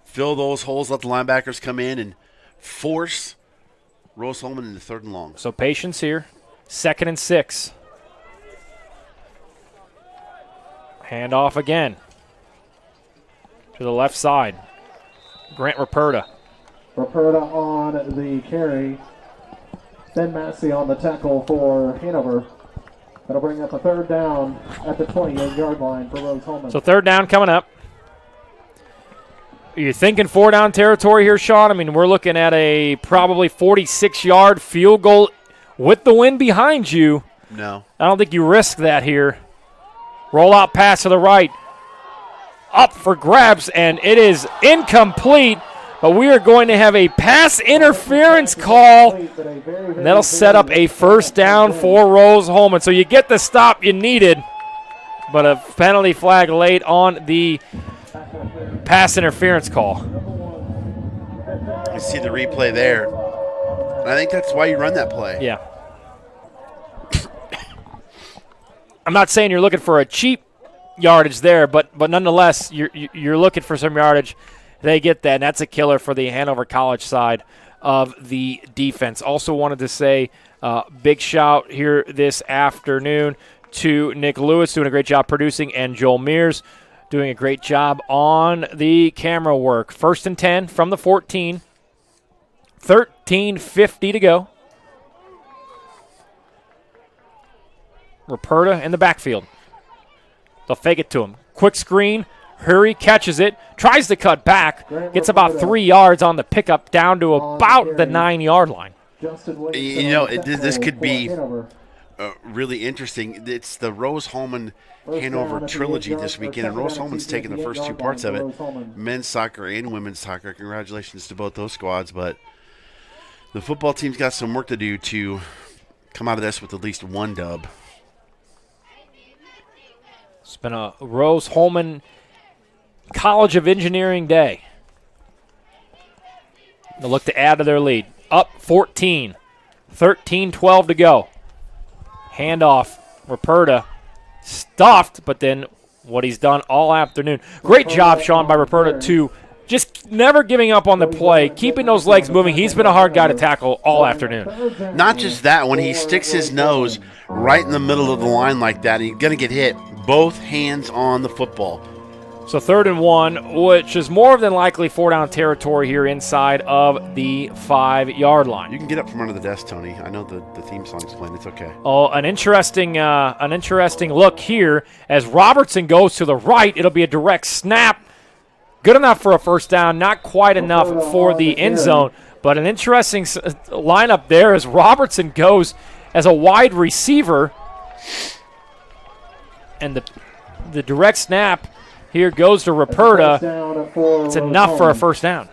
fill those holes, let the linebackers come in and force Rose-Hulman into third and long. So patience here. 2nd and 6. Hand off again to the left side. Grant Raperta. Raperta on the carry. Ben Massey on the tackle for Hanover. That'll bring up a third down at the 28-yard line for Rose-Hulman. So third down coming up. Are you thinking 4-down territory here, Sean? I mean, we're looking at a probably 46-yard field goal with the wind behind you. No. I don't think you risk that here. Roll out pass to the right. up for grabs, and it is incomplete. But we are going to have a pass interference call, and that'll set up a first down for Rose-Hulman. So you get the stop you needed, but a penalty flag late on the pass interference call. You see the replay there. And I think that's why you run that play. Yeah. I'm not saying you're looking for a cheap yardage there, but nonetheless, you're looking for some yardage. They get that, and that's a killer for the Hanover College side of the defense. Also wanted to say big shout here this afternoon to Nick Lewis, doing a great job producing, and Joel Mears doing a great job on the camera work. 1st and 10 from the 14. 13:50 to go. Ruperta in the backfield. They'll fake it to him. Quick screen. Hurry catches it. Tries to cut back. Gets about 3 yards on the pickup down to about the 9-yard line. You know, this could be really interesting. It's the Rose-Hulman Hanover trilogy this weekend, and Rose-Hulman's taking the first two parts of it, men's soccer and women's soccer. Congratulations to both those squads, but the football team's got some work to do to come out of this with at least one dub. It's been a Rose-Hulman College of Engineering day. They'll look to add to their lead. Up 14. 13-12 to go. Handoff. Ruperta stuffed, but then what he's done all afternoon. Great job, Sean, by Ruperta to just never giving up on the play, keeping those legs moving. He's been a hard guy to tackle all afternoon. Not just that, when he sticks his nose right in the middle of the line like that, he's going to get hit. Both hands on the football. So 3rd and 1, which is more than likely 4-down territory here inside of the 5-yard line. You can get up from under the desk, Tony. I know the theme song's playing. It's okay. Oh, an interesting look here as Robertson goes to the right. It'll be a direct snap. Good enough for a first down, not quite enough for the end zone, but an interesting lineup there as Robertson goes as a wide receiver, and the direct snap here goes to Ruperta. It's enough for a first down.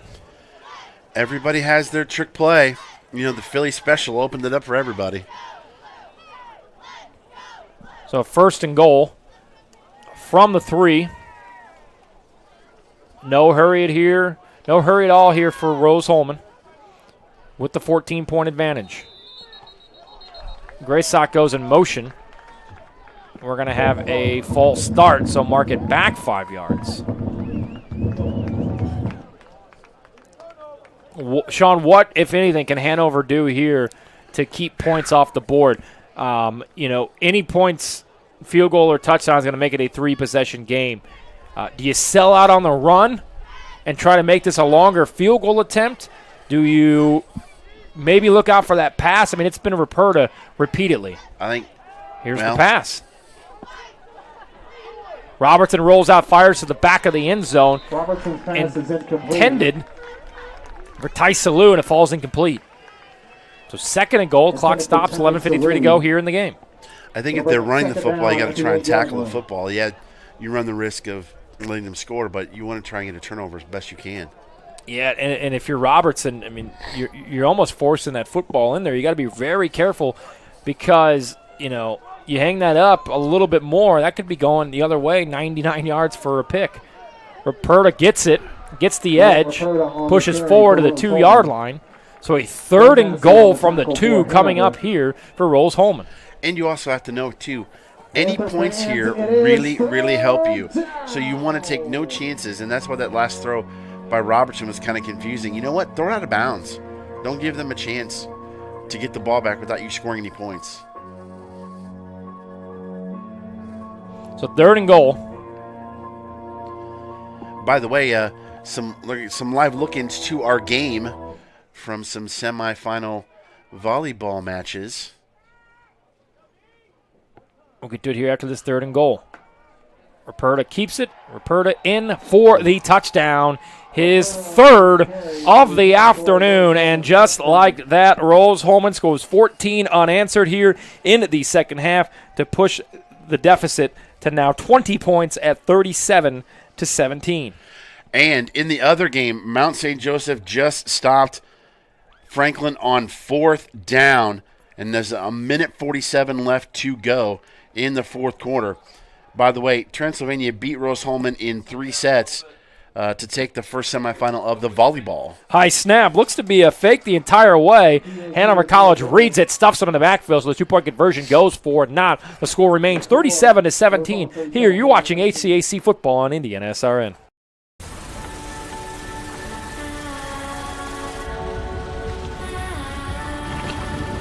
Everybody has their trick play. You know, the Philly special opened it up for everybody. So 1st and goal from the 3. No hurry at all here for Rose-Hulman with the 14-point advantage. Graysock goes in motion. We're going to have a false start, so mark it back 5 yards. Sean, what, if anything, can Hanover do here to keep points off the board? Any points, field goal or touchdown is going to make it a 3-possession game. Do you sell out on the run and try to make this a longer field goal attempt? Do you maybe look out for that pass? I mean, it's been a Ruperta repeatedly. I think. Here's the pass. Robertson rolls out, fires to the back of the end zone. Robertson's pass is intended for Ty Salou, and it falls incomplete. So 2nd and goal. Clock stops. 11:53 to go here in the game. I think if they're running the football, you got to try and tackle the football. Yeah, you run the risk of letting them score, but you want to try and get a turnover as best you can. Yeah, and if you're Robertson, I mean, you're almost forcing that football in there. You got to be very careful because, you hang that up a little bit more, that could be going the other way, 99 yards for a pick. Ruperta gets it, gets the edge, pushes forward to the 2-yard line. So a 3rd and goal from the 2 coming up here for Rose-Hulman. And you also have to know, too, any points here really, really help you. So you want to take no chances, and that's why that last throw by Robertson was kind of confusing. You know what? Throw it out of bounds. Don't give them a chance to get the ball back without you scoring any points. So 3rd and goal. By the way, some live look-ins to our game from some semifinal volleyball matches. We'll get to it here after this 3rd and goal. Ruperta keeps it. Ruperta in for the touchdown. His 3rd of the afternoon. And just like that, Rose-Hulman scores 14 unanswered here in the second half to push the deficit to now 20 points at 37-17. 17. And in the other game, Mount St. Joseph just stopped Franklin on 4th down, and there's a minute 47 left to go in the fourth quarter. By the way, Transylvania beat Rose-Hulman in 3 sets to take the first semifinal of the volleyball. High snap. Looks to be a fake the entire way. Hanover College reads it, stuffs it in the backfield, so the two-point conversion goes for it. Not. The score remains 37-17. Here, you're watching HCAC football on IndianaSRN.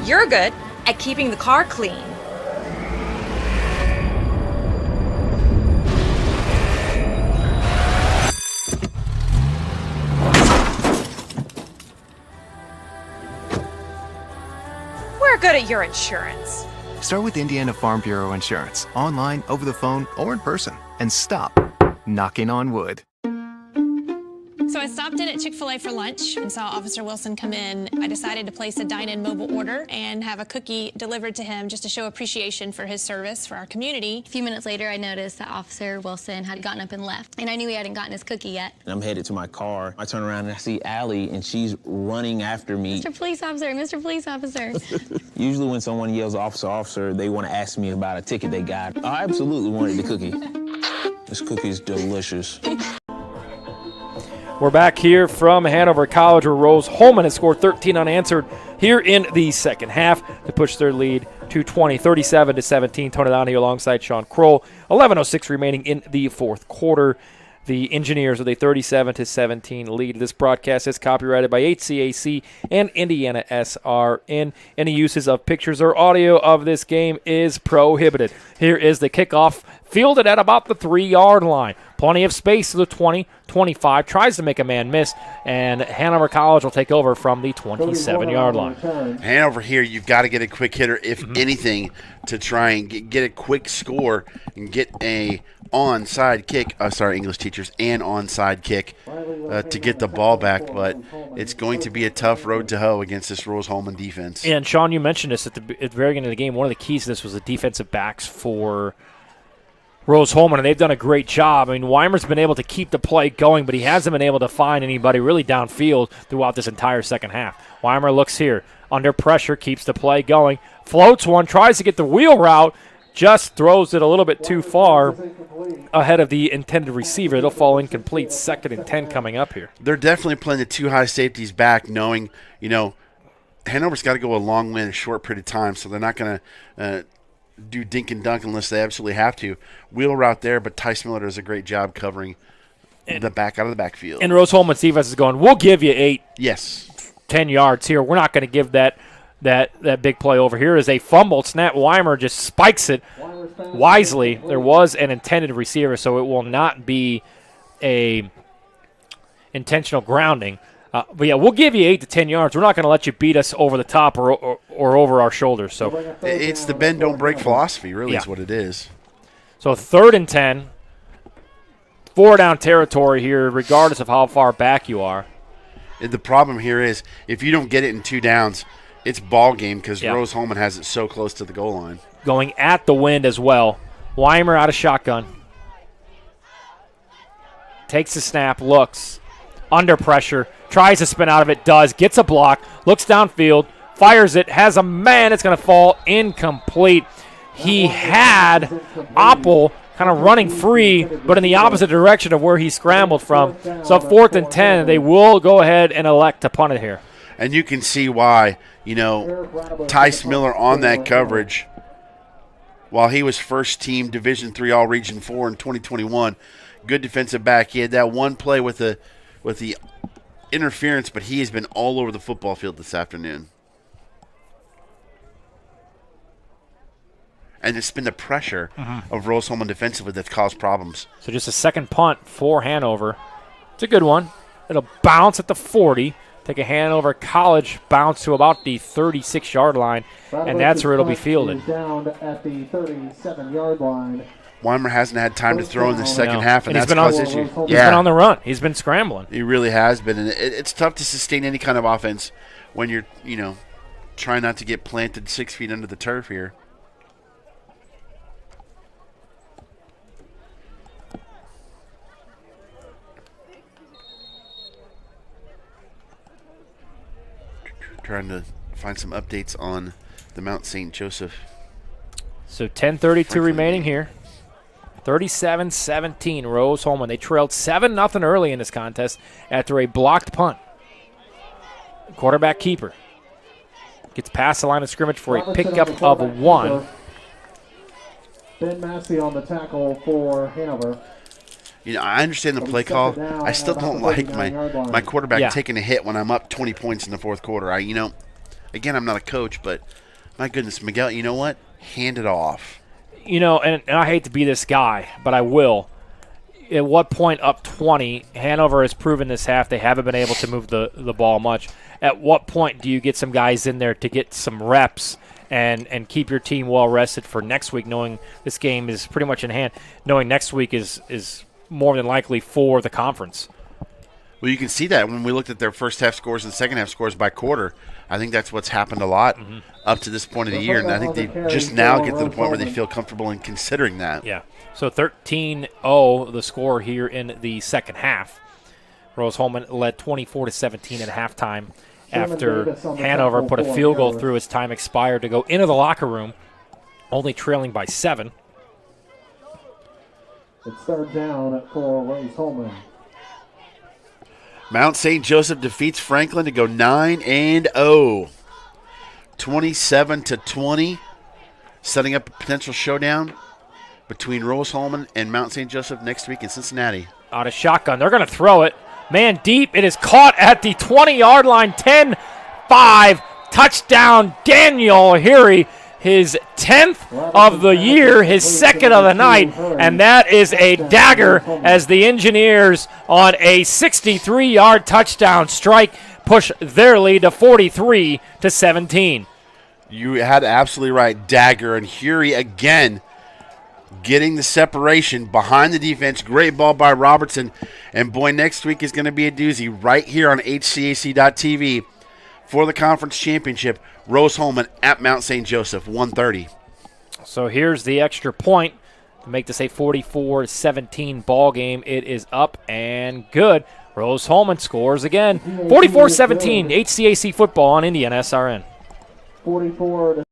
You're good at keeping the car clean. We're good at your insurance. Start with Indiana Farm Bureau Insurance, online, over the phone, or in person, and stop knocking on wood. So I stopped in at Chick-fil-A for lunch and saw Officer Wilson come in. I decided to place a dine-in mobile order and have a cookie delivered to him just to show appreciation for his service for our community. A few minutes later, I noticed that Officer Wilson had gotten up and left, and I knew he hadn't gotten his cookie yet. And I'm headed to my car. I turn around and I see Allie, and she's running after me. Mr. Police Officer, Mr. Police Officer. Usually when someone yells officer, officer, they want to ask me about a ticket they got. I absolutely wanted the cookie. This cookie is delicious. We're back here from Hanover College, where Rose-Hulman has scored 13 unanswered here in the second half to push their lead to 20, 37-17. Tony down here alongside Sean Kroll. 11:06 remaining in the fourth quarter. The Engineers with a 37-17 lead. This broadcast is copyrighted by HCAC and IndianaSRN. Any uses of pictures or audio of this game is prohibited. Here is the kickoff, fielded at about the 3-yard line. Plenty of space to the 20, 25, tries to make a man miss, and Hanover College will take over from the 27-yard line. Hanover here, you've got to get a quick hitter, if anything, to try and get a quick score and get a onside kick. English teachers, an onside kick to get the ball back, but it's going to be a tough road to hoe against this Rose-Hulman defense. And Sean, you mentioned this at the very beginning of the game. One of the keys to this was the defensive backs for Rose-Hulman, and they've done a great job. I mean, Weimer's been able to keep the play going, but he hasn't been able to find anybody really downfield throughout this entire second half. Weimer looks here, under pressure, keeps the play going, floats one, tries to get the wheel route, just throws it a little bit too far ahead of the intended receiver. It'll fall incomplete. 2nd and 10 coming up here. They're definitely playing the 2 high safeties back, knowing, Hanover's got to go a long way in a short period of time, so they're not going to do dink and dunk unless they absolutely have to. Wheel route there, but Tice Miller does a great job covering the back out of the backfield. And Rose-Hulman's defense is going, we'll give you 8, yes, 10 yards here. We're not going to give that big play over. Here is a fumbled snap. Weimer just spikes it wisely. There was an intended receiver, so it will not be a intentional grounding. But yeah, we'll give you 8 to 10 yards. We're not going to let you beat us over the top or over our shoulders. So it's the bend don't break philosophy, really, is what it is. So 3rd and 10, 4-down territory here, regardless of how far back you are. The problem here is if you don't get it in 2 downs, it's ball game because Rose-Hulman has it so close to the goal line. Going at the wind as well. Weimer out of shotgun. Takes the snap, looks. Under pressure. Tries to spin out of it, does. Gets a block. Looks downfield. Fires it. Has a man. It's going to fall incomplete. He had Oppel kind of running free, but in the opposite direction of where he scrambled from. So 4th and 10, they will go ahead and elect to punt it here. And you can see why, Tice Miller on that coverage, while he was first team Division III All-Region 4 in 2021, good defensive back. He had that one play with the interference, but he has been all over the football field this afternoon. And it's been the pressure of Rose-Hulman defensively that's caused problems. So just a second punt for Hanover. It's a good one. It'll bounce at the 40. Take a Hanover College bounce to about the 36-yard line, and that's where it'll be fielded. Down at the 37-yard line. Weimer hasn't had time to throw in the second half, and that's caused issue. He's been on the run. He's been scrambling. He really has been, and it's tough to sustain any kind of offense when you're, trying not to get planted 6 feet under the turf here. Trying to find some updates on the Mount St. Joseph. So 10:32 remaining here. 37-17, Rose-Hulman. They trailed 7-0 early in this contest after a blocked punt. Quarterback keeper gets past the line of scrimmage for a pickup of 1. Ben Massey on the tackle for Hanover. You know, I understand the play call. I still don't like my quarterback taking a hit when I'm up 20 points in the fourth quarter. Again, I'm not a coach, but my goodness, Miguel, you know what? Hand it off. You know, and I hate to be this guy, but I will. At what point up 20, Hanover has proven this half they haven't been able to move the ball much. At what point do you get some guys in there to get some reps and keep your team well rested for next week, knowing this game is pretty much in hand, knowing next week is more than likely for the conference? Well, you can see that when we looked at their first half scores and second half scores by quarter. I think that's what's happened a lot up to this point of the year, and I think they just now get to the point where they feel comfortable in considering that. Yeah. So 13-0 the score here in the second half. Rose-Hulman led 24-17 at halftime after Hanover put a field goal through as time expired to go into the locker room, only trailing by 7. It's third down for Rose-Hulman. Mount St. Joseph defeats Franklin to go 9-0. 27-20, setting up a potential showdown between Rose-Hulman and Mount St. Joseph next week in Cincinnati. Out of shotgun. They're going to throw it. Man deep. It is caught at the 20-yard line. 10-5. Touchdown, Daniel Heary. His 10th of the year, his second of the night, and that is a dagger as the Engineers on a 63-yard touchdown strike push their lead to 43-17. You had absolutely right, dagger, and Hury again getting the separation behind the defense. Great ball by Robertson, and boy, next week is going to be a doozy right here on HCAC.TV for the conference championship. Rose-Hulman at Mount St. Joseph, 1:30. So here's the extra point to make this a 44-17 ball game. It is up and good. Rose-Hulman scores again. 44-17, HCAC football on IndianaSRN. 44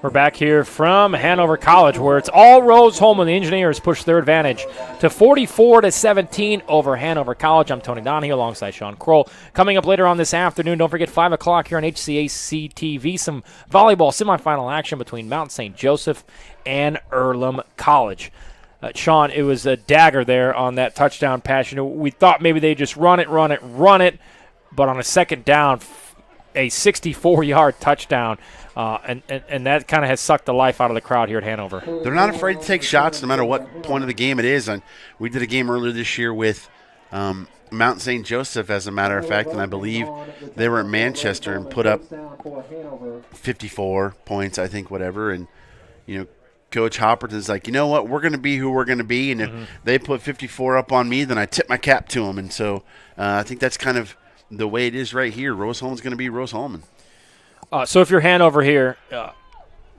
We're back here from Hanover College, where it's all Rose-Hulman. The Engineers push their advantage to 44-17 over Hanover College. I'm Tony Donahue alongside Sean Kroll. Coming up later on this afternoon, don't forget 5 o'clock here on HCAC TV, some volleyball semifinal action between Mount St. Joseph and Earlham College. Sean, it was a dagger there on that touchdown pass. You know, we thought maybe they just run it, but on a second down, a 64-yard touchdown. And that kind of has sucked the life out of the crowd here at Hanover. They're not afraid to take shots no matter what point of the game it is. And we did a game earlier this year with Mount St. Joseph, as a matter of fact, and I believe they were at Manchester and put up 54 points, I think, whatever. And, you know, Coach Hopperton's like, you know what, we're going to be who we're going to be. And if they put 54 up on me, then I tip my cap to them. And so I think that's kind of the way it is right here. Rose-Hulman's going to be Rose-Hulman. So if you're Hanover here,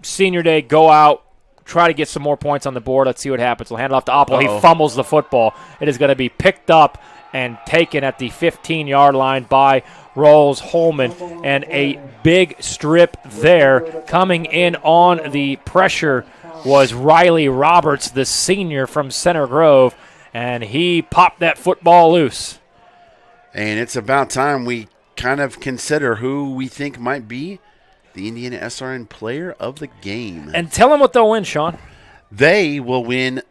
senior day, go out, try to get some more points on the board. Let's see what happens. We'll hand it off to Oppel. He fumbles the football. It is going to be picked up and taken at the 15-yard line by Rose-Hulman. And a big strip there. Coming in on the pressure was Riley Roberts, the senior from Center Grove, and he popped that football loose. And it's about time we kind of consider who we think might be the IndianaSRN player of the game. And tell them what they'll win, Sean. they will win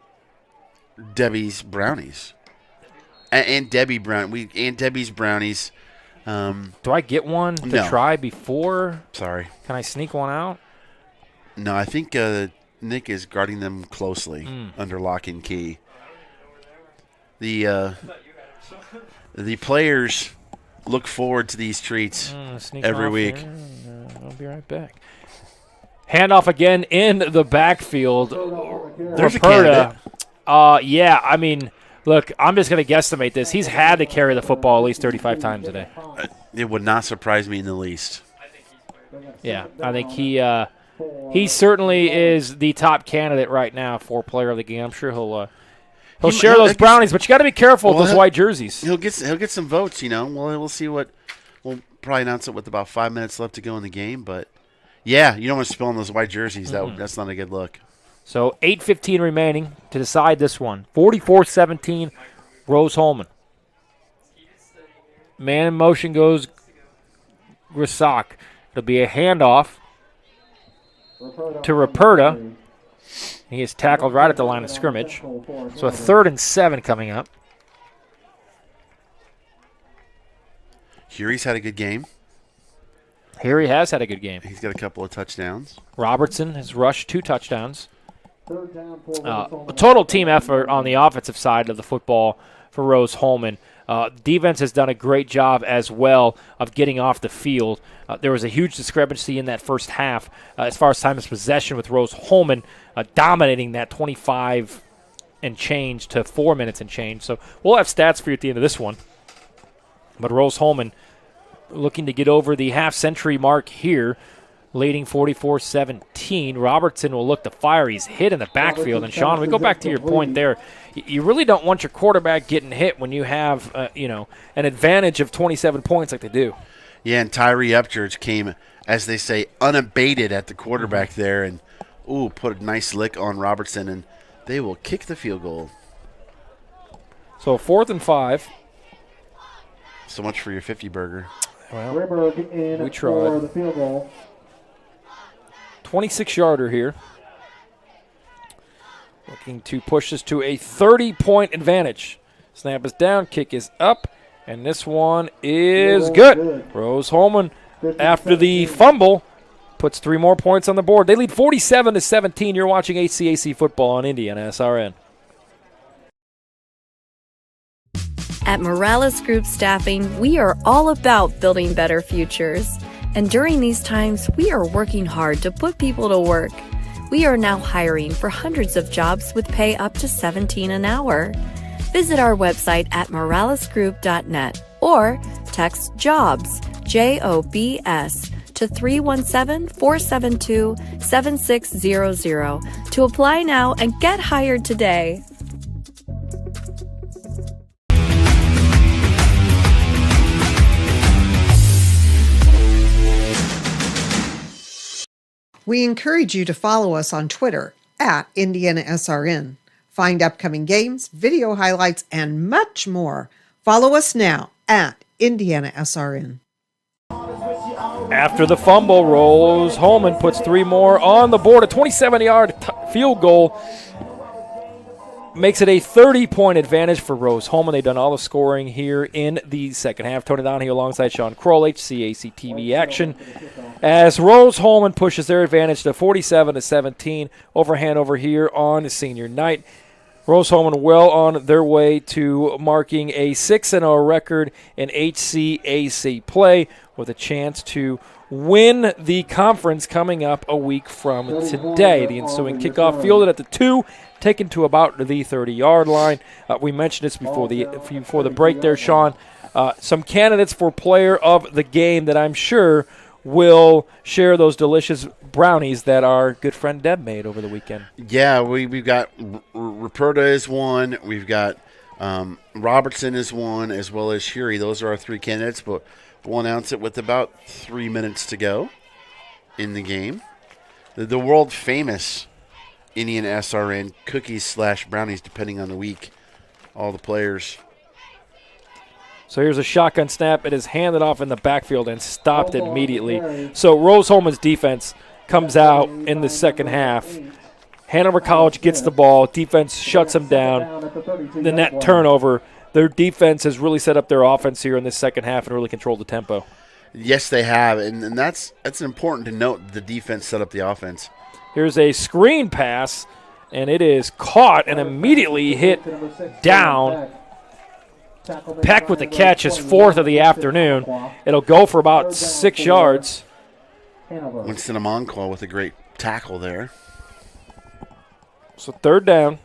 Debbie's Brownies. And Debbie's Brownies. Do I get one to try before? Sorry. Can I sneak one out? No, I think Nick is guarding them closely under lock and key. The players look forward to these treats every week. I'll be right back. Handoff again in the backfield. There's a candidate. Yeah, I mean, look, I'm just going to guesstimate this. He's had to carry the football at least 35 times today. It would not surprise me in the least. Yeah, I think he certainly is the top candidate right now for player of the game. I'm sure he'll share those brownies, but you got to be careful with those white jerseys. He'll get some votes, you know. We'll see what we'll probably announce it with about 5 minutes left to go in the game, but yeah, you don't want to spill on those white jerseys. That's not a good look. So 8:15 remaining to decide this one. 44-17, Rose-Hulman. Man in motion goes Grisak. It'll be a handoff to Ruperta. He is tackled right at the line of scrimmage. So a 3rd and 7 coming up. Huri's had a good game. Here he has had a good game. He's got a couple of touchdowns. Robertson has rushed 2 touchdowns. A total team effort on the offensive side of the football for Rose-Hulman. Defense has done a great job as well of getting off the field. There was a huge discrepancy in that first half as far as time of possession with Rose-Hulman dominating that 25 and change to 4 minutes and change. So we'll have stats for you at the end of this one. But Rose-Hulman looking to get over the half-century mark here, leading 44-17. Robertson will look to fire. He's hit in the backfield. And, Sean, we go back to your point there. You really don't want your quarterback getting hit when you have, an advantage of 27 points like they do. Yeah, and Tyree Upchurch came, as they say, unabated at the quarterback there and, put a nice lick on Robertson, and they will kick the field goal. So 4th and 5. So much for your 50 burger. Well, we tried. For the field goal. 26-yarder here. Looking to push this to a 30-point advantage. Snap is down, kick is up, and this one is good. Rose-Hulman, after the fumble, puts 3 more points on the board. They lead 47-17. You're watching HCAC football on IndianaSRN. At Morales Group Staffing, we are all about building better futures. And during these times, we are working hard to put people to work. We are now hiring for hundreds of jobs with pay up to $17 an hour. Visit our website at moralesgroup.net or text JOBS, JOBS, to 317-472-7600 to apply now and get hired today. We encourage you to follow us on Twitter at IndianaSRN. Find upcoming games, video highlights, and much more. Follow us now at IndianaSRN. After the fumble, Rose-Hulman puts 3 more on the board. A 27-yard field goal makes it a 30-point advantage for Rose-Hulman. They've done all the scoring here in the second half. Tony Donahue alongside Sean Kroll, HCAC TV action, as Rose-Hulman pushes their advantage to 47-17 over Hanover here on senior night. Rose-Hulman well on their way to marking a 6-0 record in HCAC play with a chance to win the conference coming up a week from today. The ensuing kickoff fielded at the 2, taken to about the 30-yard line. We mentioned this before the break there, Sean. Some candidates for player of the game that I'm sure will share those delicious brownies that our good friend Deb made over the weekend. Yeah, we've got Ruperta is one. We've got Robertson is one, as well as Shuri. Those are our 3 candidates, but we'll announce it with about 3 minutes to go in the game. The world-famous IndianaSRN cookies/brownies, depending on the week. All the players. So here's a shotgun snap. It is handed off in the backfield and stopped immediately. So Rose-Hulman's defense comes out in the second half, Hanover College gets the ball. Defense shuts them down. Then that turnover, their defense has really set up their offense here in this second half and really controlled the tempo. Yes, they have, and that's important to note. The defense set up the offense. Here's a screen pass, and it is caught and immediately hit down. Peck with the catch, his fourth of the afternoon. It'll go for about 6 yards. Winston Amonkwa with a great tackle there. So third down,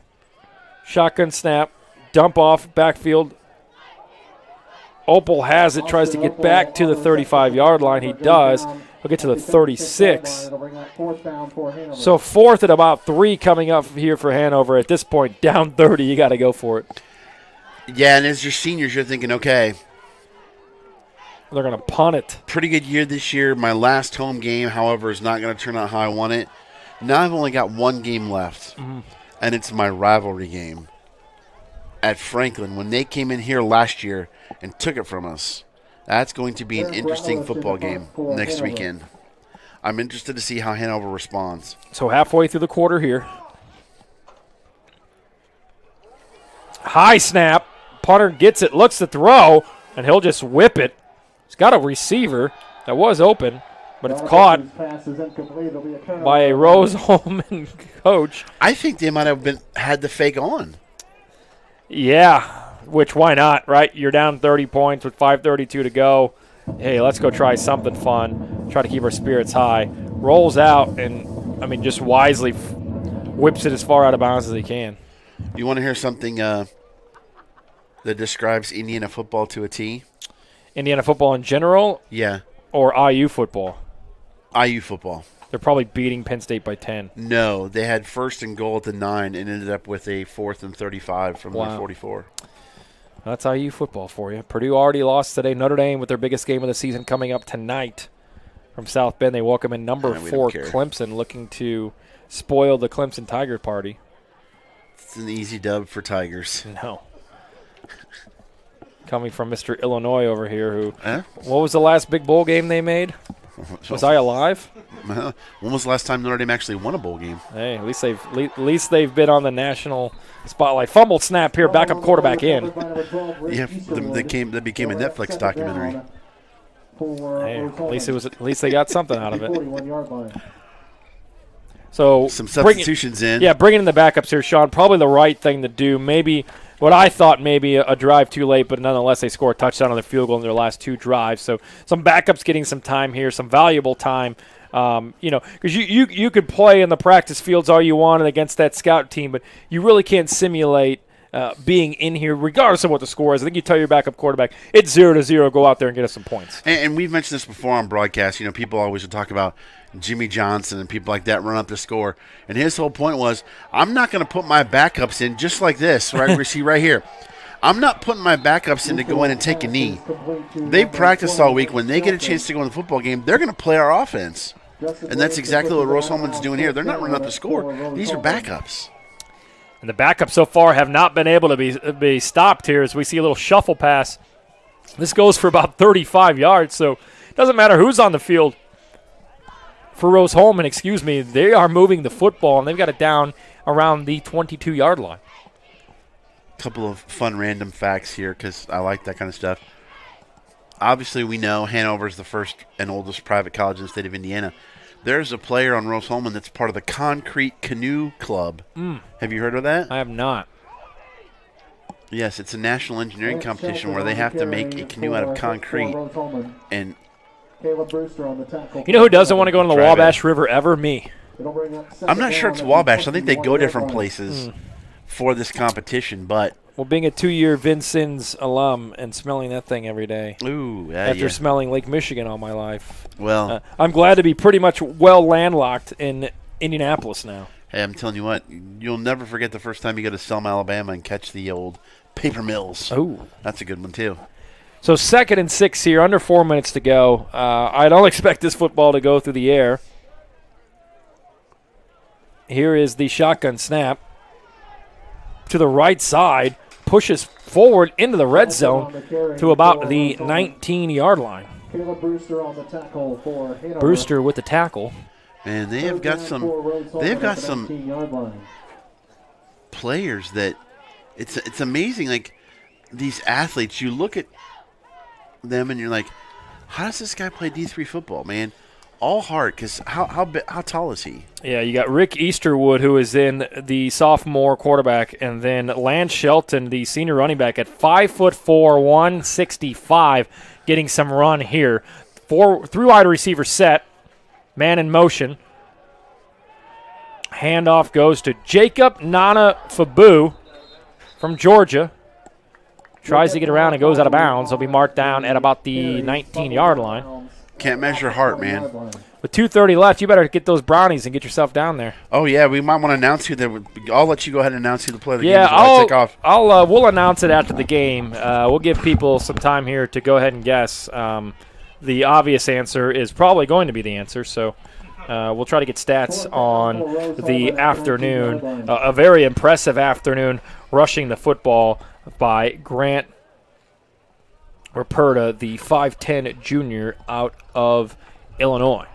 shotgun snap, dump off, backfield. Opal has it, tries to get back to the 35-yard line. He does. He'll get to the 36. So fourth and about 3 coming up here for Hanover. At this point, down 30, you got to go for it. Yeah, and as your seniors, you're thinking, okay, they're going to punt it. Pretty good year this year. My last home game, however, is not going to turn out how I want it. Now I've only got one game left, and it's my rivalry game at Franklin. When they came in here last year and took it from us, that's going to be an interesting football game next weekend. I'm interested to see how Hanover responds. So halfway through the quarter here. High snap. Punter gets it, looks to throw, and he'll just whip it. He's got a receiver that was open, but it's caught by a Rose-Hulman coach. I think they might have had the fake on. Yeah, which why not, right? You're down 30 points with 5:32 to go. Hey, let's go try something fun. Try to keep our spirits high. Rolls out and, just wisely whips it as far out of bounds as he can. You want to hear something that describes Indiana football to a T? Indiana football in general? Yeah. Or IU football? IU football. They're probably beating Penn State by 10. No, they had first and goal at the 9 and ended up with a 4th and 35 from their 44. That's IU football for you. Purdue already lost today. Notre Dame with their biggest game of the season coming up tonight from South Bend. They welcome in number 4 Clemson, looking to spoil the Clemson Tiger party. It's an easy dub for Tigers. No. Coming from Mr. Illinois over here, who what was the last big bowl game they made? Was I alive? When was the last time Notre Dame actually won a bowl game? Hey, at least they've been on the national spotlight. Fumbled snap here, backup quarterback in. Yeah, that became a Netflix documentary. Hey, at least they got something out of it. So some substitutions in. Yeah, bringing in the backups here, Sean. Probably the right thing to do. Maybe what I thought maybe a drive too late, but nonetheless they score a touchdown on the field goal in their last 2 drives. So some backups getting some time here, some valuable time. Because you could play in the practice fields all you want and against that scout team, but you really can't simulate being in here regardless of what the score is. I think you tell your backup quarterback, it's 0-0, go out there and get us some points. And we've mentioned this before on broadcast. People always would talk about Jimmy Johnson and people like that run up the score. And his whole point was, I'm not going to put my backups in just like this, right? We see right here. I'm not putting my backups in to go in and take a knee. They've practiced all week. When they get a chance to go in the football game, they're going to play our offense. And that's exactly what Rose-Hulman's doing here. They're not running up the score. These are backups. And the backups so far have not been able to be stopped here as we see a little shuffle pass. This goes for about 35 yards, so it doesn't matter who's on the field. For Rose-Hulman, they are moving the football, and they've got it down around the 22-yard line. Couple of fun random facts here because I like that kind of stuff. Obviously, we know Hanover is the first and oldest private college in the state of Indiana. There's a player on Rose-Hulman that's part of the Concrete Canoe Club. Have you heard of that? I have not. Yes, it's a national engineering competition where they have to make a canoe out of concrete. And you know who doesn't want to go in the Wabash River ever? Me. I'm not sure it's Wabash. I think they go different places for this competition, but well, being a 2-year Vincennes alum and smelling that thing every day. Ooh, after smelling Lake Michigan all my life. Well, I'm glad to be pretty much well landlocked in Indianapolis now. Hey, I'm telling you what, you'll never forget the first time you go to Selma, Alabama and catch the old paper mills. Oh, that's a good one too. So 2nd and 6 here, under 4 minutes to go. I don't expect this football to go through the air. Here is the shotgun snap to the right side. Pushes forward into the red zone to about the 19-yard line. Caleb Brewster on the tackle for Hanover. Brewster with the tackle. Man, they have got some players that it's amazing. Like these athletes, you look at them and you're like, how does this guy play D3 football, man? All heart, because how tall is he? Yeah, you got Rick Easterwood, who is in the sophomore quarterback, and then Lance Shelton, the senior running back, at 5'4", 165, getting some run here. Three wide receiver set, man in motion. Handoff goes to Jacob Nana-Fabu from Georgia. Tries to get around and goes out of bounds. He'll be marked down at about the 19-yard line. Can't measure heart, man. With 2:30 left, you better get those brownies and get yourself down there. Oh, yeah, we might want to announce who that. I'll let you go ahead and announce who the player of the game is. I'll take off. We'll announce it after the game. We'll give people some time here to go ahead and guess. The obvious answer is probably going to be the answer, so we'll try to get stats on the afternoon. A very impressive afternoon rushing the football by Grant Ruperta, the 5'10 junior out of Illinois.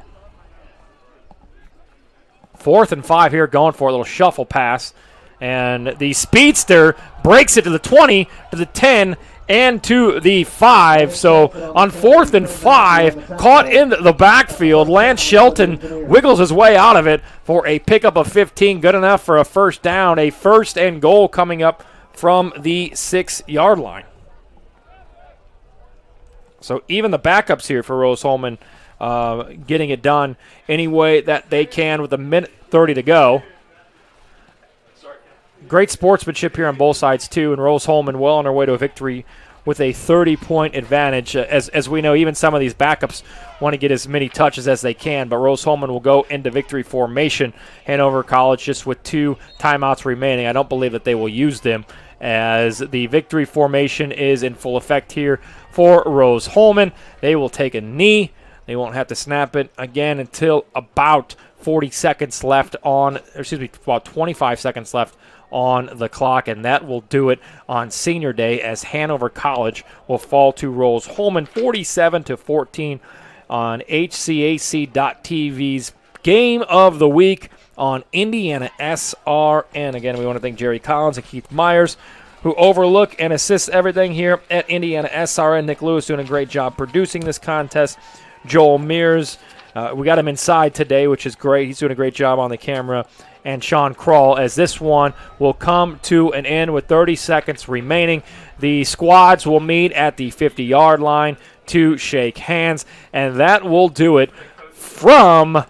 4th and 5 here, going for a little shuffle pass. And the speedster breaks it to the 20, to the 10, and to the 5. So on 4th and 5, caught in the backfield, Lance Shelton wiggles his way out of it for a pickup of 15. Good enough for a first down. A first and goal coming up from the 6-yard line. So even the backups here for Rose-Hulman getting it done any way that they can with 1:30 to go. Great sportsmanship here on both sides, too, and Rose-Hulman well on their way to a victory with a 30-point advantage. As we know, even some of these backups want to get as many touches as they can, but Rose-Hulman will go into victory formation. Hanover College just with 2 timeouts remaining. I don't believe that they will use them, as the victory formation is in full effect here for Rose-Hulman. They will take a knee. They won't have to snap it again until about 40 seconds left on, about 25 seconds left on the clock, and that will do it on senior day, as Hanover College will fall to Rose-Hulman 47-14 on HCAC.TV's Game of the Week on IndianaSRN. Again, we want to thank Jerry Collins and Keith Myers, who overlook and assist everything here at IndianaSRN. Nick Lewis doing a great job producing this contest. Joel Mears, we got him inside today, which is great. He's doing a great job on the camera. And Sean Kroll, as this one will come to an end with 30 seconds remaining. The squads will meet at the 50-yard line to shake hands, and that will do it from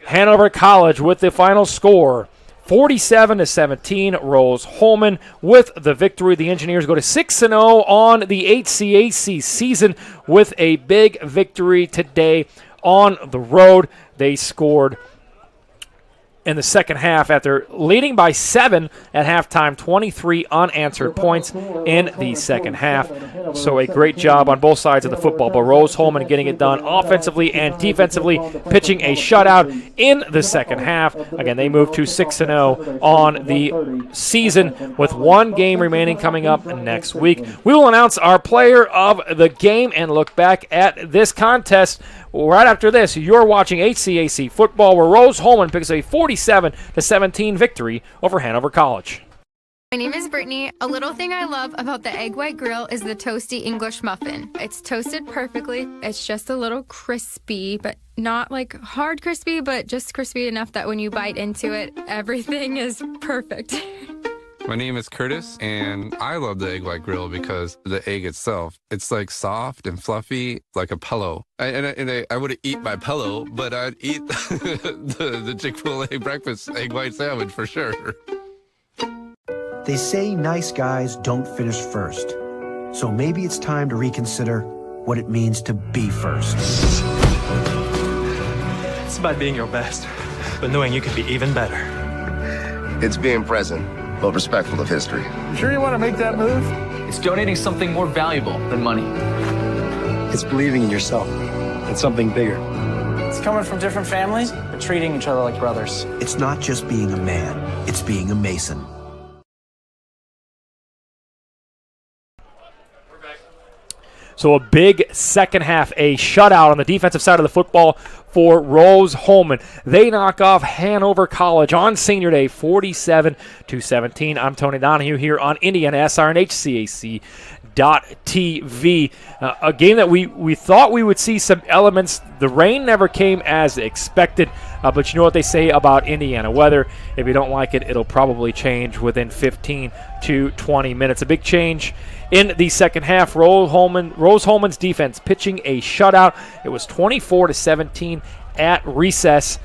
Hanover College with the final score, 47-17, Rose-Hulman with the victory. The Engineers go to 6-0 on the HCAC season with a big victory today on the road. They scored in the second half after leading by 7 at halftime, 23 unanswered points in the second half. So a great job on both sides of the football, but Rose-Hulman getting it done offensively and defensively, pitching a shutout in the second half. Again, they move to 6-0 on the season with 1 game remaining coming up next week. We will announce our player of the game and look back at this contest right after this. You're watching HCAC football, where Rose-Hulman picks a 47-17 victory over Hanover College. My name is Brittany. A little thing I love about the Egg White Grill is the toasty English muffin. It's toasted perfectly. It's just a little crispy, but not like hard crispy, but just crispy enough that when you bite into it, everything is perfect. My name is Curtis, and I love the Egg White Grill because the egg itself, it's like soft and fluffy, like a pillow. I wouldn't eat my pillow, but I'd eat the Chick-fil-A breakfast egg white sandwich for sure. They say nice guys don't finish first. So maybe it's time to reconsider what it means to be first. It's about being your best, but knowing you could be even better. It's being present, but respectful of history. Sure you want to make that move? It's donating something more valuable than money. It's believing in yourself and something bigger. It's coming from different families, but treating each other like brothers. It's not just being a man, it's being a Mason. So a big second half, a shutout on the defensive side of the football for Rose-Hulman. They knock off Hanover College on senior day, 47-17. I'm Tony Donahue here on IndianaSRN HCAC.TV. A game that we thought we would see some elements. The rain never came as expected, but you know what they say about Indiana weather. If you don't like it, it'll probably change within 15 to 20 minutes. A big change in the second half. Rose-Hulman's defense pitching a shutout. It was 24-17 at recess,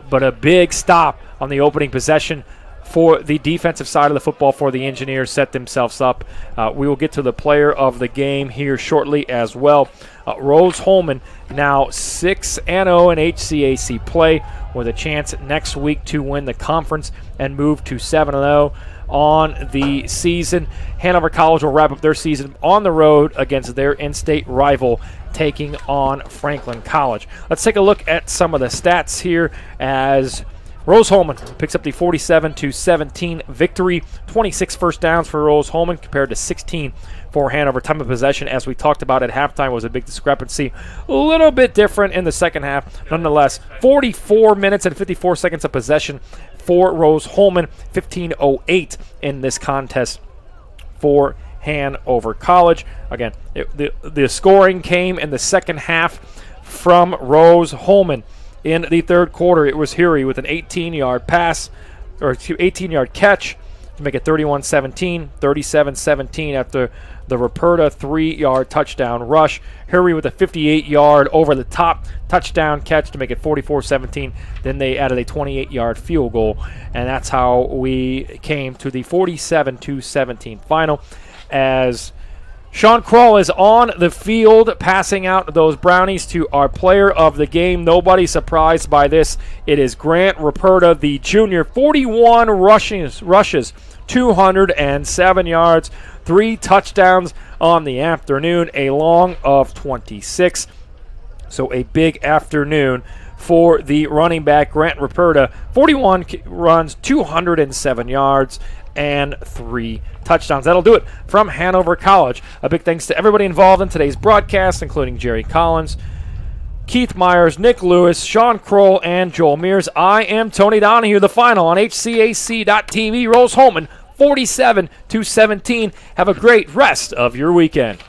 but a big stop on the opening possession for the defensive side of the football for the Engineers. Set themselves up. We will get to the player of the game here shortly as well. Rose-Hulman now 6-0 in HCAC play, with a chance next week to win the conference and move to 7-0 on the season. Hanover College will wrap up their season on the road against their in-state rival, taking on Franklin College. Let's take a look at some of the stats here as Rose-Hulman picks up the 47-17 victory. 26 first downs for Rose-Hulman compared to 16 for Hanover. Time of possession, as we talked about at halftime, was a big discrepancy. A little bit different in the second half. Nonetheless, 44 minutes and 54 seconds of possession for Rose-Hulman. 15:08 in this contest for Hanover College. Again, the scoring came in the second half from Rose-Hulman. In the third quarter, it was Hury with an 18-yard pass, or 18-yard catch to make it 31-17, 37-17 after the Ruperta 3-yard touchdown rush. Hury with a 58-yard over-the-top touchdown catch to make it 44-17. Then they added a 28-yard field goal, and that's how we came to the 47-17 final, as Sean Kroll is on the field passing out those brownies to our player of the game. Nobody surprised by this. It is Grant Ruperta, the junior. 41 rushes, 207 yards, 3 touchdowns on the afternoon, a long of 26. So a big afternoon for the running back, Grant Ruperta. 41 runs, 207 yards, and 3 touchdowns. That'll do it from Hanover College. A big thanks to everybody involved in today's broadcast, including Jerry Collins, Keith Myers, Nick Lewis, Sean Kroll, and Joel Mears. I am Tony Donahue. The final on HCAC.TV. Rose-Hulman 47-17. Have a great rest of your weekend.